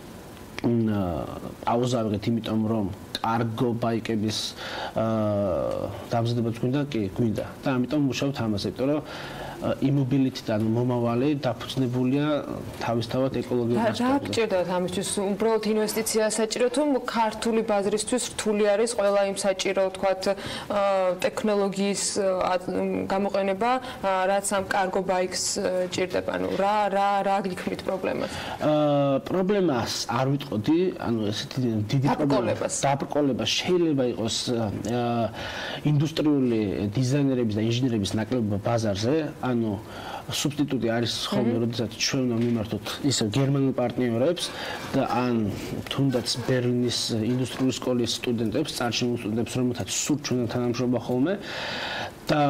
აუზავეთ, იმიტომ რომ კარგო ბაიკების დამზადებაც გვინდა და ამიტომ მუშაობთ ამაზე, იმიტომ რომ იმობილიტიდან მომავალი დაფუძნებულია თავისთავად ეკოლოგიურ მასშტაბზე. რა გჭირდებათ ამისთვის? უბრალოდ ინვესტიცია საჭირო თუ ქართული ბაზრისთვის რთული არის ყველა იმ საჭირო, თქვათ, ტექნოლოგიის გამოყენება, რაც ამ კარგო ბაიქს ჭირდება? ანუ რა გიქმნით პრობლემას? პრობლემას არ ვიტყოდი, ანუ ესეთი დიდი დაბრკოლება შეიძლება იყოს ინდუსტრიული დიზაინერების და ინჟინერების ნაკლებობა ბაზარზე, ანუ სუბსტიტუტი არის ხოლმე, როდესაც ჩვენ უნდა მიმართოთ ისევ გერმანულ პარტნიორებს და ან თუნდაც ბერლინის ინდუსტრიული სკოლის სტუდენტებს, წარჩინებულ სტუდენტებს, რომელთაც სულ ჩვენთან თანამშრომლობა ხოლმე და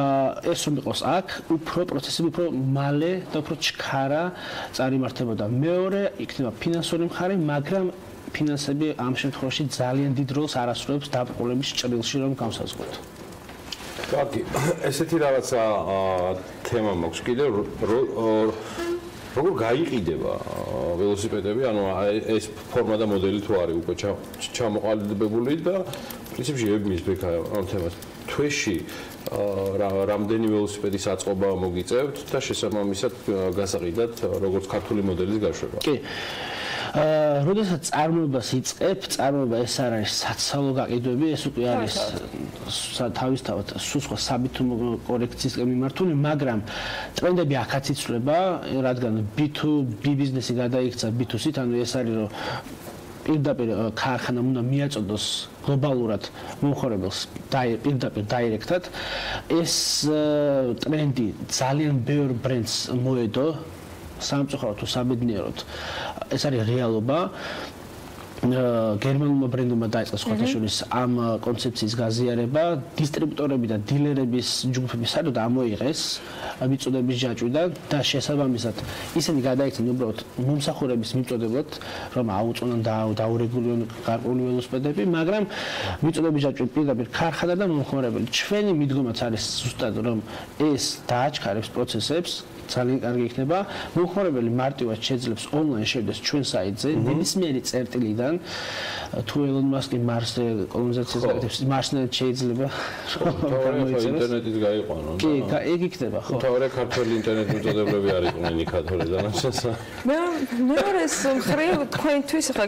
ეს რომ იყოს აქ, უფრო პროცესები უფრო მალე და უფრო ჩქარა წარიმართებოდა. მეორე იქნება ფინანსური მხარე, მაგრამ ფინანსები ამ შემთხვევაში ძალიან დიდ როლს არ ასრულებს დაბრკოლების ჭრილში, რომ გავსაზღვროთ. კარგი, ესეთი რაღაცა თემა მაქვს კიდევ, როგორ გაიყიდება ველოსიპედები, ანუ ეს ფორმა და მოდელი თუ არის უკვე ჩამოყალიბებული და პრინციპში ებმის ბექა ამ თემას. თვეში რამდენი ველოსიპედის აწყობა მოგიწევთ და შესაბამისად გასაყიდად როგორც ქართული მოდელის გაშვება. კი. როდესაც წარმოებას იწყებ, წარმოება ეს არ არის საცალო გაყიდვები, ეს უკვე არის თავისთავად სხვა საბითუმო კორექციისკენ მიმართული, მაგრამ ტრენდები აქაც იცვლება, რადგან B2B ბიზნესი გადაიქცა B2C-ით, ანუ ეს არის რომ პირდაპირ ქარხანამ უნდა მიაწოდოს გლობალურად მომხმარებელს პირდაპირ დაირექტად. ეს ტრენდი ძალიან ბევრ ბრენდს მოედო სამწუხაროდ თუ საბედნიეროდ ეს არის რეალობა. გერმანულმა ბრენდმა დაიწყო სხვათა შორის ამ კონცეფციის გაზიარება, დისტრიბუტორები და დილერების ჯგუფები სადღაც ამოიღეს მიწოდების ჯაჭვიდან და შესაბამისად ისინი გადაიქცნენ უბრალოდ მომსახურების მიწოდებლად, რომ აუწონონ და დაურეგულირონ გარკვეული ველოსიპედები, მაგრამ მიწოდების ჯაჭვი პირდაპირ ქარხანა და მომხმარებელი. ჩვენი მიდგომაც არის ზუსტად რომ ეს დააჩქარებს პროცესებს. ძალიან კარგი იქნება. მომხმარებელი მარტივად შეძლებს ონლაინ შევიდეს ჩვენ საიტზე, ნებისმიერი წერტილიდან თუ ელონ მასკი მარსზე კოლონიზაციას გაკეთებს, მარსიდან შეიძლება ინტერნეტით გაიყვანონ. კი, ეგ იქნება, ხო. თავი ქართული ინტერნეტ მიწოდებლები არ იყვნენ იქათორი დანარჩენსა. მეორეს მხრივ თქვენთვის ხა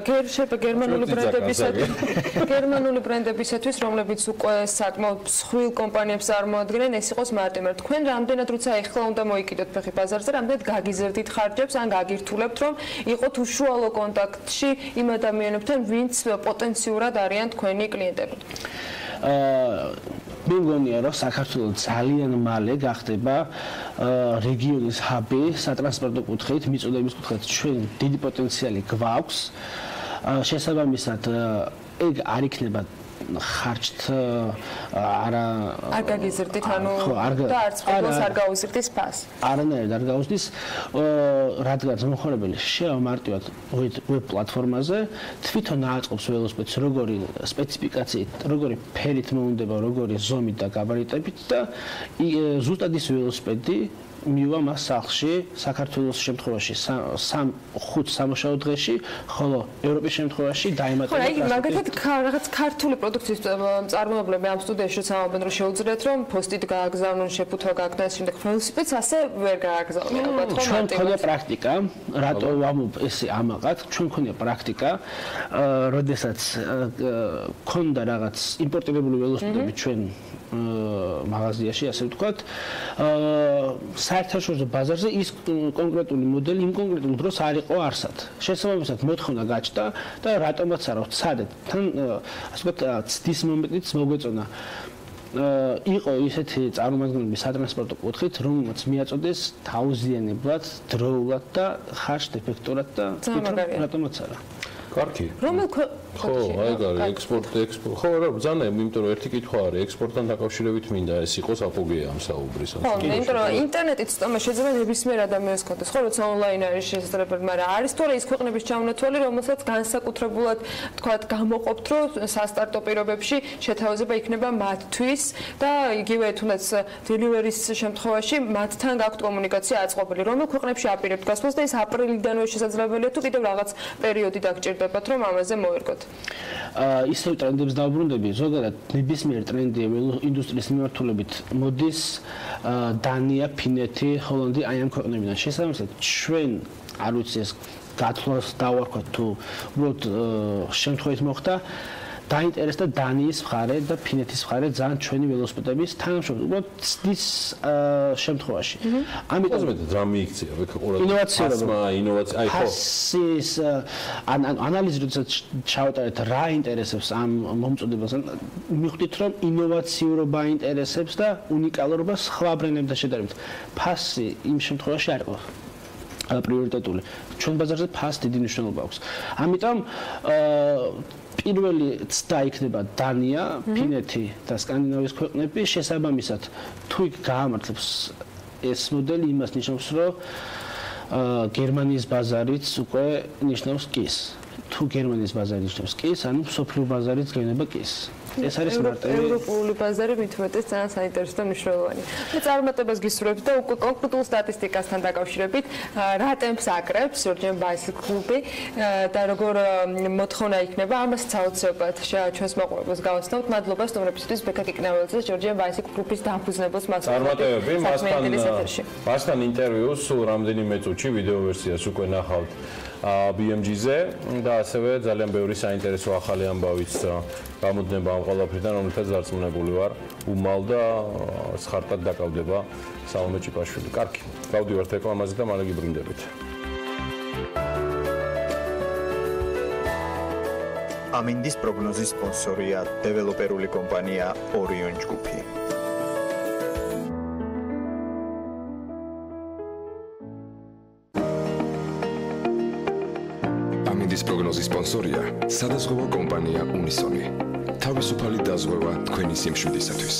გერმანული ბრენდებისათვის, რომლებიც უკვე საკმაოდ მსხვილ კომპანიებს წარმოადგენენ, ეს იყოს მარტივად. თქვენ რამდენად როცა ეხლა უნდა მოიკიდოთ ფეხი ბაზარზე, რამდენად გაგიზრდით ხარჯებს, ან გაგირთულებთ, რომ იყოთ უშუალო კონტაქტში იმ ადამიანებთან, ვინც პოტენციურად არიან თქვენი კლიენტები? მე მგონია, რომ საქართველოს ძალიან მალე გახდება რეგიონის ჰაბი სატრანსპორტო კუთხით, მიწოდების კუთხით ჩვენ დიდი პოტენციალი გვაქვს. შესაბამისად, ეგ არ იქნება ხარჯთ არ გაგიზრდით, ანუ და არც ყოველს არ გაუზრდის ფას. არანაირად არ გაუზრდის, რადგან მომხმარებელი შევა მარტივად ვებ პლატფორმაზე, თვითონ აწყობს ველოსიპედს, როგორი სპეციფიკაციით, როგორი ფერით მოუნდება, როგორი ზომით და გაბარიტებით და ზუსტად ის ველოსიპედი მივა მას სახლში, საქართველოს შემთხვევაში 3-5 სამუშაო დღეში, ხოლო ევროპის შემთხვევაში დაემატება. ხო, აი მაგალითად რაღაც ქართული პროდუქციის მწარმოებლები ამ სტუდიაში სამობენ რომ შეუძლიათ რომ პოსტით გააგზავნონ, შეფუთვა გააკეთონ, შემდეგ ველოსიპედს ასე ვერ გააგზავნონ, ალბათ ხო? ჩვენ მქონია პრაქტიკა, რატო ვამობ ესე ამაყად, ჩვენ მქონია პრაქტიკა, როდესაც ქონდა რაღაც იმპორტირებული ველოსიპედები ჩვენ მაღაზიაში, ასე ვთქვათ, საერთაშორისო ბაზარზე ის კონკრეტული მოდელი იმ კონკრეტულ დროს არ იყო არსად. შესაბამისად, მოთხოვნა გაჩნდა და რატომაც არა ვცადეთ. თან ასე ვთქვათ, ცდის მომენტიც მოგვეწონა. იყო ისეთი წარმომადგენლები სატრანსპორტო კუთხით, რომელმაც მიაწოდეს თავზიანებლად, დროულად და ხარჯ-ეფექტურად და რატომაც არა. კარგი. რომელ ხო, აი ექსპორტი, ხო, რა ბრძანა, იმიტომ რომ ერთი კითხვა არის, ექსპორტთან დაკავშირებით მინდა ეს იყოს აპოგეა ამ საუბრის. ხო, იმიტომ რომ ინტერნეტით სტომა შეიძლება ნებისმიერ ადამიანს კონდეს, ხო, როცა ონლაინ არის შესაძლებელი, მაგრამ არის თორე ის ქვეყნების ჩამონათვალი, რომელსაც განსაკუთრებულად, თქვათ, გამოყოფთ, რომ სასტარტო პირობებში შეთავაზება იქნება მათთვის და იგივე თუნდაც დელივერის შემთხვევაში მათთან გაქვთ კომუნიკაცია აწყობილი. რომელ ქვეყნებში აპირებთ გასვლას და ეს აპრილიდანვე შესაძლებელია თუ კიდევ რაღაც პერიოდი დაგჭირდებათ, რომ ამაზე მოერგოთ. ისევ ტრენდებს დავბრუნდები, ზოგადად ნებისმიერ ტრენდი ინდუსტრიის მიმართულებით მოდის დანია, ფინეთი, ჰოლანდი, აი ამ ქვეყნებიდან. შესაბამისად, ჩვენ არ ვიცი ეს გათვლას დავარქვათ თუ უბრალოდ შემთხვევით მოხდა, დაინტერესდა დანიის მხარე და ფინეთის მხარე ძალიან ჩვენი ველოსიპედების თანამშრომლობით, უბრალოდ ცდის შემთხვევაში. ამიტომ რა მიიქცია ინოვაციურობა, აი ხო. ის ანალიზი როდესაც ჩავატარეთ რა ინტერესებს ამ მომწოდებას, მივხვდით რომ ინოვაციურობა ინტერესებს და უნიკალურობა სხვა ბრენდებთან შედარებით. ფასი იმ შემთხვევაში არ იყო პრიორიტეტული. ჩვენ ბაზარზე ფას დიდი მნიშვნელობა აქვს. ამიტომ პირველი ცდა იქნება დანია, ფინეთი და სკანდინავიის ქვეყნები, შესაბამისად თუ იქ გაამართლებს ეს მოდელი იმას ნიშნავს, რომ გერმანიის ბაზარიც უკვე ნიშნავს კის. თუ გერმანიის ბაზარი ნიშნავს კის, ანუ სოფლიო ბაზარიც გენება კის. ეს არის მარტივი ევროპული ბაზარი მithumetes ძალიან საინტერესო და მნიშვნელოვანი. მე წარმატებას გისურვებ და უკვე კონკრეტულ სტატისტიკასთან დაკავშირებით რა ტემპს აკრებს ჯორჯიან ბაისკ კლუბი და როგორ მოთხოვნა იქნება ამასაც აუცილებლად ჩვენს მოყვებას გავაცნობთ. მადლობა სტუმრებისთვის ბექა კიკნაველიძეს ჯორჯიან ბაისკ კლუბის დამფუძნებელს წარმატებები მასთან ინტერვიუს სულ რამდენიმე წუთში ვიდეო ვერსიას უკვე ნახავთ BMG-ზე და ასევე ძალიან ბევრი საინტერესო ახალი ამბავიც გამოდნება ამ ყველაფრიდან, რომელთაც დარწმუნებული ვარ, უმალ და სხარტად დაკავდება სალომე ჭიპაშვილი. კარგი, გავდივართ რეკლამაზე და მალე გიბრუნდებით. ამინდის პროგნოზის სპონსორია დეველოპერული კომპანია ორიონ ჯგუფი. პროგნოზის სპონსორია სადაზღვევო კომპანია უნისონი. თავისუფალი დაზღვევა თქვენი სიმშვიდისათვის.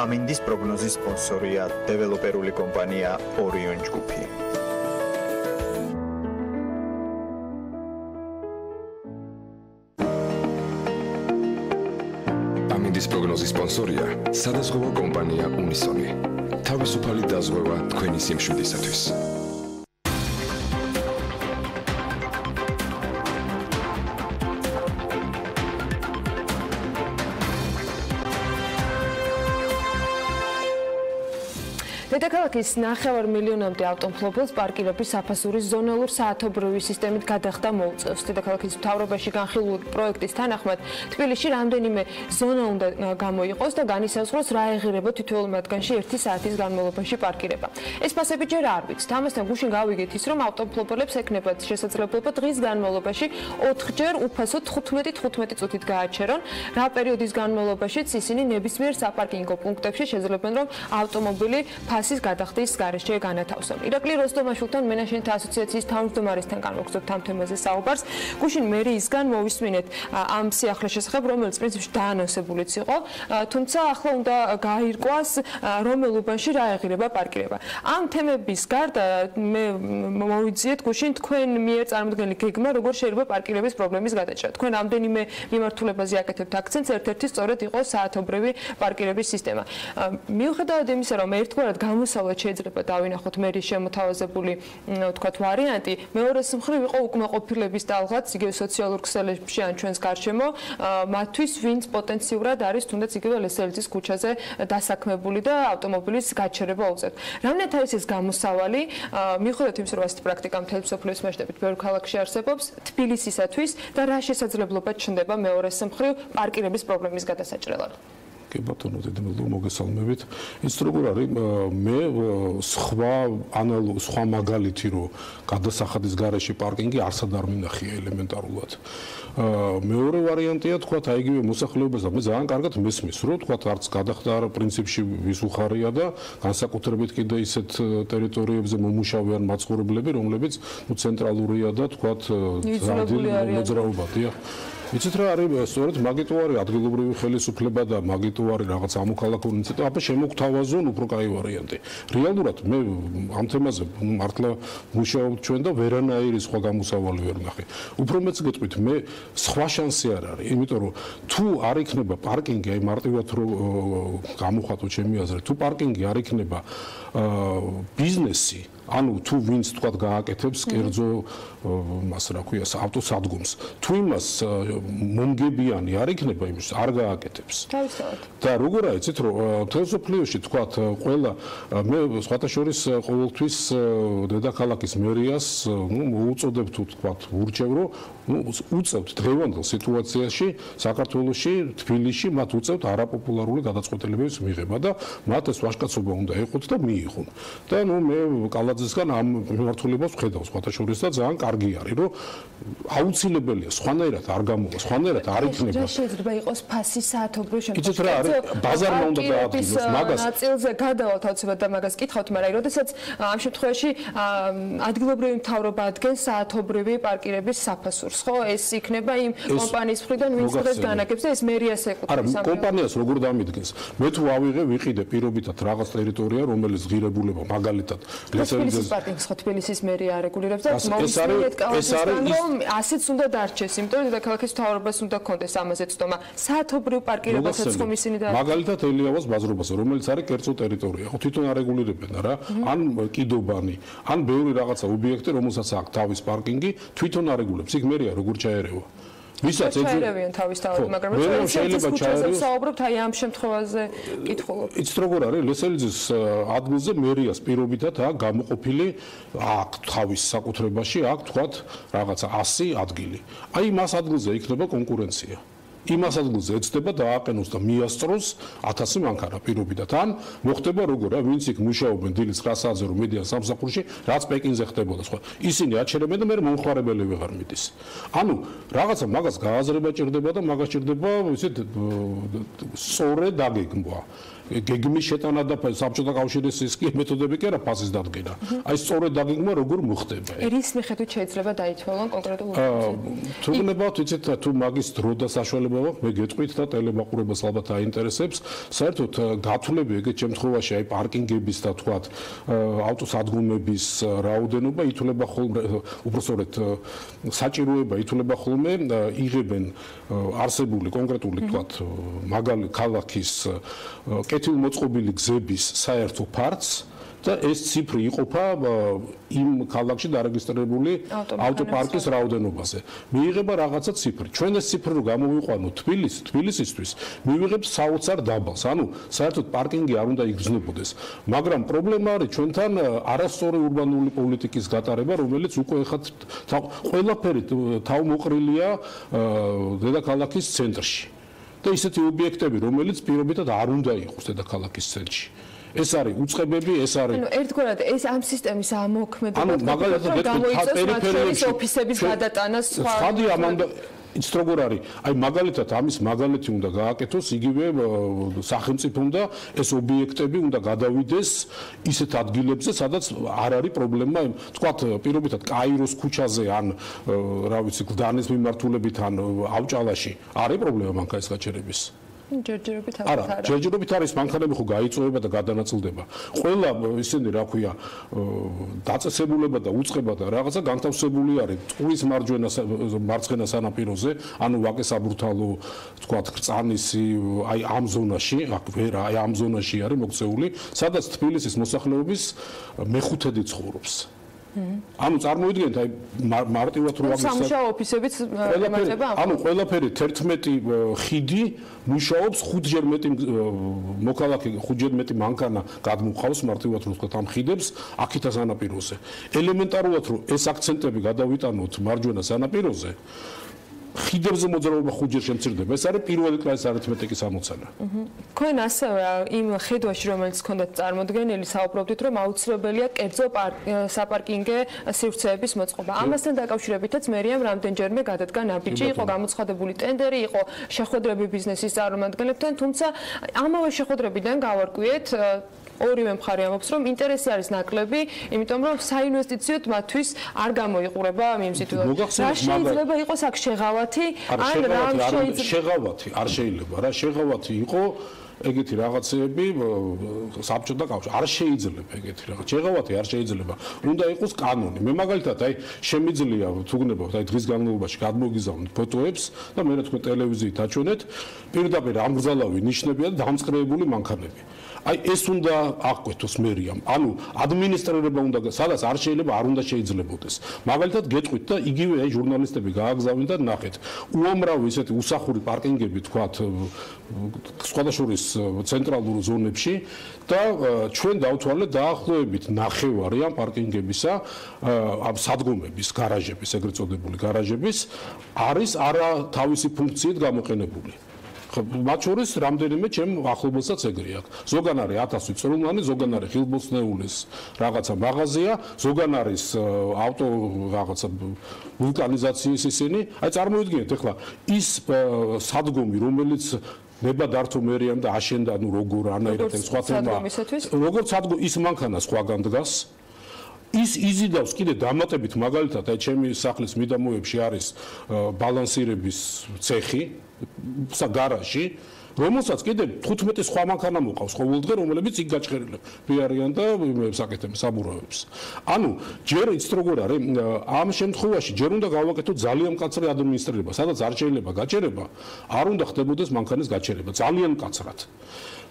ამინდის პროგნოზის სპონსორია დეველოპერული კომპანია ორიონ ჯგუფი. ამინდის პროგნოზის სპონსორია სადაზღვევო კომპანია უნისონი. თავისუფალი დაზღვევა თქვენი სიმშვიდისათვის. დედაქალაქის 9 მილიონამდე ავტომობილს პარკინგების საფასურის ზონალურ საათობრივი სისტემით გადახდა მოუწევს. დედაქალაქის მთავრობაში განხილული პროექტის თანახმად თბილისში რამდენიმე ზონა უნდა გამოიყოს და განისაზღვროს რა ეღირება თითოეულ მათგანში 1 საათის განმავლობაში პარკირება. ეს ფასები ჯერ არ ვიცით. ამასთან გუშინ გავიგეთ ის, რომ ავტომობილებს ექნებათ შესაძლებლობა დღის განმავლობაში 4ჯერ უფასო 15 წუთით გააჩერონ, რა პერიოდის განმავლობაშიც ისინი ნებისმიერ საპარკინგო პუნქტებში შეძლებენ, რომ ავტომობილი ფასის გადახდის გარეშე განათავსონ. ირაკლი როსტომაშვილთან მენეჯმენტთა ასოციაციის თავმჯდომარესთან განვაგრძობთ ამ თემაზე საუბარს. გუშინ მერიისგან მოვისმინეთ ამ სიახლეს შესახებ, რომელიც პრინციპში დაანონსებულიც იყო, თუმცა ახლა უნდა გაირკვას რომელ უბანში რა ეღირება პარკირება. ამ თემების გარდა მე მოვიძიეთ გუშინ თქვენ მიერ წარმოდგენილი გეგმა, როგორ შეიძლება პარკირების პრობლემის გადაჭრა. თქვენ რამდენიმე მიმართულებაზე აკეთებთ აქცენტს, ერთ-ერთი სწორედ იყო საათობრივი პარკირების სისტემა. მიუხედავად იმისა, რომ ერთგვარად გამოსავლად შეიძლება დავინახოთ მერის შემოთავაზებული ვთქვათ ვარიანტი, მეორეს მხრივ იყო უკმაყოფილების ტალღაც იგივე სოციალურ ქსელებში ან ჩვენს გარშემო მათთვის, ვინც პოტენციურად არის თუნდაც იგივე ლესელიძის ქუჩაზე დასაქმებული და ავტომობილის გაჩერება უწევთ. რამდენად არის ეს გამოსავალი, მიუხედავად იმისა, რომ ასეთი პრაქტიკა მთელი მსოფლიოს მასშტაბით ბევრ ქალაქში არსებობს, თბილისისათვის და რა შესაძლებლობა ჩნდება მეორეს მხრივ პარკინგების პრობლემის გადასაჭრელად? კი ბატონო, დედამელო მოგესალმებით. ის როგორ არის მე სხვა მაგალითი რომ გადასახადის გარეშე პარკინგი არსად არ მინახია ელემენტარულად. მეორე ვარიანტია თქვა აი იგივე მოსახლეობას და მე ძალიან კარგად მესმის რომ თქვა არც გადახდა პრინციპში ვის უხარია და განსაკუთრებით კიდე ისეთ ტერიტორიებზე მომუშავეან მაცხოვრებლები, რომლებიც ცენტრალურია და თქვა მოძრაობადია. იცით რა არის სწორედ მაგიტო არის ადგილობრივი ხელისუფლება და მაგიტო არის რაღაც ამოქალაქო ინიციატივა, აბა შემოგთავაზონ უფრო კაი ვარიანტი. რეალურად მე ამ თემაზე მართლა მუშაობ ჩვენ და ვერანაირი სხვა გამოსავალი ვერ ნახე. უფრო მეც გეტყვით, მე სხვა შანსი არ არის, იმიტომ რომ თუ არ იქნება პარკინგი, აი მარტივად რომ გამოხატო ჩემი აზრით, თუ პარკინგი არ იქნება ბიზნესი, ანუ თუ ვინც თქვა გააკეთებს კერძო მას რა ქვია ავტოსადგომს, თუ იმას მომგებიანი არ იქნება იმის არ გააკეთებს. და როგორ აიცით რომ თელსოფლიოში თქვა ყველა მე სხვათა შორის ყოველთვის დედაქალაქის მერიას მოუწოდებ თუ თქვა ურჩევ რომ უწევთ დღევანდელ სიტუაციაში საქართველოში თბილისში მათ უწევთ არაპოპულარული გადაწყვეტილებების მიღება და მათ ეს ვაჟკაცობა უნდა ეყოთ და მიიღონ. და მე კალათბურთში ხალხისგან ამ მიმართულებას ვხედავს სხვათაშორის და ძალიან კარგი არის, რომ აუცილებელია სხვანაირად არ გამოვა, სხვანაირად არ იქნება. რა შეიძლება იყოს ფასი საათობრივ შემთხვევაში? იცით რა არის? ბაზარმა უნდა დაადგინოს მაგას. ნაწილზე გადავალთ აუცილებლად და მაგას კითხავთ, მაგრამ როდესაც ამ შემთხვევაში ადგილობრივი მთავრობა ადგენს საათობრივი პარკირების საფასურს, ხო? ეს იქნება იმ კომპანიის მხრიდან, ვინც დღეს განაგებს და ეს მერიას ეკუთვნის. არა, კომპანიას როგორ დამიდგენს? მე თუ ვიღე პირობითად რაღაც ტერიტორია, რომელიც ღირებულება მაგალითად თბილისის პარკინგს ხო თბილისის მერია არეგულირებს და მოვისმენთ კალათისგან რომ ასეც უნდა დარჩეს, იმიტომ რომ დედაქალაქის მთავრობას უნდა კონდეს ამაზე ცდომა. საათობრივ პარკირებასაც ხომ ისინი და მაგალითად ელიავას ბაზრობაზე, რომელიც არის კერძო ტერიტორია, ხო თვითონ არეგულირებენ რა, ან კიდობანი, ან ბევრი რაღაცა ობიექტი, რომელსაც აქვს თავის პარკინგი, თვითონ არეგულებს. იქ მერია როგორ ჩაერევა. ვისაც ეძებიან თავის თავად, მაგრამ შეიძლება ჩაერევოს. საუბრობთ აი ამ შემთხვევაზე კითხულობ. იცით როგორ არის? ლესელიძის ადგილზე მერიას პირობითად აქვს გამოყოფილი აქვს თავის საკუთრებაში, აქვს თქვათ რაღაცა 100 ადგილი. აი მას ადგილზე იქნება კონკურენცია. იმას ადგილზე ეცდება დააყენოს და მიასწროს 1000 მანქანა პირობითად. ან მოხდება როგორ რა, ვინც იქ მუშაობენ დილის 9 საათზე რომ მედიან სამსახურში, რაც პეკინზე ხდებოდა სხვა. ისინი აჩერებენ და მე მომხმარებელი ვეღარ მიდის. ანუ რაღაცა მაგას გააზრება ჭირდება და მაგას ჭირდება ისეთ სწორე დაგეგმვა. გეგმის შეტანა და საბჭოთა კავშირის ის კი მეთოდები კი არა ფასის დადგენა. აი სწორედ დაგეგმა როგორ მოხდება. რის მიხედვით შეიძლება დაითვალონ კონკრეტულ თუ გნებავთ იცით თუ მაგის დრო და საშუალება მაქვს მე გეტყვით და ტელემაყურებელს ალბათ აინტერესებს. საერთოდ გათვლები ეგეთ შემთხვევაში აი პარკინგების და თქვათ ავტოსადგომების რაოდენობა ითვლება ხოლმე უბრალოდ საჭიროება ითვლება ხოლმე იღებენ არსებული კონკრეტული თქვათ მაგალი ქალაქის კეთილმოწყობილი გზების საერთო ფართს და ეს ციფრი იყოფა იმ ქალაქში დარეგისტრირებული ავტოპარკის რაოდენობაზე. მიიღება რაღაცა ციფრი. ჩვენ ეს ციფრი რო გამოვიყვანოთ თბილისისთვის, მივიღებთ საოცარ დაბალს. ანუ საერთოდ პარკინგი არ უნდა იგრძნობოდეს. მაგრამ პრობლემა არის ჩვენთან არასწორი ურბანული პოლიტიკის გატარება, რომელიც უკვე ეხათ ყველაფერი თავმოყრილია დედაქალაქის ცენტრში. და ისეთი ობიექტები, რომელიც პირობითად არ უნდა იყოს დედაქალაქის ცენტრში. ეს არის უწყებები, ეს არის. ანუ ერთგვარად ეს ამ სისტემის ამოქმედება გამოიწვევს მათ ოფისების გადატანას სხვა. ხადი ამანდა იცით როგორ არის? აი მაგალითად ამის მაგალითი უნდა გააკეთოს იგივე სახელმწიფო უნდა ეს ობიექტები უნდა გადავიდეს ისეთ ადგილებზე, სადაც არ არის პრობლემა, თქვათ პირობითად კაიროს ქუჩაზე ან რა ვიცი, გდანის მიმართულებით ან ავჭალაში არის პრობლემა მანქანის გაჩერების. ჯერჯერობით არა, ჯერჯერობით არის მანქანები ხო გაიწვევება და გადანაწილდება. ყველა ისინი რა ქვია დაწესებულება და უწყება და რაღაცა განთავსებული არის წყლის მარცხენა სანაპიროზე, ანუ ვაკე საბურთალო, თქვათ კრწანისი, აი ამ ზონაში, აქ ვერა, აი ამ ზონაში არის მოქცეული, სადაც თბილისის მოსახლეობის მეხუთედი ცხოვრობს. ანუ წარმოიდგინეთ აი მარტივად რო აღნიშნოთ სამუშაო ოფისებიც ემართება ანუ ყველაფერი 11 ხიდი მუშაობს 5-ჯერ მეტი მოქალაქე 5-ჯერ მეტი მანქანა გადმოყავს მარტივად რო ვთქვათ ამ ხიდებს აქითა სანაპიროზე ელემენტარულად რომ ეს აქცენტები გადავიტანოთ მარჯვენა სანაპიროზე ხიდებზე მოძრაობა 5-ჯერ შემცირდება. ეს არის პირველი კლასის არითმეტიკის ამოცანა. თქვენ ასევე იმ ხედვაში, რომელიც გქონდათ წარმოდგენილი, საუბრობდით, რომ აუცილებელია კერძო საპარკინგე სივრცეების მოწყობა. ამასთან დაკავშირებითაც მერიამ რამდენჯერმე გადადგა ნაბიჯი, იყო გამოცხადებული ტენდერი, იყო შეხვედრები ბიზნესის წარმომადგენლებთან, თუმცა ამავე შეხვედრებიდან გავარკვიეთ ორივე მხარე ამბობს, რომ ინტერესი არის ნაკლები, იმიტომ რომ საინვესტიციოდ მათთვის არ გამოიყურება იმ სიტუაციას. რა შეიძლება იყოს აქ შეღავათი, ან რა შეღავათი არ შეიძლება რა შეღავათი იყო ეგეთი რაღაცეები საბჭოთა კავშირში არ შეიძლება ეგეთი რაღაც შეღავათი არ შეიძლება უნდა იყოს კანონი მე მაგალითად აი შემიძლია თუ გნებავთ აი დღის განმავლობაში გადმოგიზავნოთ ფოტოებს და მე რა თქვა ტელევიზიით აჩვენეთ პირდაპირ ამგზალავი ნიშნებია და დამწყრეებული მანქანები აი ეს უნდა აღკვეთოს მერიამ ანუ ადმინისტრირება უნდა სადაც არ შეიძლება არ უნდა შეიძლებოდეს მაგალითად გეტყვით და იგივე აი ჟურნალისტები გააგზავნეთ და ნახეთ უამრავი ესეთი უსახური პარკინგები თქვათ სხვადასხვა ცენტრალურ ზონებში და ჩვენ დავთვალეთ დაახლოებით ნახევარი ამ პარკინგებისა ამ სადგომების გარაჟების ეგრეთ წოდებული გარაჟების არის არა თავისი ფუნქციით გამოყენებული მათ შორის რამდენიმე ჩემ ახლობელსაც ეგრე აქვს. ზოგან არის 1000 წვრილმანი, ზოგან არის ხილბოსნეულის რაღაცა მაღაზია, ზოგან არის ავტო რაღაცა ვულკანიზაციის ისინი. აი წარმოიდგინეთ ახლა ის სადგომი, რომელიც ნებადართო მერიამ და აშენდა ნუ როგორ ანაირად სხვა თემა. როგორც სადგომი ის მანქანა სხვაგან დგას. ის იზიდავს კიდე დამატებით მაგალითად აი ჩემი სახლის მიდამოებში არის ბალანსირების ცეხი გარაჟი რომელსაც კიდე 15 სხვა მანქანა მოყავს ყოველდღე რომლებიც იქ გაჭერილებ ფიარიან და საკეთებ საბურავებს ანუ ჯერ იცით როგორ არის ამ შემთხვევაში ჯერ უნდა გავაკეთოთ ძალიან მკაცრი ადმინისტრირება სადაც არ შეიძლება გაჭერება არ უნდა ხდებოდეს მანქანის გაჭერება ძალიან მკაცრად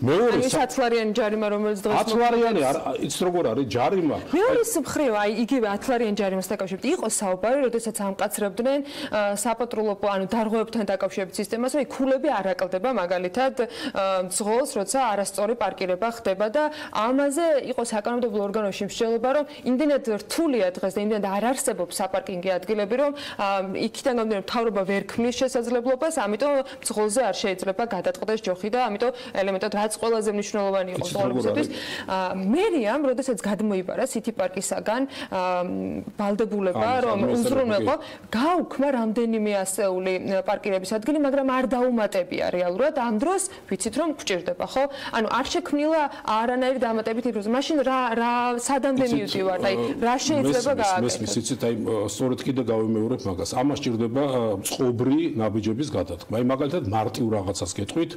მეორე ის 10 ლარიანი ჯარიმა რომელიც დღეს 10 ლარიანი იცით როგორ არის ჯარიმა მეორის მხრივ აი იგივე 10 ლარიანი ჯარიმას დაკავშირებით იყო საუბარი როდესაც ამკაცრებდნენ საპატრულო ანუ დარღვევებთან დაკავშირებით სისტემას რომ ქულები არ აკლდება მაგალითად ძღოლს როცა არასწორი პარკირება ხდება და ამაზე იყო საკანონმდებლო ორგანოში მსჯელობა რომ იმდენად რთულია დღეს და იმდენად არ არსებობს საპარკინგი ადგილები რომ იქიდან გამომდინარე მთავრობა ვერ ქმნის შესაძლებლობას ამიტომ ძღოლზე არ შეიძლება გადაწყდეს ჯოხი და ამიტომ ელემენტად რაც ყველაზე მნიშვნელოვანი იყო ყოველთვის მერიამ როდესაც გადმოიბარა სიტი პარკისაგან ვალდებულება რომ უზრუნველყო გაუქმა რამდენიმე ასეული პარკირების ადგილი მაგრამ არ დაუმატებია რეალურად ამ დროს ვიცით რომ გჭირდება ხო ანუ არ შექმნილა არანაირი დამატებითი პროცესი მაშინ რა სადამდე მივდივართ აი რა შეიძლება გააკეთოს იცით აი სწორედ კიდე გავიმეორებ მაგას ამას ჭირდება წყობრი ნაბიჯების გადადგმა აი მაგალითად მარტივ რაღაცას გეტყვით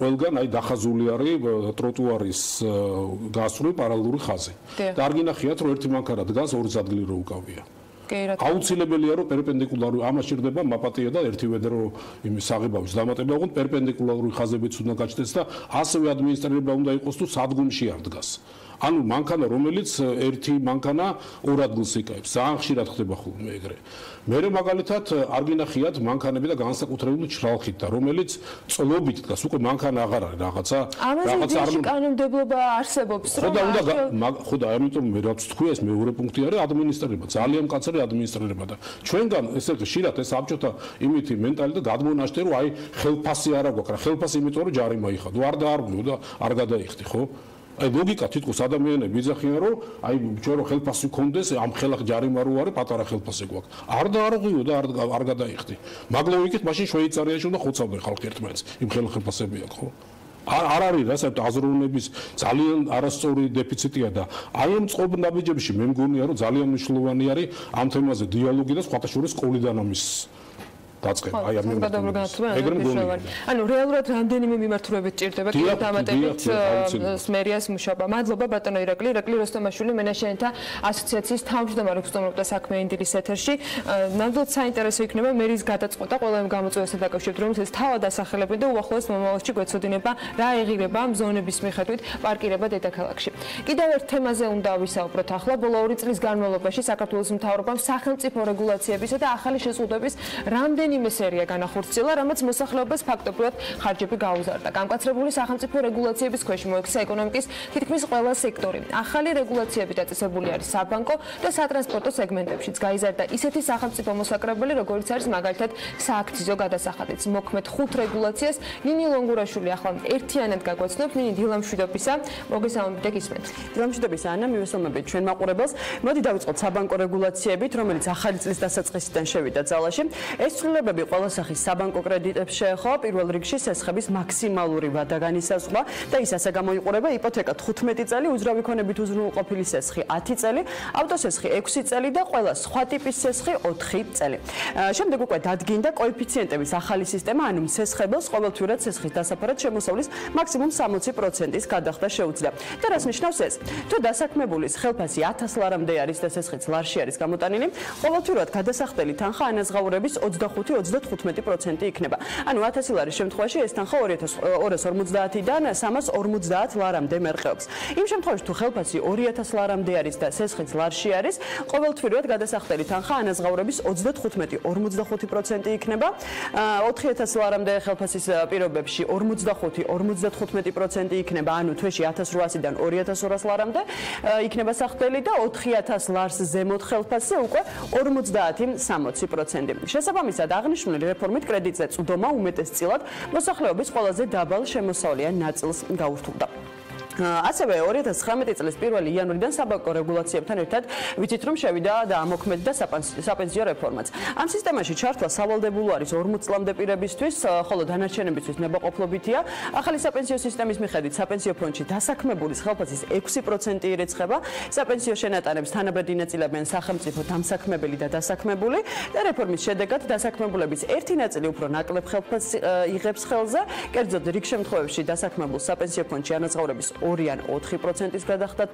ყველგან აი დახაზული არის ტროტუარის გასწვრივ პარალელური ხაზი და არ გინახიათ რომ ერთი მანქანა დგას ორი ადგილი რო უკავია აუცილებელია რომ პერპენდიკულარული ამას ჭირდება მაპატია და ერთივე დრო იმის საღებავის დამატება უყოთ პერპენდიკულარული ხაზებიც უნდა გაჩნდეს და ასევე ადმინისტრირება უნდა იყოს თუ სადგომში არ დგას ანუ მანქანა რომელიც ერთი მანქანა ორ ადგილს იკავებს ძალიან ხშირად ხდება ხოლმე ეგრე მე მაგალითად არ გინახიათ მანქანები და განსაკუთრებული ჩრალხით და რომელიც წლობით დგას უკვე მანქანა აღარ არის რაღაცა არ კანონმდებლობა არსებობს რომ ხო და ამიტომ მე რაც თქვი ეს მეორე პუნქტი არის ადმინისტრირება ძალიან მკაცრი ადმინისტრირება და ჩვენგან ესე ხშირად ეს საბჭოთა იმითი მენტალი და გადმონაშთე რომ აი ხელფასი არა გვაქვს რა ხელფასი იმიტომ რომ ჯარიმა იხადო არ დაარღვიო და არ გადაიხდი ხო აი ლოგიკა თითქოს ადამიანები იძახიან რომ აი ჩვენ რო ხელფასი გქონდეს ამ ხელახ ჯარიმა რო არის პატარა ხელფასი გვაქვს არ დაარღვიო და არ გადაიხდი მაგ ლოგიკით მაშინ შვეიცარიაში უნდა ხოცავდნენ ხალხი ერთმანეთს იმ ხელფასები აქვს ხო არ არის რა საერთოდ აზროვნების ძალიან არასწორი დეფიციტია და აი ამ წყობ ნაბიჯებში მე მგონია რომ ძალიან მნიშვნელოვანი არის ამ თემაზე დიალოგი და სხვათა შორის სკოლიდან ამის დაწყება აი ამ ანუ რეალურად რამდენიმე მიმართულებით ჭირდება კიდე დამატებით მერიას მუშაობა მადლობა ბატონო ირაკლი როსტომაშვილი მენეჯერთა ასოციაციის თავმჯდომარე უცნობრობდა საქმიანი დილის ეთერში ნამდვილად საინტერესო იქნება მერის გადაწყვეტა ყველა იმ გამოწვევასთან დაკავშირებით რომელსაც თავად ასახელებენ და უახლოეს მომავალში გვეცოდინება რა ეღირება ამ ზონების მიხედვით პარკირება დედაქალაქში კიდევ ერთ თემაზე უნდა ვისაუბროთ ახლა ბოლო 2 წლის განმავლობაში საქართველოს მთავრობამ სახელმწიფო რეგულაციებისა და ახალი შეზღუდვების რამდენიმე სერია განახორციელა, რამაც მოსახლეობას ფაქტობრივად ხარჯები გაუზარდა. გამკაცრებული სახელმწიფო რეგულაციების ქვეშ მოექცა ეკონომიკის თითქმის ყველა სექტორი. ახალი რეგულაციები დაწესებული არის საბანკო და სატრანსპორტო სეგმენტებშიც. გაიზარდა ისეთი სახელმწიფო მოსაკრებელი, როგორიც არის მაგალითად სააქციზო გადასახადიც. მოქმედ 5 რეგულაციას ნინი ლონგურაშვილი ახლა ერთიანად გაგვაცნობს. ნინი დილამშვიდობისა, მოგესალმებით გისმენთ. დილამშვიდობისა ანა, მივესალმებით ჩვენ მაყურებელს. მოდი დავიწყოთ საბანკო რეგულაციებით, რომელიც ახალი წლის დასაწყისიდან შევიდა ძალაში. ეს ცვლილებები ყველა სახის საბანკო კრედიტებს შეეხო პირველ რიგში სესხების მაქსიმალური ვადა განისაზღვრა და ის ასე გამოიყურება იპოთეკა 15 წელი, უძრავი ქონებით უზრუნველყოფილი სესხი 10 წელი, ავტოსესხი 6 წელი და ყველა სხვა ტიპის სესხი 4 წელი. შემდეგ უკვე დადგინდა კოეფიციენტების ახალი სისტემა, ანუ მსესხებელს ყოველთვიურად სესხის დასაფარად შემოსავლის მაქსიმუმ 60%-ის გადახდა შეუძლია. და რას ნიშნავს ეს? თუ დასაქმებულის ხელფასი 1000 ლარამდე არის და სესხიც ლარში არის გამოტანილი, ყოველთვიურად გადასახდელი თანხა ანაზღაურების 25-35% იქნება. ანუ 1000 ლარის შემთხვევაში ეს თანხა 250-დან 350 ლარამდე მერყეობს. იმ შემთხვევაში თუ ხელფასი 2000 ლარამდე არის და სესხიც ლარში არის, ყოველთვიურად გადასახდელი თანხა ანაზღაურების 25-45% იქნება. 4000 ლარამდე ხელფასის პირობებში 45-55% იქნება, ანუ თვეში 1800-დან 2200 ლარამდე იქნება სახდელი და 4000 ლარს ზემოთ ხელფასზე უკვე 50-60%. შესაბამისად აღნიშნული რეფორმით კრედიტზე წვდომა უმეტესწილად მოსახლეობის ყველაზე დაბალ შემოსავლიან ნაწილს გაურთულდა. ასევე 2019 წლის 1 იანვრიდან საბანკო რეგულაციებთან ერთად ვიცით რომ შევიდა და ამოქმედდა საპენსიო რეფორმაც. ამ სისტემაში ჩართვა სავალდებულო არის 40 წლამდე პირებისთვის, ხოლო დანარჩენებისთვის ნებაყოფლობითია. ახალი საპენსიო სისტემის მიხედვით საპენსიო ფონდში დასაქმებულის ხელფასის 6% ირიცხება. საპენსიო შენატანებს თანაბრად ინაწილებენ სახელმწიფო დამსაქმებელი და დასაქმებული და რეფორმის შედეგად დასაქმებულების ერთი ნაწილი უფრო ნაკლებ ხელფასს იღებს ხელზე. კერძოდ რიგ შემთხვევებში დასაქმებულ საპენსიო ფონდში ანაზღაურების 2 ან 4%-ის გადახდა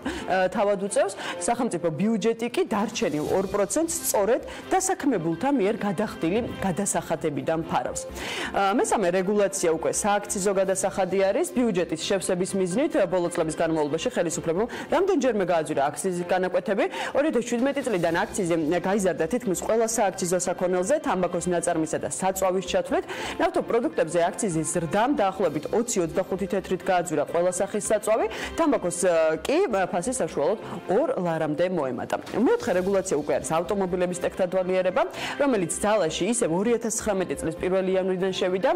თავად უწევს, სახელმწიფო ბიუჯეტი კი დარჩენილ 2%-ს სწორედ დასაქმებულთა მიერ გადახდილი გადასახადებიდან ფარავს. მესამე რეგულაცია უკვე სააქციზო გადასახადი არის, ბიუჯეტის შევსების მიზნით ბოლო წლების განმავლობაში ხელისუფლებამ რამდენჯერმე გააძვირა აქციზის განაკვეთები. 2017 წლიდან აქციზი გაიზარდა თითქმის ყველა სააქციზო საქონელზე, თამბაქოს ნაწარმისა და საწვავის ჩათვლით. ნავთობპროდუქტებზე აქციზის ზრდამ დაახლოებით 20-25 თეთრით გააძვირა ყველა სახის საწვავი. თამბაქოს კი ფასი საშუალოდ 2 ლარამდე მოემატა. მეოთხე რეგულაცია უკვე არის ავტომობილების ტექნადვალიერება, რომელიც ძალაში ისევ 2019 წლის 1 იანვრიდან შევიდა.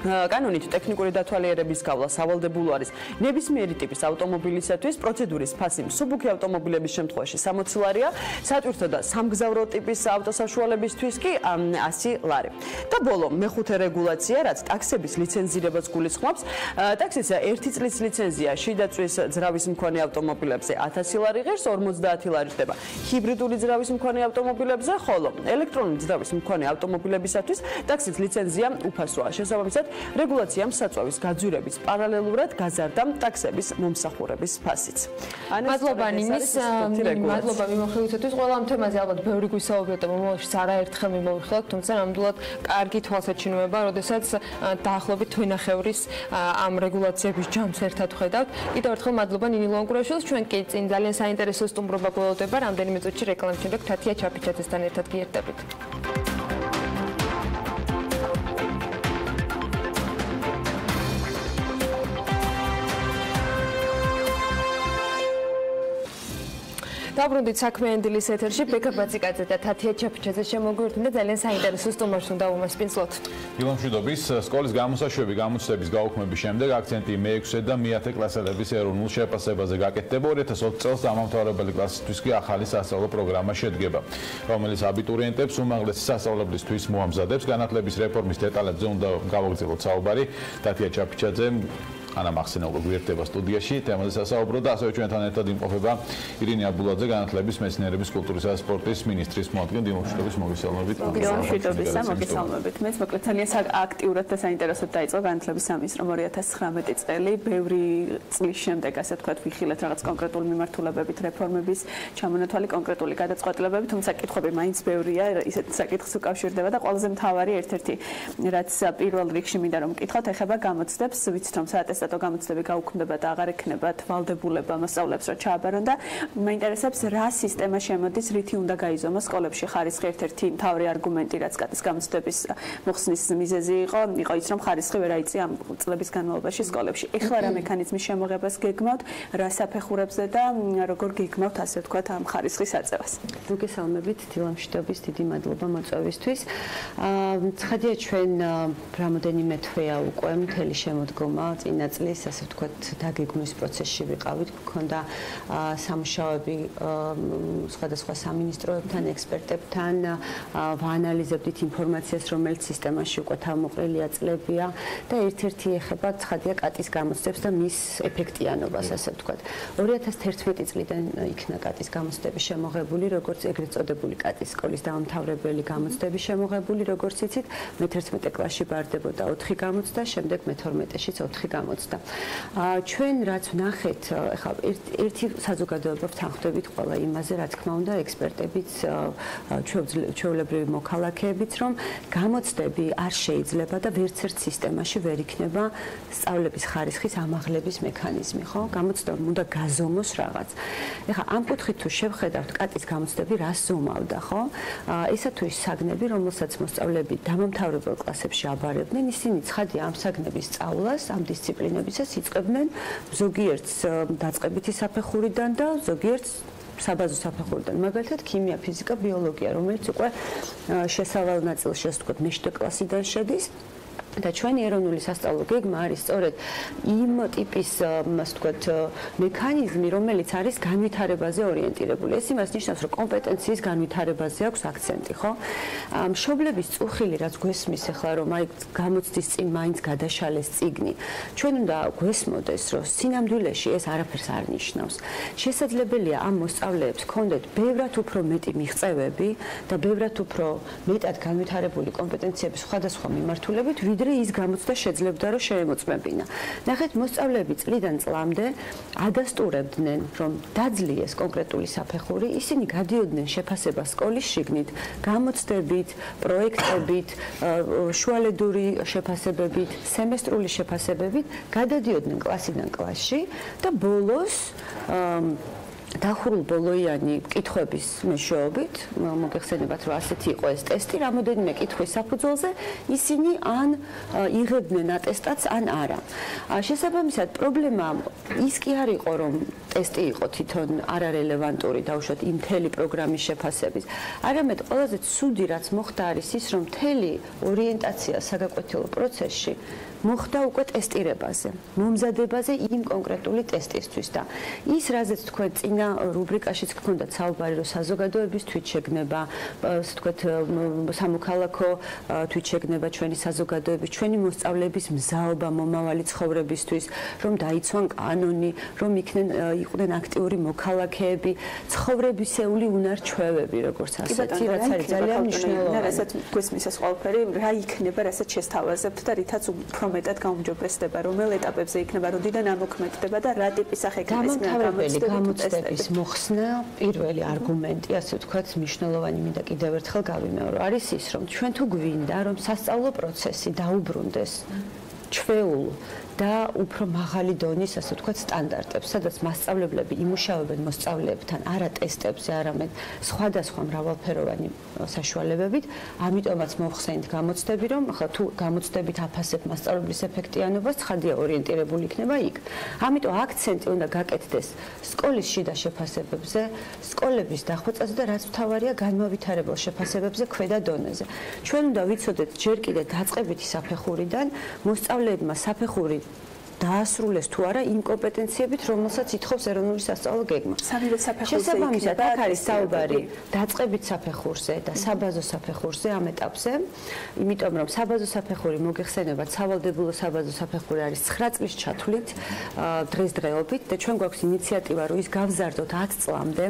კანონით ტექნიკური დათვალიერების გავლა სავალდებულო არის ნებისმიერი ტიპის ავტომობილისათვის, პროცედურის ფასი მსუბუქი ავტომობილების შემთხვევაში 60 ლარია, სატვირთო და სამგზავრო ტიპის ავტოსაშუალებისთვის კი 100 ლარი. და ბოლო მეხუთე რეგულაცია, რაც ტაქსების ლიცენზირებას გულისხმობს, ტაქსის 1 წლის ლიცენზია შიდაწვის ძრავის მქონე ავტომობილებზე 1000 ლარი ღირს, 50 ლარი ხდება ჰიბრიდული ძრავის მქონე ავტომობილებზე, ხოლო ელექტრონული ძრავის მქონე ავტომობილებისათვის ტაქსის ლიცენზია უფასოა. შესაბამისად რეგულაციამ საწვავის გაძვირების პარალელურად გაზარდა ტაქსების მომსახურების ფასიც. მადლობა ნინის, მადლობა მიმოხილვისათვის. ყველა ამ თემაზე ალბათ ბევრი გვისაუბრეთ და მომავალშიც არაერთხელ მიმოვიხილავთ, თუმცა ნამდვილად კარგი თვალსაჩინოება, როდესაც დაახლოებით თვინახევრის ამ რეგულაციების ჯამს ერთად ვხედავთ. კიდევ ერთხელ მადლობა ნინი ლონგურაშვილს, ჩვენ კი წინ ძალიან საინტერესო სტუმრობა გველოდება, რამდენიმე წუთში რეკლამის შემდეგ თათია ჩაფიჩაძესთან ერთად გიერთებით. დაბრუნდით საქმიანი დილის ეთერში, ბექა ბაციკაძე და თათია ჩაფიჩაძე შემოგვიერთდნენ და ძალიან საინტერესო სტუმარს უნდა უმასპინძლოთ. დილამშვიდობის სკოლის გამოსაშვები გამოცდების გაუქმების შემდეგ აქცენტი მე-6 და მე-10 კლასელების ეროვნულ შეფასებაზე გაკეთდება. 2020 წელს დამამთავრებელი კლასისთვის კი ახალი სასწავლო პროგრამა შედგება, რომელიც აბიტურიენტებს უმაღლესი სასწავლებლისთვის მოამზადებს. განათლების რეფორმის დეტალებზე უნდა გავაგრძელოთ საუბარი. თათია ჩაფიჩაძე ანა მახსენეულო გვერდება სტუდიაში, თემაზე სასაუბრო და ასევე ჩვენთან ერთად იმყოფება ირინე აბულაძე, განათლების, მეცნიერების, კულტურისა და სპორტის მინისტრის მოადგილე. დილამშვიდობის, მოგესალმებით. დილამშვიდობის, მოგესალმებით. მეც მოკლედ ძალიან აქტიურად და საინტერესოდ დაიწყო განათლების სამინისტრომ 2019 წელი. ბევრი წლის შემდეგ, ასე ვთქვათ, ვიხილეთ რაღაც კონკრეტული მიმართულებებით რეფორმების ჩამონათვალი, კონკრეტული გადაწყვეტილებები, თუმცა კითხვები მაინც ბევრია, ისეთ საკითხს უკავშირდება და ყველაზე მთავარი ერთ-ერთი, რაც პირველ რიგში მინდა რომ მკითხოთ, ეხება გამოცდებს, ვიცით რომ საატესტატო გამოცდები გაუქმდება და აღარ ექნებათ ვალდებულება მასწავლებლებს რომ ჩააბარონ და მაინტერესებს რა სისტემა შემოდის, რითი უნდა გაიზომოს სკოლებში ხარისხი. ერთ-ერთი მთავარი არგუმენტი, რაც კატის გამოცდების მოხსნის მიზეზი იყო ის რომ ხარისხი ვერ აიწია ამ წლების განმავლობაში სკოლებში. ეხლა რა მექანიზმის შემოღებას გეგმავთ, რა საფეხურებზე და როგორ გეგმავთ, ასე ვთქვათ, ამ ხარისხის აწევას? მოგესალმებით, დილამშვიდობის, დიდი მადლობა მოწვევისთვის. ცხადია, ჩვენ რამოდენიმე თვეა უკვე მთელი შემოდგომა წინა წლის, ასე ვთქვათ, დაგეგმვის პროცესში ვიყავით. გქონდა სამუშაოები სხვადასხვა სამინისტროებთან, ექსპერტებთან, ვაანალიზებდით ინფორმაციას, რომელიც სისტემაში უკვე თავმოყრილია წლებია და ერთ-ერთი ეხება ცხადია კატის გამოცდებს და მის ეფექტიანობას, ასე ვთქვათ. 2011 წლიდან იქნა კატის გამოცდები შემოღებული, როგორც ეგრეთ წოდებული კატის სკოლის დამამთავრებელი გამოცდები შემოღებული, როგორც იცით, მე-11 კლასში ბარდებოდა 4 გამოცდა, შემდეგ მე-12-შიც 4 გამოცდა. ჩვენ რაც ვნახეთ, ახლა ერთი საზოგადოება ვთანხმდებით ყველა იმაზე, რა თქმა უნდა, ექსპერტებიც, ჩვეულებრივი მოქალაქეებიც, რომ გამოცდები არ შეიძლება და ვერც ერთ სისტემაში ვერ იქნება სწავლების ხარისხის ამაღლების მექანიზმი, ხო? გამოცდამ უნდა გაზომოს რაღაც. ეხლა ამ კუთხით თუ შევხედავთ კატის გამოცდები რას ზომავდა, ხო? ესა თუ ის საგნები, რომელსაც მოსწავლეები დამამთავრებელ კლასებში აბარებდნენ, ისინი ცხადია ამ საგნების სწავლას, ამ დისციპლინებისას იწყებდნენ ზოგიერთს დაწყებითი საფეხურიდან და ზოგიერთს საბაზო საფეხურიდან, მაგალითად ქიმია, ფიზიკა, ბიოლოგია, რომელიც უკვე შესავალ ნაწილში, ასე ვთქვათ, მე-7 კლასიდან შედის. და ჩვენი ეროვნული სასწავლო გეგმა არის სწორედ იმ ტიპის, ასე ვთქვათ, მექანიზმი, რომელიც არის განვითარებაზე ორიენტირებული. ეს იმას ნიშნავს, რომ კომპეტენციის განვითარებაზე აქვს აქცენტი, ხო? მშობლების წუხილი, რაც გვესმის ახლა, რომ აი გამოცდის წინ მაინც გადაშალეს წიგნი. ჩვენ უნდა გვესმოდეს, რომ სინამდვილეში ეს არაფერს არ ნიშნავს. შესაძლებელია ამ მოსწავლეებს ჰქონდეთ ბევრად უფრო მეტი მიღწევები და ბევრად უფრო მეტად განვითარებული კომპეტენციები სხვადასხვა მიმართულებით, ვიდრე ის გამოცდა შეძლებდა რომ შეემოწმებინა. ნახეთ, მოსწავლეები წლიდან წლამდე ადასტურებდნენ, რომ დაძლიეს კონკრეტული საფეხური, ისინი გადიოდნენ შეფასებას სკოლის შიგნით, გამოცდებით, პროექტებით, შუალედური შეფასებებით, სემესტრული შეფასებებით, გადადიოდნენ კლასიდან კლასში და ბოლოს დახურულ ბოლოიანი კითხვების მეშვეობით, მოგეხსენებათ, რომ ასეთი იყო ეს ტესტი, რამოდენიმე კითხვის საფუძველზე ისინი ან იღებდნენ ატესტატს, ან არა. შესაბამისად, პრობლემა ის კი არ იყო, რომ ტესტი იყო თვითონ არარელევანტური, დაუშვათ იმ მთელი პროგრამის შეფასების. არამედ ყველაზე ცუდი, რაც მოხდა, არის ის, რომ მთელი ორიენტაცია საგაკვეთილო პროცესში მოხდა უკვე ტესტირებაზე, მომზადებაზე იმ კონკრეტული ტესტისთვის და ის, რაზეც თქვენ წინა რუბრიკაშიც გქონდათ საუბარი, რომ საზოგადოების თვითშეგნება, ასე ვთქვათ, სამოქალაქო თვითშეგნება ჩვენი საზოგადოების, ჩვენი მოსწავლეების მზაობა მომავალი ცხოვრებისთვის, რომ დაიცვან კანონი, რომ იყვნენ აქტიური მოქალაქეები, ცხოვრებისეული უნარჩვევები, როგორც ასეთი, რაც არის ძალიან მნიშვნელოვანი. რასაც გვესმის ეს ყველაფერი, რა იქნება, რასაც შესთავაზებთ და რითაც უფრო მეტად გაუმჯობესდება, რომელ ეტაპებზე იქნება, როდიდან ამოქმედდება და რა ტიპის სახეკანიზმია გამოცდების მოხსნა, პირველი არგუმენტი, ასე ვთქვათ, მნიშვნელოვანი მინდა კიდევ ერთხელ გავიმეორო, არის ის, რომ ჩვენ თუ გვინდა, რომ სასწავლო პროცესი დაუბრუნდეს ჩვეულ და უფრო მაღალი დონის, ასე ვთქვათ, სტანდარტებს, სადაც მასწავლებლები იმუშავებენ მოსწავლეებთან არა ტესტებზე, არამედ სხვადასხვა მრავალფეროვანი საშუალებებით, ამიტომაც მოვხსენით გამოცდები, რომ ახლა თუ გამოცდებით აფასებ მასწავლებლის ეფექტიანობას, ცხადია ორიენტირებული იქნება იქ. ამიტომ აქცენტი უნდა გაკეთდეს სკოლის შიდა შეფასებებზე, სკოლების დახვეწაზე და რაც მთავარია, განმავითარებელ შეფასებებზე ქვედა დონეზე. ჩვენ უნდა ვიცოდეთ ჯერ კიდევ დაწყებითი საფეხურიდან მოსწავლეებმა საფეხური დაასრულეს თუ არა იმ კომპეტენციებით, რომელსაც ითხოვს ეროვნული სასწავლო გეგმა. შესაბამისად, აქ არის საუბარი დაწყებით საფეხურზე და საბაზო საფეხურზე ამ ეტაპზე, იმიტომ რომ საბაზო საფეხური მოგეხსენებათ, სავალდებულო საბაზო საფეხური არის 9 წლის ჩათვლით დღესდღეობით და ჩვენ გვაქვს ინიციატივა, რომ ის გავზარდოთ 10 წლამდე.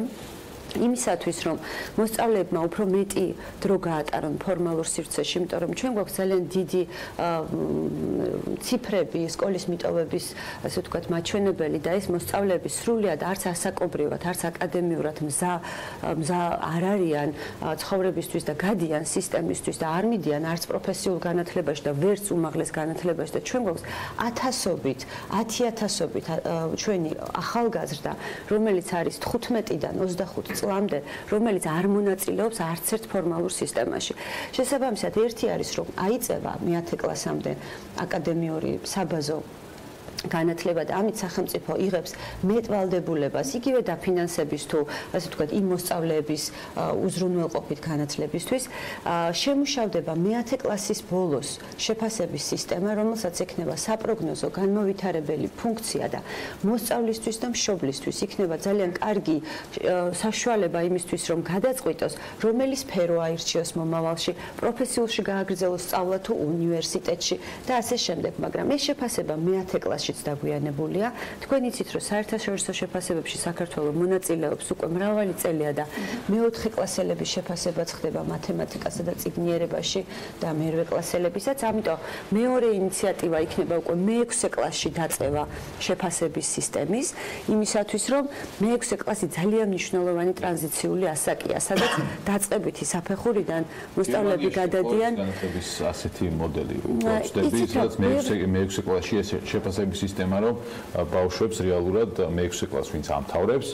იმისათვის, რომ მოსწავლეებმა უფრო მეტი დრო გაატარონ ფორმალურ სივრცეში, იმიტომ რომ ჩვენ გვაქვს ძალიან დიდი ციფრები სკოლის მიტოვების, ასე ვთქვათ, მაჩვენებელი და ეს მოსწავლეები სრულად არც ასაკობრივად, არც აკადემიურად მზა არ არიან ცხოვრებისთვის და გადიან სისტემისთვის და არ მიდიან არც პროფესიულ განათლებაში და ვერც უმაღლეს განათლებაში და ჩვენ გვაქვს ათასობით, 10.000-ობით ჩვენი ახალგაზრდა, რომელიც არის 15-დან 25 წლამდე, რომელიც არ მონაწილეობს არც ერთ ფორმალურ სისტემაში. შესაბამისად, ერთი არის, რომ აიწევა მე-10 კლასამდე აკადემიური საბაზო განათლება და ამით სახელმწიფო იღებს მეტვალდებულებას იგივე დაფინანსების თუ ასე ვთქვათ იმ მოსწავლეების უზრუნველყოფით განათლებისთვის შემუშავდება მე-10 კლასის ბოლოს შეფასების სისტემა, რომელსაც ექნება საპროგნოზო განმავითარებელი ფუნქცია და მოსწავლისთვის და მშობლისთვის იქნება ძალიან კარგი საშუალება იმისთვის, რომ გადაწყვიტოს, რომელი სფერო აირჩიოს მომავალში, პროფესიულში გააგრძელოს სწავლა თუ უნივერსიტეტში და ასე შემდეგ, მაგრამ ეს შეფასება მე-10 კლასში დაგვიანებულია. თქვენ იცით, რომ საერთაშორისო შეფასებებში საქართველოს მონაწილეობს უკვე მრავალი წელია და მე-4 კლასელების შეფასებაც ხდება მათემატიკასა და წიგნიერებაში და მე-8 კლასელებისაც. ამიტომ მეორე ინიციატივა იქნება უკვე მე-6 კლასში დაწევა შეფასების სისტემის, იმისათვის, რომ მე-6 კლასი ძალიან მნიშვნელოვანი ტრანზიციული ასაკია, სადაც დაწყებითი საფეხურიდან მოსწავლეები გადადიან ასეთი მოდელი უწევდები, სადაც მე-6 კლასში ეს შეფასების სისტემა, რომ ბავშვებს რეალურად მე-6 კლასს ვინც ამთავრებს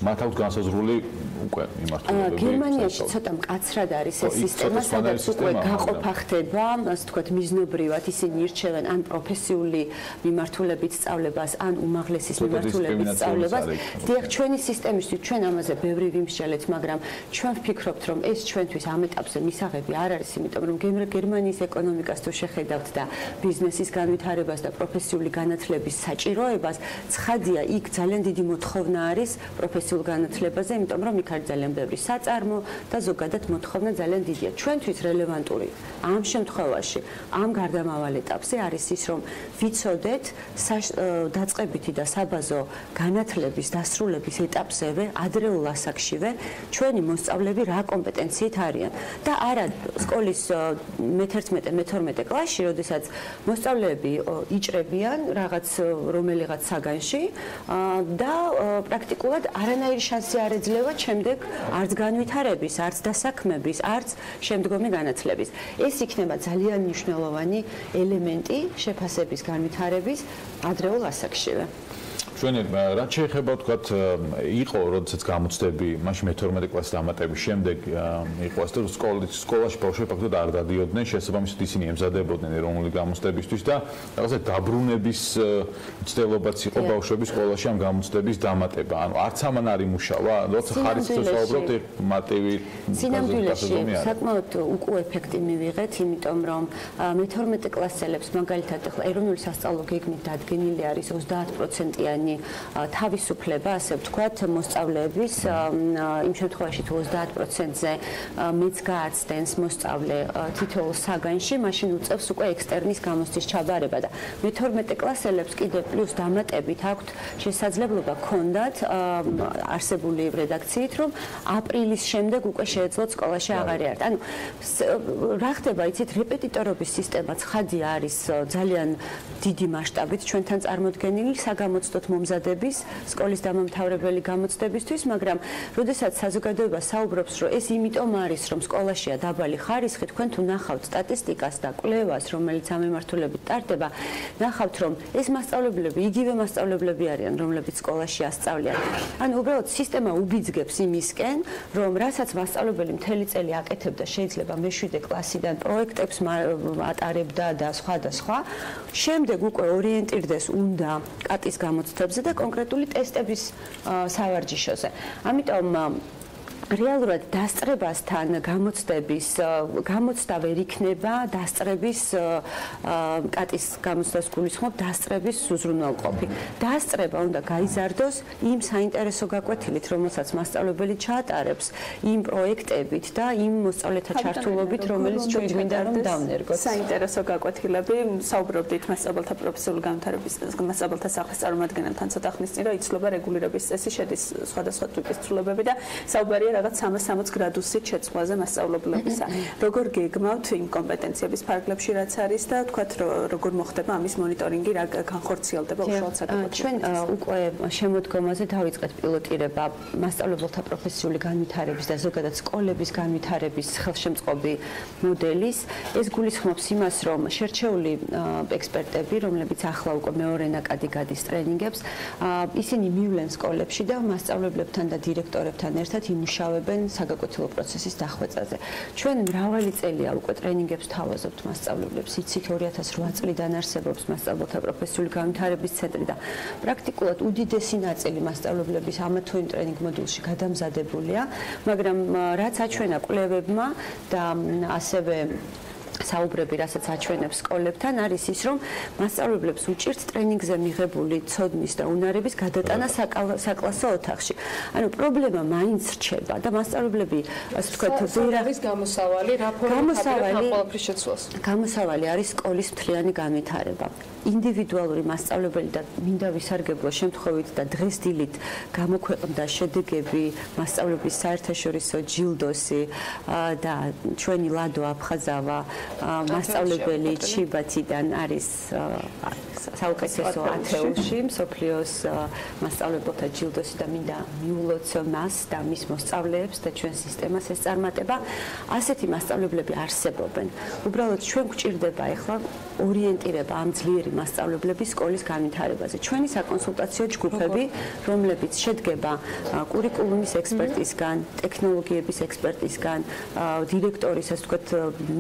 მათ აქვს განსაზღვრული უკვე მიმართულებები. გერმანიაში ცოტა მკაცრად არის ეს სისტემა, სადაც უკვე გაყოფა ხდება, ასე ვთქვათ, მიზნობრივად ისინი ირჩევენ ან პროფესიული მიმართულებით სწავლებას, ან უმაღლესის მიმართულებით სწავლებას. დიახ, ჩვენი სისტემისთვის ჩვენ ამაზე ბევრი ვიმსჯელეთ, მაგრამ ჩვენ ვფიქრობთ, რომ ეს ჩვენთვის ამ ეტაპზე მისაღები არ არის, იმიტომ რომ გერმანიის ეკონომიკას თუ შეხედავთ და ბიზნესის განვითარებას და პროფესიული განათლების საჭიროებას, ცხადია, იქ ძალიან დიდი მოთხოვნა არის პროფესიულ განათლებაზე, იმიტომ რომ იქ არის ძალიან ბევრი საწარმო და ზოგადად მოთხოვნა ძალიან დიდია. ჩვენთვის რელევანტური ამ შემთხვევაში, ამ გარდამავალ ეტაპზე არის ის, რომ ვიცოდეთ დაწყებითი და საბაზო განათლების დასრულების ეტაპზევე, ადრეულ ასაკშივე ჩვენი მოსწავლეები რა კომპეტენციით არიან და არა სკოლის მე-11-მე-12 კლასში, როდესაც მოსწავლეები იჭრებიან რომელიღაც საგანში და პრაქტიკულად არანაირი შანსი არ ეძლევა შემდეგ არც განვითარების, არც დასაქმების, არც შემდგომი განათლების. ეს იქნება ძალიან მნიშვნელოვანი ელემენტი შეფასების განვითარების ადრეულ ასაკშივე. ჩვენი რაც შეეხება თქვათ იყო როდესაც გამოცდები მაშინ მე-12 კლასის დამატების შემდეგ იყო ასე სკოლაში ბავშვები ფაქტობრივად არ დადიოდნენ შესაბამისად ისინი ემზადებოდნენ ეროვნული გამოცდებისთვის და რაღაცა დაბრუნების მცდელობაც იყო ბავშვების სკოლაში ამ გამოცდების დამატება ანუ არც ამან არ იმუშავა როცა ხარისხს ვსაუბრობთ მარტივი სინამდვილეში საკმაოდ უკუ ეფექტი მივიღეთ იმიტომ რომ მე-12 კლასელებს მაგალითად ახლა ეროვნული სასწავლო გეგმით დადგენილი არის 30%-იანი თავისუფლება, ასე ვთქვათ, მოსწავლეების იმ შემთხვევაში თუ 30%-ზე მეც გააცდენს მოსწავლე თითოეულ საგანში, მაშინ უწევს უკვე ექსტერნის გამოცდის ჩაბარება და მე-12 კლასელებს კიდე პლუს დამატებით აქვთ შესაძლებლობა ქონდათ არსებული რედაქციით, რომ აპრილის შემდეგ უკვე შეეძლოთ სკოლაში აღარ იართ. ანუ რა ხდება, იცით, რეპეტიტორობის სისტემა ცხადია არის ძალიან დიდი მასშტაბით ჩვენთან წარმოდგენილი საგამოცდოთ მომზადების სკოლის დამამთავრებელი გამოცდებისთვის, მაგრამ როდესაც საზოგადოება საუბრობს, რომ ეს იმიტომ არის, რომ სკოლაშია დაბალი ხარისხი, თქვენ თუ ნახავთ სტატისტიკას და კვლევას, რომელიც ამ მიმართულებით ტარდება, ნახავთ, რომ ეს მასწავლებლები იგივე მასწავლებლები არიან, რომლებიც სკოლაში ასწავლიან. ანუ უბრალოდ სისტემა უბიძგებს იმისკენ, რომ რასაც მასწავლებელი მთელი წელი აკეთებდა, შეიძლება მე-7 კლასიდან პროექტებს ატარებდა და სხვა და სხვა, შემდეგ უკვე ორიენტირდეს უნდა კატის გამოცდებზე და კონკრეტული ტესტების სავარჯიშოზე. ამიტომ რეალურად დასწრებასთან გამოცდა ვერ იქნება დასწრების კატის გამოცდას გულისხმობ დასწრების უზრუნველყოფი. დასწრება უნდა გაიზარდოს იმ საინტერესო გაკვეთილით, რომელსაც მასწავლებელი ჩაატარებს იმ პროექტებით და იმ მოსწავლეთა ჩართულობით, რომელიც ჩვენ გვინდა რომ დავნერგოთ. საინტერესო გაკვეთილები, საუბრობდით მასწავლებლთა პროფესიული განვითარების მასწავლებლთა სახლის წარმომადგენელთან ცოტა ხნის წინ, რომ იცვლება რეგულირების წესი, შედის სხვადასხვა ტიპის ცვლილებები და საუბარია რაღაც 360 გრადუსით შეცვლაზე მასწავლებლებისა. როგორ გეგმავთ იმ კომპეტენციების ფარგლებში რაც არის და თქვათ როგორ მოხდება ამის მონიტორინგი, რა განხორციელდება უშუალოდ საკუთრებაში? ჩვენ უკვე შემოდგომაზე დავიწყეთ პილოტირება მასწავლებელთა პროფესიული განვითარების და ზოგადად სკოლების განვითარების ხელშემწყობი მოდელის. ეს გულისხმობს იმას, რომ შერჩეული ექსპერტები, რომლებიც ახლა უკვე მეორე ნაკადი გადის ტრენინგებს, ისინი მივლენ სკოლებში და მასწავლებლებთან და დირექტორებთან ერთად იმუშავებენ საგაკვეთილო პროცესის დახვეწაზე. ჩვენ მრავალი წელია უკვე ტრენინგებს თავაზობთ მასწავლებლებს. იცით 2008 წლიდან არსებობს მასწავლებლთა პროფესიული განვითარების ცენტრი და პრაქტიკულად უდიდესი ნაწილი მასწავლებლების ამა თუ იმ ტრენინგ მოდულში გადამზადებულია, მაგრამ რაც აჩვენა კვლევებმა და ასევე საუბრები, რასაც აჩვენებს სკოლებთან, არის ის, რომ მასწავლებლებს უჭირთ ტრენინგზე მიღებული ცოდნის და უნარების გადატანა საკლასო ოთახში. ანუ პრობლემა მაინც რჩება და მასწავლებლები, ასე ვთქვათ, ვერის გამოსავალი, რა ფორმით ყველაფრის შეცვლას. გამოსავალი არის სკოლის მთლიანი განვითარება. ინდივიდუალური მასწავლებელი და მინდა ვისარგებლო შემთხვევით და დღეს დილით გამოქვეყნდა შედეგები მასწავლებლის საერთაშორისო ჯილდოსი და ჩვენი ლადო აფხაზავა მასწავლებელი ჩიბათიდან არის საუკეთესო ათეულში მსოფლიოს მასწავლებელთა ჯილდოსი და მინდა მიულოცო მას და მის მოსწავლეებს და ჩვენ სისტემას ეს წარმატება. ასეთი მასწავლებლები არსებობენ. უბრალოდ ჩვენ გვჭირდება ახლა ორიენტირება ამ ძლიერი მასწავლებლების სკოლის განვითარებაზე. ჩვენი საკონსულტაციო ჯგუფები, რომლებიც შედგება კურიკულუმის ექსპერტისგან, ტექნოლოგიების ექსპერტისგან, დირექტორის, ასე ვთქვათ,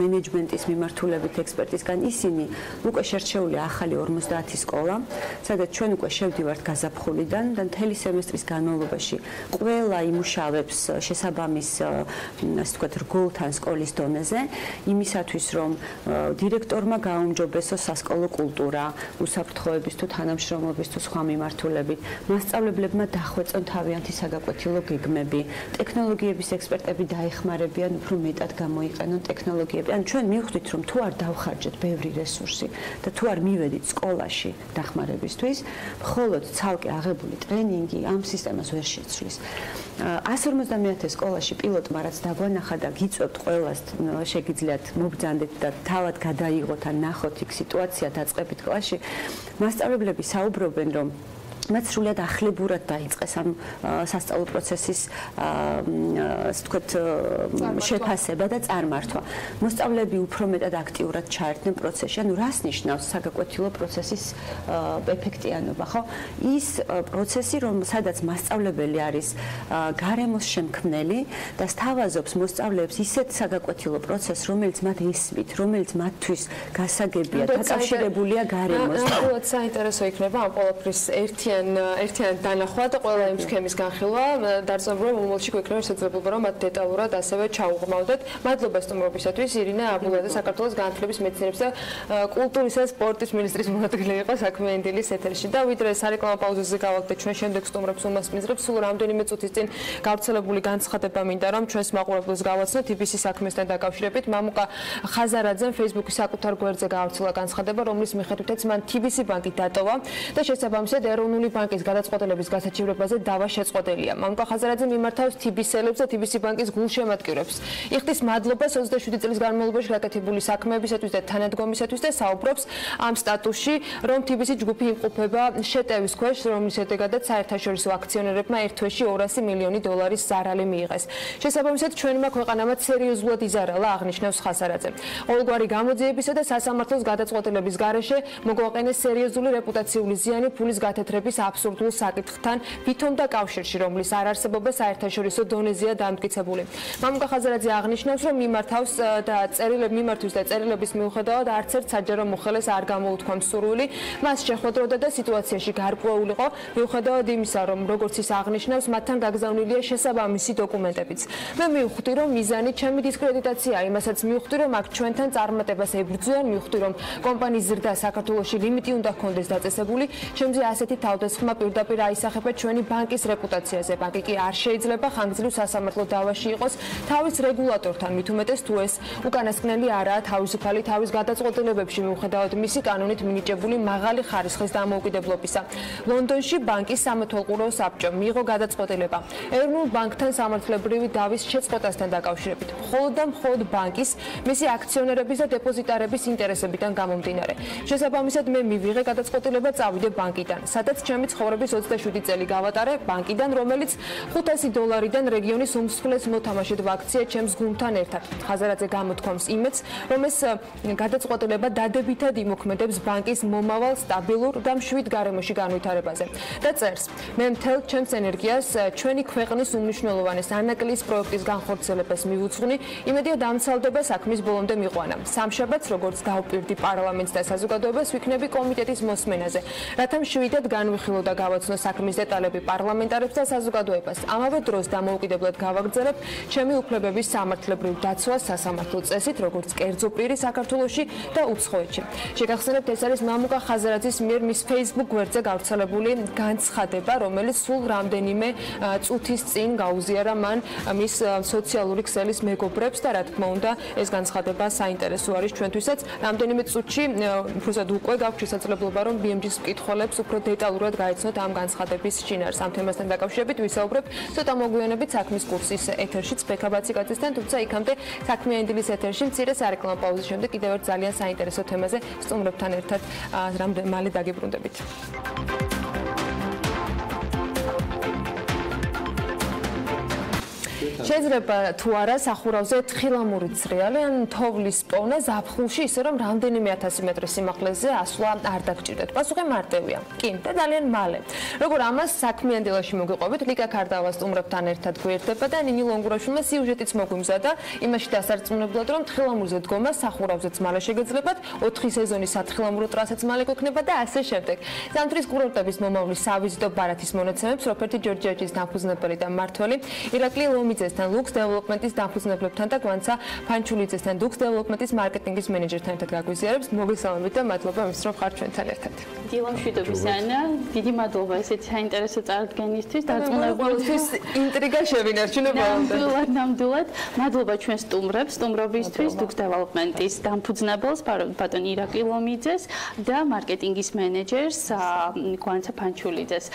მენეჯმენტის მიმართულებით ექსპერტისგან, ისინი უკვე შერჩეული ახალი 50 სკოლა, სადაც ჩვენ უკვე შევდივართ გაზაფხულიდან და მთელი სემესტრის განმავლობაში ყველა იმუშავებს შესაბამის, ასე ვთქვათ, რგოლთან სკოლის დონეზე, იმისათვის რომ დირექტორმა გააუმჯობესოს სასკოლო კულტურა, უსაფრთხოების თუ თანამშრომლობის თუ სხვა მიმართულებით, მასწავლებლებმა დახვეწონ თავიანთი საგაკვეთილო გეგმები, ტექნოლოგიების ექსპერტები დაეხმარებიან უფრო მეტად გამოიყენონ ტექნოლოგიები. ან ჩვენ მივხვდით, რომ თუ არ დავხარჯეთ ბევრი რესურსი და თუ არ მივედით სკოლაში დახმარებისთვის, მხოლოდ ცალკე აღებული ტრენინგი ამ სისტემას ვერ შეცვლის. 150 სკოლაში პილოტმა რაც დაგვანახა და გიწევთ ყველას შეგიძლიათ მობრძანდეთ და თავად გადაიღოთ ან ნახოთ იქ სიტუაცია დაწყებით კლასში, მასწავლებლები საუბრობენ, რომ მათ სრულად ახლებურად დაიწყეს ამ სასწავლო პროცესის ასე ვთქვათ შეფასება და წარმართვა. მოსწავლეები უფრო მეტად აქტიურად ჩაერთნენ პროცესში. ანუ რას ნიშნავს საგაკვეთილო პროცესის ეფექტიანობა, ხო? ის პროცესი, რომ სადაც მასწავლებელი არის გარემოს შემქმნელი და სთავაზობს მოსწავლეებს ისეთ საგაკვეთილო პროცესს, რომელიც მათ ესმით, რომელიც მათთვის გასაგებია, დაკავშირებულია გარემოსთან. ნამდვილად საინტერესო იქნება ამ ყველაფრის ერთიან დანახვა და ყველა იმ სქემის განხილვა. დარწმუნებული ვარ, მომავალში გვექნება შესაძლებლობა, რომ მათ დეტალურად ასევე ჩაუღრმავდეთ. მადლობა სტუმრობისათვის. ირინა აბულაძე, საქართველოს განათლების, მეცნიერების და კულტურის და სპორტის მინისტრის მოადგილე იყო საქმიანი დილის ეთერში. და ვიდრე სარეკლამო პაუზაზე გავაკეთეთ, ჩვენ შემდეგ სტუმრებს უმასპინძლებს. სულ რამდენიმე წუთის წინ გავრცელებული განცხადება მინდა, რომ ჩვენს მაყურებელს გავაცნოთ TBC საქმესთან დაკავშირებით. მამუკა ხაზარაძემ Facebook-ის საკუთარ გვერდზე გავრცელა განცხადება, რომლის მიხედვითაც მან TBC ბანკი დატოვა და შესაბამისად ეროვნული ბანკის გადაწყვეტილების გასაჩივრებაზე დავა შეწყვეტილია. მამუკა ხაზარაძე მიმართავს TBC-ელებს და TBC ბანკის გულშემატკივრებს. იხდის მადლობას 27 წლის განმავლობაში გაკეთებული საქმეებისათვის და თანადგომისათვის და საუბრობს ამ სტატუსში, რომ TBC ჯგუფი იმყოფება შეტევის ქვეშ, რომლის შედეგადაც საერთაშორისო აქციონერებმა ერთ თვეში $200 მილიონი ზარალი მიიღეს. შესაბამისად, ჩვენმა ქვეყანამ სერიოზულად იზარალა, აღნიშნავს ხაზარაძე. ყოველგვარი გამოძიებისა და სასამართლოს გადაწყვეტილების გარეშე მოგვაყენეს სერიოზული რეპუტაციული ზიანი ფულის გათეთრების აბსურდულ საკითხთან ვითომ და კავშირში, რომლის არარსებობა საერთაშორისო დონეზეა დამტკიცებული. მამუკა ხაზარაძე აღნიშნავს, რომ მიმართვის და წერილების მიუხედავად არც ერთ საჯარო მოხელეს არ გამოუთქვა მსურვილი, მას შეხვედროდა და სიტუაციაში გარკვეულიყო, მიუხედავად იმისა, რომ როგორც ის აღნიშნავს, მათთან გაგზავნილია შესაბამისი დოკუმენტებიც. მე მივხვდი, რომ მიზანი ჩემი დისკრედიტაცია, იმასაც მივხვდი, რომ აქ ჩვენთან წარმატებას ებრძვიან, მივხვდი, რომ კომპანიის ზრდა საქართველოში ლიმიტი უნდა ჰქონდეს დაწესებული, ჩემზე ასეთი თავდასხმა პირდაპირ აისახება ჩვენი ბანკის რეპუტაციაზე. ბანკი კი არ შეიძლება ხანგრძლივ სასამართლო დავაში იყოს თავის რეგულატორთან, მით უმეტეს თუ ეს უკანასკნელი არაა თავისუფალი თავის გადაწყვეტილებებში მიუხედავად მისი კანონით მინიჭებული მაღალი ხარისხის დამოუკიდებლობისა. ლონდონში ბანკის სამეთვალყურო საბჭომ მიიღო გადაწყვეტილება ეროვნულ ბანკთან სამართლებრივი დავის შეწყვეტასთან დაკავშირებით. მხოლოდ და მხოლოდ ბანკის, მისი აქციონერების და დეპოზიტარების ინტერესებიდან გამომდინარე. შესაბამისად, მე მივიღე გადაწყვეტილება წავიდე ბანკიდან, სადაც ჩემი ცხოვრების 27 წელი გავატარე ბანკიდან, რომელიც $500 რეგიონის უმსხვილეს მოთამაშედ ვაქცია ჩემს გუნდთან ერთად. ხაზარაძე გამოთქვამს იმედს, რომ ეს გადაწყვეტილება დადებითად იმოქმედებს ბანკის მომავალ სტაბილურ და მშვიდ გარემოში განვითარებაზე. და წერს: მე მთელ ჩემს ენერგიას ჩვენი ქვეყნის უმნიშვნელოვანეს ანაკლის პროექტის განხორციელებას მივუძღვნი, იმედია დამცალდება საქმის ბოლომდე მიყვანა. სამშაბათს, როგორც დავპირდი პარლამენტს და საზოგადოებას, ვიქნები კომიტეტის მოსმენაზე, რათა მშვიდად განვიხილო და გავაცნო საქმის დეტალები პარლამენტარებს და საზოგადოებას. ამავე დროს დამოუკიდებლად გავაგრძელებ ჩემი უფლებების სამართლებრივ დაცვას სასამართლო წესით, როგორც კერძო პირი საქართველოში და უცხოეთში. შეგახსენებთ, ეს არის მამუკა ხაზარაძის მიერ მის Facebook გვერდზე გავრცელებული განცხადება, რომელიც სულ რამდენიმე წუთის წინ გაუზიარა მან მის სოციალური ქსელის მეგობრებს და რა თქმა უნდა, ეს განცხადება საინტერესო არის ჩვენთვისაც. რამდენიმე წუთში უბრალოდ უკვე გაქვთ შესაძლებლობა, რომ BMG-ს მკითხველებს უფრო დეტალურად გაიცნოთ ამ განცხადების შინაარს. ამ თემასთან დაკავშირებით ვისაუბრებ ცოტა მოგვიანებით საქმის კურსის ეთერშიც ბექაბაციკაძესთან, თუმცა იქამდე საქმიანი დილის ეთერში მცირე სარეკლამო პაუზის შემდეგ კიდევ ერთ ძალიან საინტერესო თემაზე სტუმრებთან ერთად მალე დაგიბრუნდებით. შეიძლება თუ არა სახურავზე თხილამური ცრიალი ან თოვლის პოვნა ზაფხულში ისე რომ რამდენიმე 1000 მეტრის სიმაღლეზე ასვლა არ დაგჭირდეთ. პასუხი მარტივია. კი, და ძალიან მალე. როგორ ამას საქმიან დილაში მოგიყვებით, ლიკა ქარდავას სტუმრებთან ერთად გვერდება და ნინი ლონგურაშვილმა სიუჟეტიც მოგვიმზადა, იმაში დასარწმუნებლად რომ თხილამურზე დგომა სახურავზეც მალე შეგეძლებათ, 4 სეზონის სათხილამურო ტრასაც მალე გქნება და ასე შემდეგ. ზამთრის კურორტების მომავლის სავიზიტო ბარათის მონაცემებს როფერტი ჯორჯიაჯის დამფუძნებელი და მმართველი ირაკლი ლომიძესთან დუქს დეველოპმენტის დამფუძნებლებთან და გვანცა ფანჩულიძესთან დუქს დეველოპმენტის მარკეტინგის მენეჯერთან ერთად გაგვიზიარებს. მოგესალმებით და მადლობა იმის რომ ხართ ჩვენთან ერთად. დილა მშვიდობის ანა, დიდი მადლობა ესეთი საინტერესო წარდგენისთვის, დარწმუნებულისთვის, ინტრიგა შევინარჩუნე ბოლომდე. ნამდვილად, მადლობა ჩვენ სტუმრობისთვის, დუქს დეველოპმენტის დამფუძნებელს ბატონ ირაკლი ლომიძეს და მარკეტინგის მენეჯერს გვანცა ფანჩულიძეს.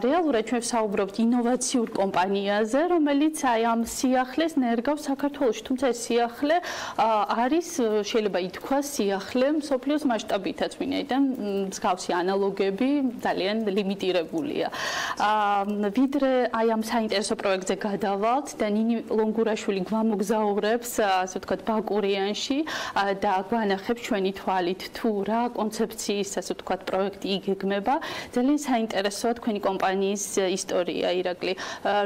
რეალურად ჩვენ ვსაუბრობთ ინოვაციურ კომპანიაზე, რომელიც აი ამ სიახლეს ნერგავს საქართველოში, თუმცა ეს სიახლე არის შეიძლება ითქვას სიახლე მსოფლიოს მასშტაბითაც, ვინაიდან მსგავსი ანალოგები ძალიან ლიმიტირებულია. ვიდრე აი ამ საინტერესო პროექტზე გადავალთ და ნინი ლონგურაშვილი გვამოგზაურებს, ასე ვთქვათ, ბაკურიანში და გვანახებს ჩვენი თვალით თუ რა კონცეფციის, ასე ვთქვათ, პროექტი იგეგმება. ძალიან საინტერესოა თქვენი კომპანიის ისტორია, ირაკლი.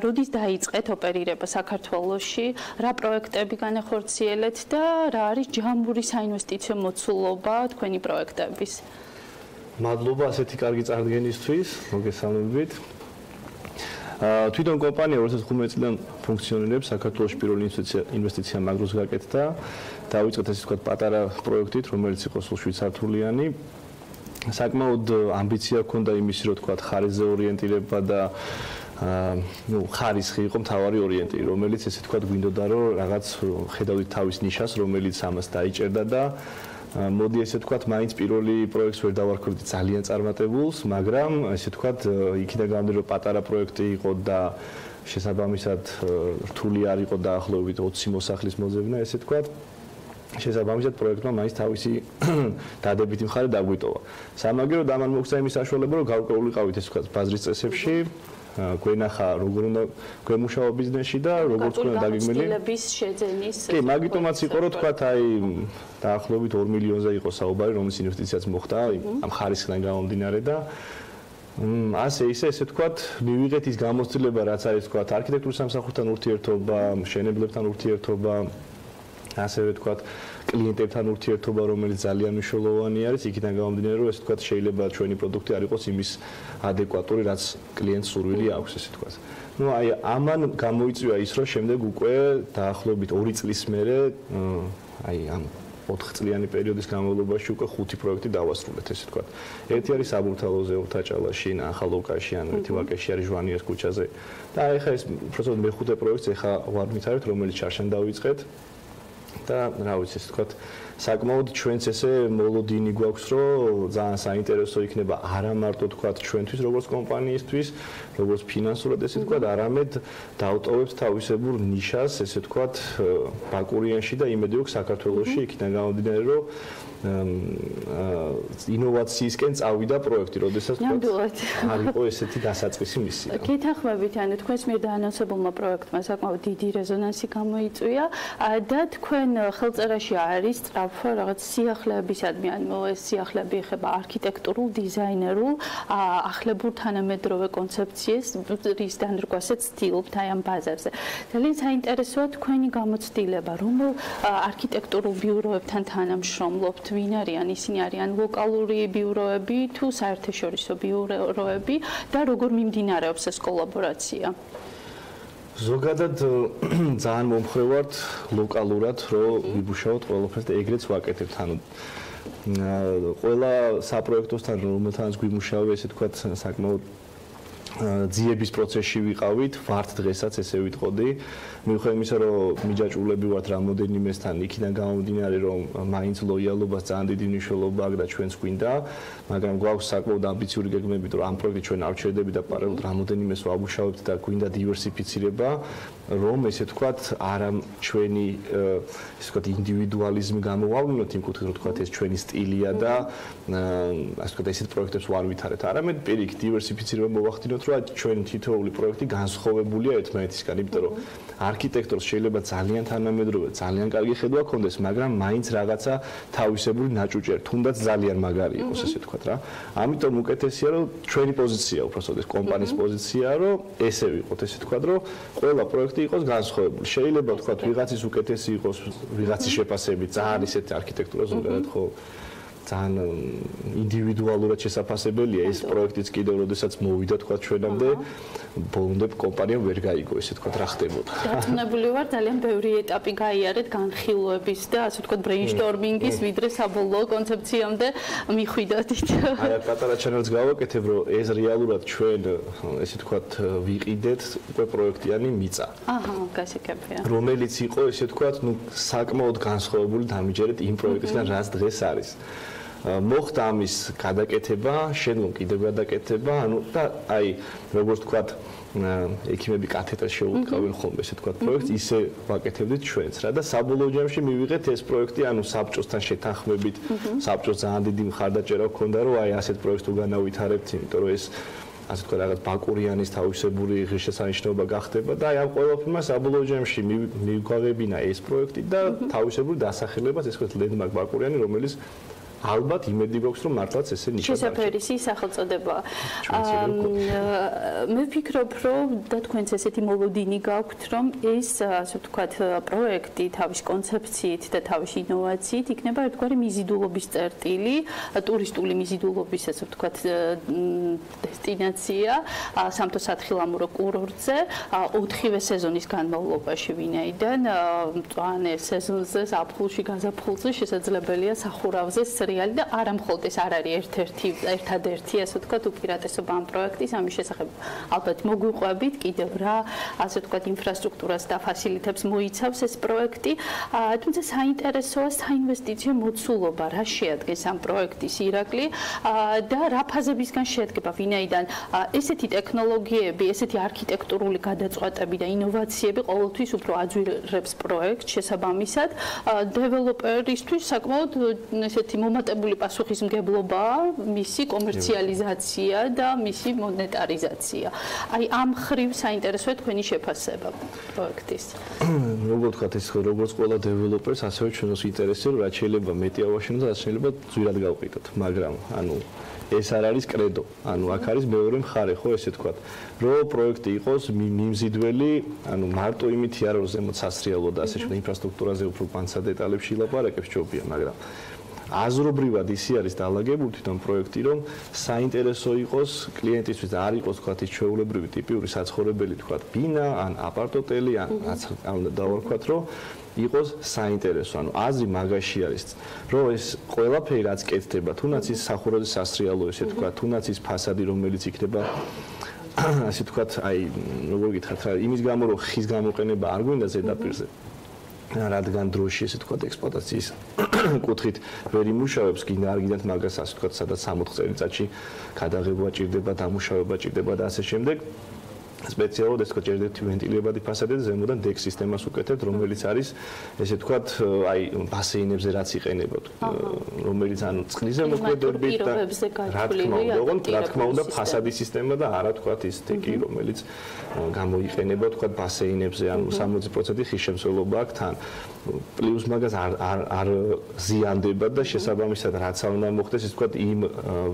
როდის დაიწყეთ ოპერირება საქართველოში, რა პროექტები განახორციელეთ და რა არის ჯამური საინვესტიციო მოცულობა თქვენი პროექტების? მადლობა ასეთი კარგი წარდგენისთვის, მოგესალმებით. თვითონ კომპანია 2015 წლიდან ფუნქციონირებს, საქართველოს პირველი ინვესტიცია მაგროს გაკეთდა. დავიწყეთ ესე ვთქვათ პატარა პროექტით, რომელიც იყო სულ 7 სართულიანი. საკმაოდ ამბიცია ჰქონდა იმისი, რომ ვთქვათ, ხარისზე ორიენტირება და ხარისხი იყო მთავარი ორიენტირი, რომელიც ესე ვთქვათ გვინდოდა, რომ რაღაც ხედავდით თავის ნიშას, რომელიც ამას დაიჭერდა და მოდი ესე ვთქვათ, მაინც პირველი პროექტს ვერ დავარქვით ძალიან წარმატებულს, მაგრამ ესე ვთქვათ, იქიდან გამომდინარე, რომ პატარა პროექტი იყო და შესაბამისად რთული არ იყო დაახლოებით 20 მოსახლის მოძებნა, ესე ვთქვათ. შესაბამისად პროექტმა მაინც თავისი დადებითი მხარე დაგვიტოვა. სამაგერო დამან მოგცა იმის საშუალება, რომ გავკეულიყავით ესე ვთქვათ ბაზრის წესებში, გვენახა როგორ უნდა გვემუშაო ბიზნესში და როგორც უნდა დაგეგმილი. კი, მაგიტომაც იყო რომ თქვათ აი დაახლოებით 2 მილიონზე იყო საუბარი, რომლის ინვესტიციაც მოხდა ამ ხარისხიდან გამომდინარე და ასე ისე ესე ვთქვათ, მივიღეთ ის გამოცდილება, რაც არის ვთქვათ, არქიტექტურის სამსახურთან ურთიერთობა, მშენებლებთან ურთიერთობა, ასევე ვთქვათ, კლიენტებთან ურთიერთობა, რომელიც ძალიან მნიშვნელოვანი არის, იქიდან გამომდინარე, რომ ესე ვთქვათ, შეიძლება ჩვენი პროდუქტი არ იყოს იმის ადეკვატური, რაც კლიენტს სურვილი აქვს, ესე ვთქვათ. ნუ აი ამან გამოიწვია ის, რომ შემდეგ უკვე დაახლოებით 2 წლის მერე აი ამ 4 წლიანი პერიოდის განმავლობაში უკვე 5 პროექტი დავასრულეთ, ესე ვთქვათ. ერთი არის საბურთალოზე, ორთაჭალაში, ახალოვკაში, ან ერთი ვაკეში არის ჟვანიას ქუჩაზე. და აი ხა ეს უბრალოდ მეხუთე პროექტს ეხა ვარ მითარებთ, რომელიც შარშან დავიწყეთ. და რა ვიცი, ესე ვთქვათ, საკმაოდ ჩვენც ესე მოლოდინი გვაქვს, რომ ძალიან საინტერესო იქნება არა მარტო თქვათ ჩვენთვის, როგორც კომპანიისთვის, როგორც ფინანსურად, ესე ვთქვათ, არამედ დავტოვებთ თავისებურ ნიშას, ესე ვთქვათ, ბაკურიანში და იმედი აქვს საქართველოში, იქიდან გამომდინარე, რომ ინოვაციისკენ წავიდა პროექტი, როდესაც ნამდვილად არ იყო ესეთი დასაწყისი მისია. გითხრებით, ანუ თქვენს მიერ დაანონსებულმა პროექტმა საკმაოდ დიდი რეზონანსი გამოიწვია და თქვენ ხელწერაში არის სწრაფ რაღაც სიახლეებისადმი, ანუ ეს სიახლეები ეხება არქიტექტურულ, დიზაინერულ, ახლებურ თანამედროვე კონცეფციას, რის დანერგვასაც ცდილობთ აი ამ ბაზარზე. ძალიან საინტერესოა თქვენი გამოცდილება, რომელ არქიტექტურულ ბიუროებთან თანამშრომლობთ, ვინ არიან ისინი, არიან ლოკალური ბიუროები თუ საერთაშორისო ბიუროები და როგორ მიმდინარეობს ეს კოლაბორაცია? ზოგადად ძალიან მომხრე ვართ ლოკალურად, რომ ვიბუშაოთ ყველაფერს და ეგრეც ვაკეთებთ. ანუ ყველა საპროექტოსთან, რომელთანაც გვიმუშავე, ესე ვთქვათ, საკმაოდ ძიების პროცესში ვიყავით, ვართ დღესაც ესე ვიტყოდი. მიუხედავად იმისა, რომ მიჯაჭვულები ვართ რამოდენიმესთან, იქიდან გამომდინარე, რომ მაინც ლოიალობას ძალიან დიდი მნიშვნელობა აქვს და ჩვენს გვინდა, მაგრამ გვაქვს საკმაოდ ამბიციური გეგმები, რომ ამ პროექტით ჩვენ არ ვჩერდებით და პარალელურად რამოდენიმეს ვამუშავებთ და გვინდა დივერსიფიცირება, რომ ესე ვთქვათ, არა ჩვენი ესე ვთქვათ ინდივიდუალიზმი გამოვავლინოთ იმ კუთხით, რომ ვთქვათ ეს ჩვენი სტილია და ასე ვთქვათ ესეთ პროექტებს ვარ ვითარებთ. არამედ პირიქით დივერსიფიცირება მოვახდინოთ, რომ ჩვენ თითოეული პროექტი განსხვავებულია ერთმანეთისგან, იმიტომ რომ არქიტექტორს შეიძლება ძალიან თანამედროვე, ძალიან კარგი ხედვა ჰქონდეს, მაგრამ მაინც რაღაცა თავისებური ნაჭუჭერი, თუნდაც ძალიან მაგარი იყოს, ესე ვთქვათ რა. ამიტომ უკეთესია რომ ჩვენი პოზიცია უბრალოდ ეს კომპანიის პოზიციაა, რომ ესე ვიყოთ, ესე ვთქვათ, რომ ყველა პროექტი იყოს განსხვავებული. შეიძლება ვთქვათ, ვიღაცის უკეთესი იყოს, ვიღაცის შეფასებით, ძალიან ისეთი არქიტექტურა ზოგადად ხო ძალიან ინდივიდუალურად შესაძლებელია ეს პროექტიც კიდევ როდესაც მოვიდა თქვა ჩვენამდე ბოლომდე კომპანიამ ვერ გაიგო ესე თქვა რა ხდებოდა. დარწმუნებული ვარ ძალიან ბევრი ეტაპი გაიარეთ განხილვების და ასე თქვა ბრეინშტორმინგის ვიდრე საბოლოო კონცეფციამდე მიხვიდოდით. აი პატარა ჩანელს გავაკეთებ რომ ეს რეალურად ჩვენ ესე თქვა ვიყიდეთ უკვე პროექტიანი მიწა. აჰა, გასაგებია. რომელიც იყო ესე თქვა ნუ საკმაოდ განსხვავებული დამიჯერეთ იმ პროექტისგან რაც დღეს არის. მოხდა ამის გადაკეთება, შენლონ კიდევ გადაკეთება, ანუ და აი როგორც თქვა ექიმები კათედრას შეუდგავენ ხოლმე ესე თქვა პროექტს, ისე ვაკეთებდით ჩვენც რა და საბოლოო ჯამში მივიღეთ ეს პროექტი, ანუ საბჭოსთან შეთანხმებით, საბჭოს ძალიან დიდი მხარდაჭერა ჰქონდა, რომ აი ასეთ პროექტს თუ განავითარებთ, იმიტომ რომ ეს ასე თქვა რაღაც ბაკურიანის თავისებური ღირსშესანიშნაობა გახდება და აი ამ ყველაფერმა საბოლოო ჯამში მივგვაღებინა ეს პროექტი და თავისებური დასახელებას ეს თქვა ლენდმარკ ბაკურიანი, რომელიც ალბათ იმედი გვაქვს რომ მართლაც ესე ნიშნა შესაძლებელია სახელწოდება. მე ვფიქრობ რომ და თქვენც ესეთი მოლოდინი გაქვთ რომ ეს ასე ვთქვათ პროექტი თავის კონცეფციით და თავის ინოვაციით იქნება ერთგვარი მიზიდულობის წერტილი, ტურისტული მიზიდულობის ასე ვთქვათ დესტინაცია სამთო-სათხილამურო კურორტზე 4-ვე სეზონის განმავლობაში, ვინაიდან მწვანე სეზონზე ზაფხულში გაზაფხულზე შესაძლებელია სახურავზე რეალი და არა მხოლოდ ეს არ არის ერთადერთი ასე ვთქვათ უპირატესობა ამ პროექტის ამის შესახებ ალბათ მოგვიყვებით კიდევ რა ასე ვთქვათ ინფრასტრუქტურას და ფასილიტებს მოიცავს ეს პროექტი თუმცა საინტერესოა საინვესტიციო მოცულობა რა შეადგენს ამ პროექტის ირაკლი და რა ფაზებისგან შედგება ვინაიდან ესეთი ტექნოლოგიები ესეთი არქიტექტურული გადაწყვეტები და ინოვაციები ყოველთვის უფრო აძვირებს პროექტს შესაბამისად დეველოპერისთვის საკმაოდ ესეთი მომატებული პასუხისმგებლობაა მისი კომერციალიზაცია და მისი მონეტარიზაცია. აი ამ ხრივ საინტერესოა თქვენი შეფასება პროექტის. როგორ ვთქვათ ეს როგორც ყველა დეველოპერს ასევე ჩვენს ინტერესია რომ რაც შეიძლება მეტი ავაშენოთ და რაც შეიძლება ძვირად გავყიდოთ, მაგრამ ანუ ეს არ არის კრედო. ანუ აქ არის მეორე მხარე, ხო, ესე ვთქვათ, რომ პროექტი იყოს მიმზიდველი, ანუ მარტო იმითი არ არის ზემოთ სასრიალო და ასე შემდეგ ინფრასტრუქტურაზე უფრო განსა დეტალებში ლაპარაკებს ჯობია, მაგრამ აზრობრივად ისი არის დაალაგებული თვითონ პროექტი, რომ საინტერესო იყოს კლიენტისთვის და არ იყოს თქვათ ის ჩვეულებრივი ტიპიური საცხოვრებელი თქვათ ბინა ან აპარტოტელი ან დავარქვათ რომ იყოს საინტერესო. ანუ აზრი მაგაში არის, რომ ეს ყველაფერი რაც კეთდება, თუნდაც ის სახურავი სასრიალო ესე თქვათ, თუნდაც ის ფასადი რომელიც იქნება ასე თქვათ, აი როგორ გითხრათ რა, იმის გამო რომ ხის გამოყენება არ გვინდა ზედაპირზე რადგან დროში ესე თქვა ექსპლუატაციის კუთხით ვერ იმუშავებს გინდა არ გინდათ მაგას ასე თქვა სადაც 60 წელიწადში გადაღება ჭირდება დამუშავება ჭირდება და ასე შემდეგ სპეციალურად ეს თქვა ჭირდება ვენტილირებადი ფასადი და ზემოდან დექს სისტემას უკეთებთ რომელიც არის ესე თქვა აი ბასეინებზე რაც იყენებოთ რომელიც ანუ წყლიზე მოქმედებით და რა თქმა უნდა ფასადის სისტემა და არა თქვა ის დეკი რომელიც გამოიყენება თქვა ბასეინებზე ანუ 60% ხის შემცველობა აქვს თან პლუს მაგას არ ზიანდება და შესაბამისად რაც უნდა მოხდეს ის თქვა იმ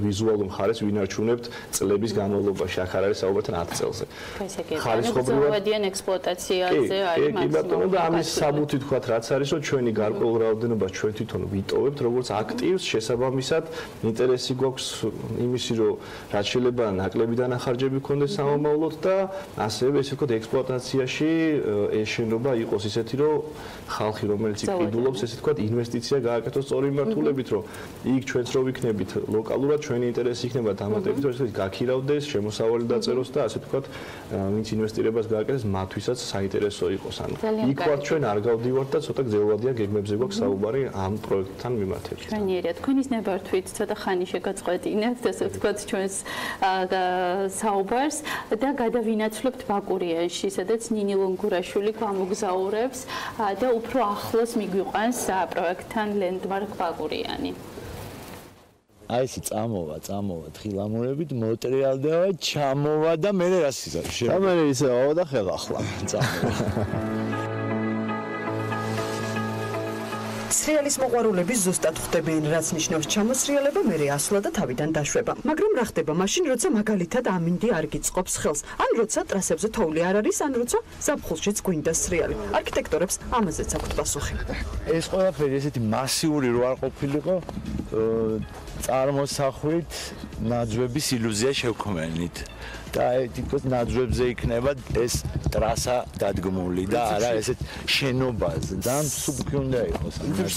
ვიზუალურ მხარეს ვინარჩუნებთ წლების განმავლობაში აქ არ არის საუბარი 10 წელზე ხარისხობრივად ექსპლუატაციაზე არის კი ბატონო და ამის საბუთი თქვა რაც არის რომ ჩვენი გარკვეულ რაოდენობას ჩვენ თვითონ ვიტოვებთ როგორც აქტივს შესაბამისად ინტერესი გვაქვს იმისი რომ რაც შეიძლება ნაკლები დანახარჯები გქონდეს სამომავლოდ და ასევე ესე ვთქვათ ექსპლუატაციაში ეს შენობა იყოს ისეთი რომ ხალხი რომელიც იყიდულობს ესე ვთქვათ ინვესტიცია გააკეთოს სწორი მიმართულებით რომ იქ ჩვენც რო ვიქნებით ლოკალურად ჩვენი ინტერესი იქნება დამატებით რომ ესე გაქირავდეს შემოსავალი დაწეროს და ასე ვთქვათ ვინც ინვესტირებას გააკეთებს მათთვისაც საინტერესო იყოს ანუ იქ ვართ ჩვენ არ გავდივართ და ცოტა გრძელვადია გეგმებზე გვაქვს საუბარი ამ პროექტთან მიმართებით ჩვენიერია თქვენის ნებართვით ცოტა ხანი შეგაწყვეტინებთ ასე ვთქვათ ჩვენს საუბარს და გადავინაცვლებთ ბაკურიანში სადაც ნინი ლონგურაშვილი გვამოგზაურებს და უფრო ახლოს მიგვიყვანს პროექტთან ლენდმარკ ბაკურიანი აი ესე წამოვა თხილამურებით მოტრიალდება ჩამოვა და მე რას იზარ და მე ისე ავა და ხელახლა წამოვა სრიალის მოყვარულები ზუსტად ხვდებიან, რაც ნიშნავს ჩამოსრიალება, მერე ასვლა და თავიდან დაშვება. მაგრამ რა ხდება მაშინ, როცა მაგალითად ამინდი არ გიწყობს ხელს, ან როცა ტრასებზე თოვლი არ არის, ან როცა ზაფხულშიც გვინდა სრიალი. არქიტექტორებს ამაზეც აქვთ პასუხი. ეს ყველაფერი ესეთი მასიური რო არ ყოფილიყო, წარმოსახვით ნაძვების ილუზია შევქმნით. და თითქოს ნაძვებზე იქნება ეს ტრასა დადგმული და არა ესეთ შენობაზე და მსუბუქი უნდა იყოს.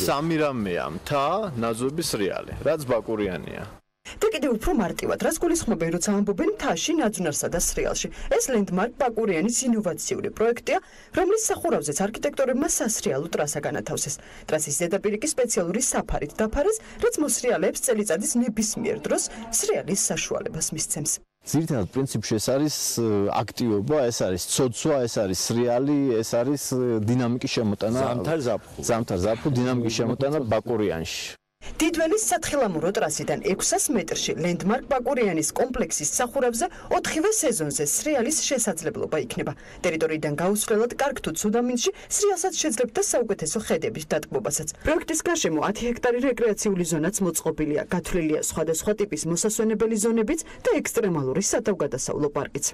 სამი რამეა: მთა, ნაძვების სრიალი, რაც ბაკურიანია. და კიდევ უფრო მარტივად, რაც გულისხმობენ, როცა ამბობენ მთაში, ნაძვნარსა და სრიალში. ეს ლენდმარკ ბაკურიანის ინოვაციური პროექტია, რომლის სახურავზეც არქიტექტორებმა სასრიალო ტრასა განათავსეს. ტრასის ზედაპირი კი სპეციალური საფარით დაფარეს, რაც მოსრიალეებს წელიწადის ნებისმიერ დროს სრიალის საშუალებას მისცემს. ძირითადად პრინციპში ეს არის აქტივობა, ეს არის ცოცვა, ეს არის სრიალი, ეს არის დინამიკის შემოტანა. ზამთარ ზაფხულ დინამიკის შემოტანა ბაკურიანში. დიდველის სათხილამურო ტრასიდან 600 მეტრში ლენდმარკ ბაკურიანის კომპლექსის სახურავზე 4-ვე სეზონზე სრიალის შესაძლებლობა იქნება. ტერიტორიიდან გაუსვლელად კარგ თუ ცუდ ამინდში სრიალსაც შეძლებდა საუკეთესო ხედების დატკბობასაც. პროექტის გარშემო 10 ჰექტარი რეკრეაციული ზონაც მოწყობილია. გათვლილია სხვადასხვა ტიპის მოსასვენებელი ზონებიც და ექსტრემალური სათავგადასავლო პარკიც.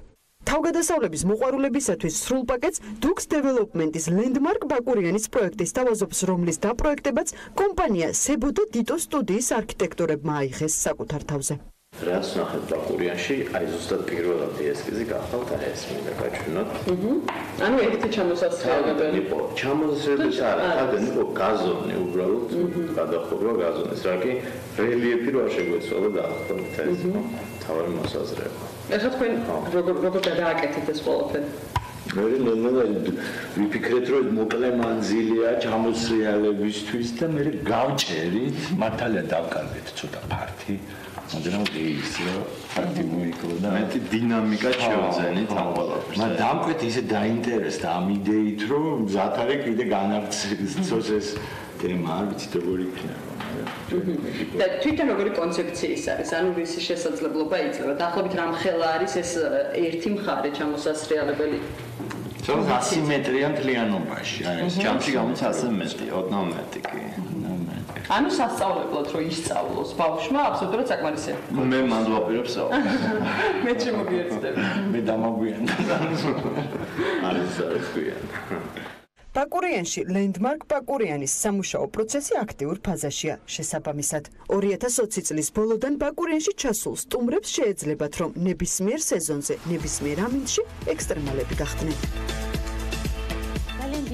თავგადასავლების მოყვარულებისათვის სრულ პაკეტს დუქს დეველოპმენტის ლენდმარკ ბაკურიანის პროექტის თავაზობს, რომლის დაპროექტებაც კომპანია სებო და დიტო სტუდიის არქიტექტორებმა აიღეს საკუთარ თავზე. რაც ნახეთ ბაკურიანში, აი ზუსტად პირველად ესკიზი გახავთ აი ეს მინდა გაჩვენოთ. ანუ ერთი ჩამოსასრიალებელი იყო. ჩამოსასრიალებელი არა, ხალხი იყო გაზონი უბრალოდ გადახურვა გაზონის, რა კი რელიეფი რო არ შეგვეცვალა და ახლა ეს იყო თავი მოსაზრება. ეხლა თქვენ როგორ გადააკეთეთ ეს ყველაფერი? მე ვიფიქრეთ რომ მოკლე მანძილია ჩამოსრიალებისთვის და მე გავჭერით, მართალია დავკარგეთ ცოტა ფართი, მაგრამ ის ფართი მოიკლო და მეტი დინამიკა შევძენით ამ ყველაფერს. მაგრამ დამკვეთ ისე დაინტერესდა ამ იდეით რომ ზათარე კიდე განარჩევს ეს თემა არ ვიცი როგორ იქნება. და თვითონ როგორი კონცეფციის არის, ანუ ისი შესაძლებლობა იძლევა. დაახლოებით რამ ხელა არის ეს ერთი მხარე ჩამოსასრიალებელი. თორემ ასიმეტრია მთლიანობაში, აი ეს ჯამში გამოც 100 მეტი, 20 მეტი კი. ანუ სასწავლებლად რო ისწავლოს ბავშვმა აბსოლუტურად საკმარისია. მე მან ვაპირებ სწავლას. მე შემოგიერთდები. მე დამაგვიანდა. არის საერთოდ. ბაკურიანში ლენდმარკ ბაკურიანის სამუშაო პროცესი აქტიურ ფაზაშია. შესაბამისად, 2020 წლის ბოლოდან ბაკურიანში ჩასულ სტუმრებს შეეძლებათ, რომ ნებისმიერ სეზონზე, ნებისმიერ ამინდში ექსტრემალები გახდნენ.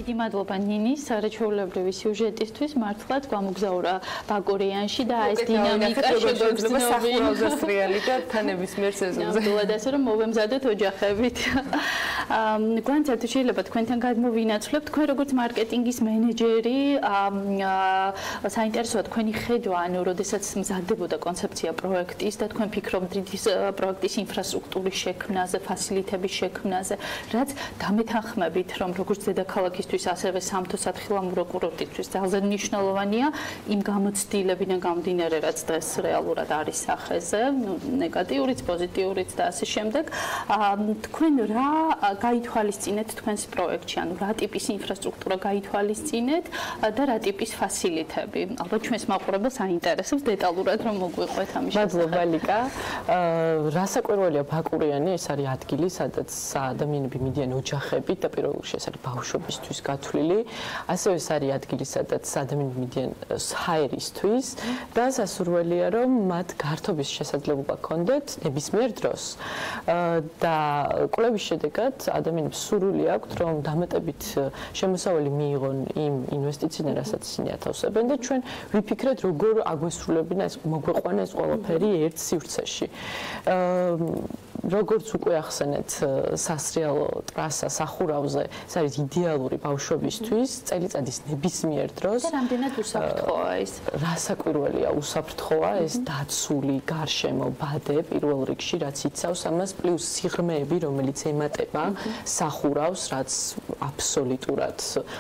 დიდი მადლობა ნინის საერთაშორისობრივი სიუჟეტისთვის, მართლაც გვამოგზაურა ბაკურიანში და ეს დინამიკა შეგვეძლება სახურავზე სრიალი და თანებისმიერ სეზონზე. ნამდვილად ასე რომ მოვემზადოთ ოჯახებით. გვანცადოთ შეიძლება თქვენთან გადმოვინაცვლებთ, თქვენ როგორც მარკეტინგის მენეჯერი, საინტერესოა თქვენი ხედვა, ანუ როდესაც მზადდებოდა კონცეფცია პროექტის და თქვენ ფიქრობთ ის პროექტის ინფრასტრუქტურის შექმნაზე, ფასილიტების შექმნაზე, რაც დამეთანხმებით, რომ როგორც დედაქალაქისთვის, ასევე სამთო სათხილამურო კურორტისთვის ძალზე მნიშვნელოვანია იმ გამოცდილებიდან გამომდინარე, რაც დღეს რეალურად არის სახეზე, ნეგატიურიც, პოზიტიურიც და ასე შემდეგ. თქვენ რა გაითვალისწინეთ თქვენს პროექტში, ანუ რა ტიპის ინფრასტრუქტურა გაითვალისწინეთ და რა ტიპის ფასილიტები. ალბათ ჩვენს მაყურებელს აინტერესებს დეტალურად რომ მოგვიყვეთ ამის შესახებ. მადლობა ლიკა. რასაკვირველია ბაკურიანი, ეს არის ადგილი, სადაც ადამიანები მიდიან ოჯახებით და პირველ რიგში ეს არის ბავშვებისთვის გათვლილი. ასევე ეს არის ადგილი, სადაც ადამიანები მიდიან ჰაერისთვის და სასურველია რომ მათ გართობის შესაძლებლობა ჰქონდეთ ნებისმიერ დროს. და კვლევის შედეგად ადამიანებს სურვილი აქვთ რომ დამატებით შემოსავალი მიიღონ იმ ინვესტიციიდან, რასაც ისინი ათავსებენ და ჩვენ ვიფიქრეთ როგორ აგვესრულებინა ეს მოგვეყვანა ეს ყველაფერი ერთ სივრცეში. როგორც უკვე ახსენეთ, სასრიალო ტრასა სახურავზე, ეს არის იდეალური ბავშვებისთვის, წელიწადის ნებისმიერ დროს. და რამდენად უსაფრთხოა ეს? რასაკვირველია, უსაფრთხოა ეს დაცული გარშემო ბადე პირველ რიგში, რაც იცავს ამას, პლუს სიღრმეები, რომელიც ემატება სახურავს, რაც აბსოლუტურად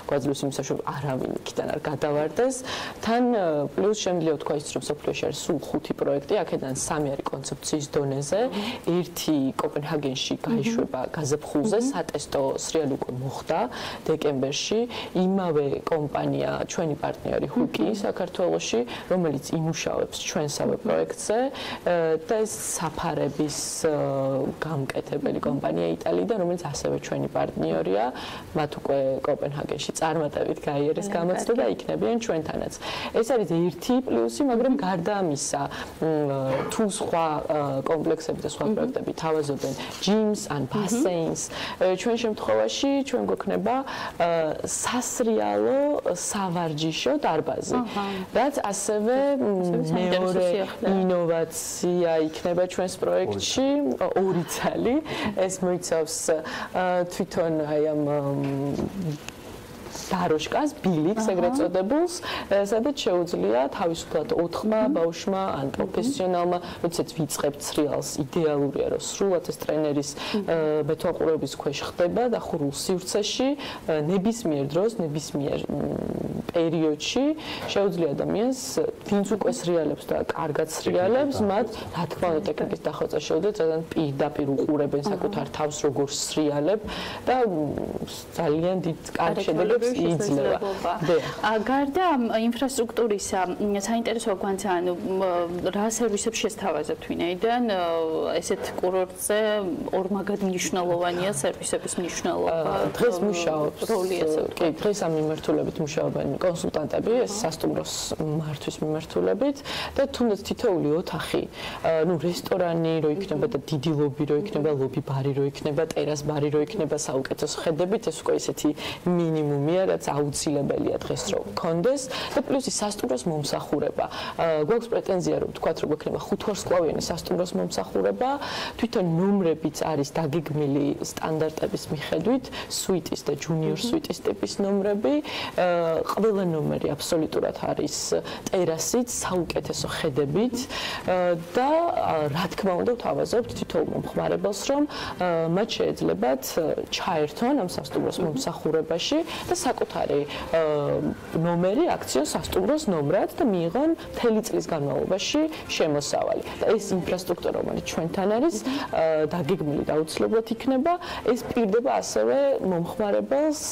გვაძლევს იმის საშუალებას არავინ იქიდან არ გადავარდეს. თან პლუს შემიძლია თქვა ის რომ სოფლიოში არის სულ 5 პროექტი, აქედან 3 არის კონცეფციის დონეზე, ერთი კოპენჰაგენში გაიშვება გაზაფხულზე, სატესტო სრიალი უკვე მოხდა დეკემბერში, იმავე კომპანია, ჩვენი პარტნიორი ჰუკი საქართველოში, რომელიც იმუშავებს ჩვენსავე პროექტზე და ეს საფარების გამკეთებელი კომპანია იტალიიდან, რომელიც ასევე ჩვენი პარტნიორია, მათ უკვე კოპენჰაგენში წარმატებით გაიარეს გამოცდა და იქნებიან ჩვენთანაც. ეს არის ერთი პლუსი, მაგრამ გარდა ამისა, თუ სხვა კომპლექსები და სხვა პროექტები თავაზობენ gyms ან bassins, ჩვენ შემთხვევაში ჩვენ გვექნება სასრიალო სავარჯიშო დარბაზი, რაც ასევე მეორე ინოვაცია იქნება ჩვენს პროექტში, ორი ცალი, ეს მოიცავს თვითონ აი ამ დაროშკას, ბილიკს ეგრეთ წოდებულს, სადაც შეუძლია თავისუფლად 4-მა ბავშვმა ან პროფესიონალმა, როდესაც ვიწყებთ სრიალს, იდეალურია რომ სრულად ეს ტრენერის მეთვალყურეობის ქვეშ ხდება და ხურულ სივრცეში, ნებისმიერ დროს, ნებისმიერ პერიოდში შეუძლია ადამიანს, ვინც უკვე სრიალებს და კარგად სრიალებს, მათ რა თქმა უნდა ტექნიკის დახვეწა შეუძლიათ, ძალიან პირდაპირ უყურებენ საკუთარ თავს როგორ სრიალებ და ძალიან დიდ კარგ შედეგებს იძლევა. გარდა ინფრასტრუქტურისა, საინტერესოა გვანცა, რა სერვისებს შესთავაზებთ ვინაიდან ესეთ კურორტზე ორმაგად მნიშვნელოვანია სერვისების მნიშვნელობა. დღეს მუშაობს. კი, დღეს ამ მიმართულებით მუშაობენ კონსულტანტები, ეს სასტუმროს მართვის მიმართულებით და თუნდაც თითოეული ოთახი, ну რესტორანი რო იქნება და დიდი ლობი რო იქნება, ლობი ბარი რო იქნება, ტერას ბარი რო იქნება საუკეთესო ხედებით, ეს უკვე ესეთი მინიმუმია, რაც აუცილებელია დღეს რომ გქონდეს და პლუს ის სასტუმროს მომსახურება. გვაქვს პრეტენზია რომ თქვათ რომ გვექნება 5 ვარსკვლავიანი სასტუმროს მომსახურება, თვითონ ნომრებიც არის დაგეგმილი სტანდარტების მიხედვით, სუიტის და ჯუნიორ სუიტის ტიპის ნომრები. ყველა ნომერი აბსოლუტურად არის ტერასით, საუკეთესო ხედებით და რა თქმა უნდა ვთავაზობთ თითოეულ მომხმარებელს რომ მათ შეეძლებათ ჩაერთონ ამ სასტუმროს მომსახურებაში და საკუთარი ნომერი აქციონ სასტუმროს ნომრად და მიიღონ მთელი წლის განმავლობაში შემოსავალი. და ეს ინფრასტრუქტურა, რომელიც ჩვენთან არის, დაგეგმილი და აუცილებლად იქნება, ეს პირდება ასევე მომხმარებელს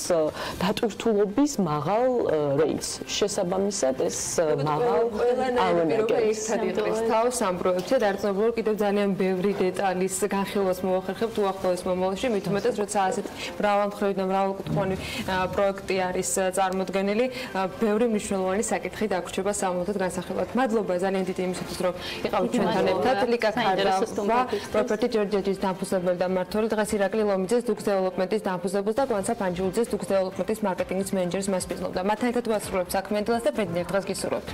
დატვირთულობის მაღალ რეიტს. შესაბამისად ეს მაღალ ამონეგებს. თავს ამ პროექტზე დარწმუნებული კიდევ ძალიან ბევრი დეტალის განხილვას მოვახერხებთ უახლოეს მომავალში, მით უმეტეს როცა ასეთ მრავალმხრივი და მრავალკუთხოვანი პროექტი არის წარმოდგენილი, ბევრი მნიშვნელოვანი საკითხი დაგვრჩება სამომავლოდ განსახილვად. მადლობა ძალიან დიდი იმისათვის, რომ იყავით ჩვენთან ერთად. ლიკა ქარდავა, პროპერტი ჯორჯეთის დამფუძნებელი და მმართველი, დღეს ირაკლი ლომიძეს დუქს დეველოპმენტის დამფუძნებელს და გვანცა პანჯულძეს დუქს დეველოპმენტის მარკეტინგის მენეჯერის მასპინძლობდა. მათთან ერთად ვასრულებთ საქმიან დილას და ბედნიერ დღეს გისურვებთ.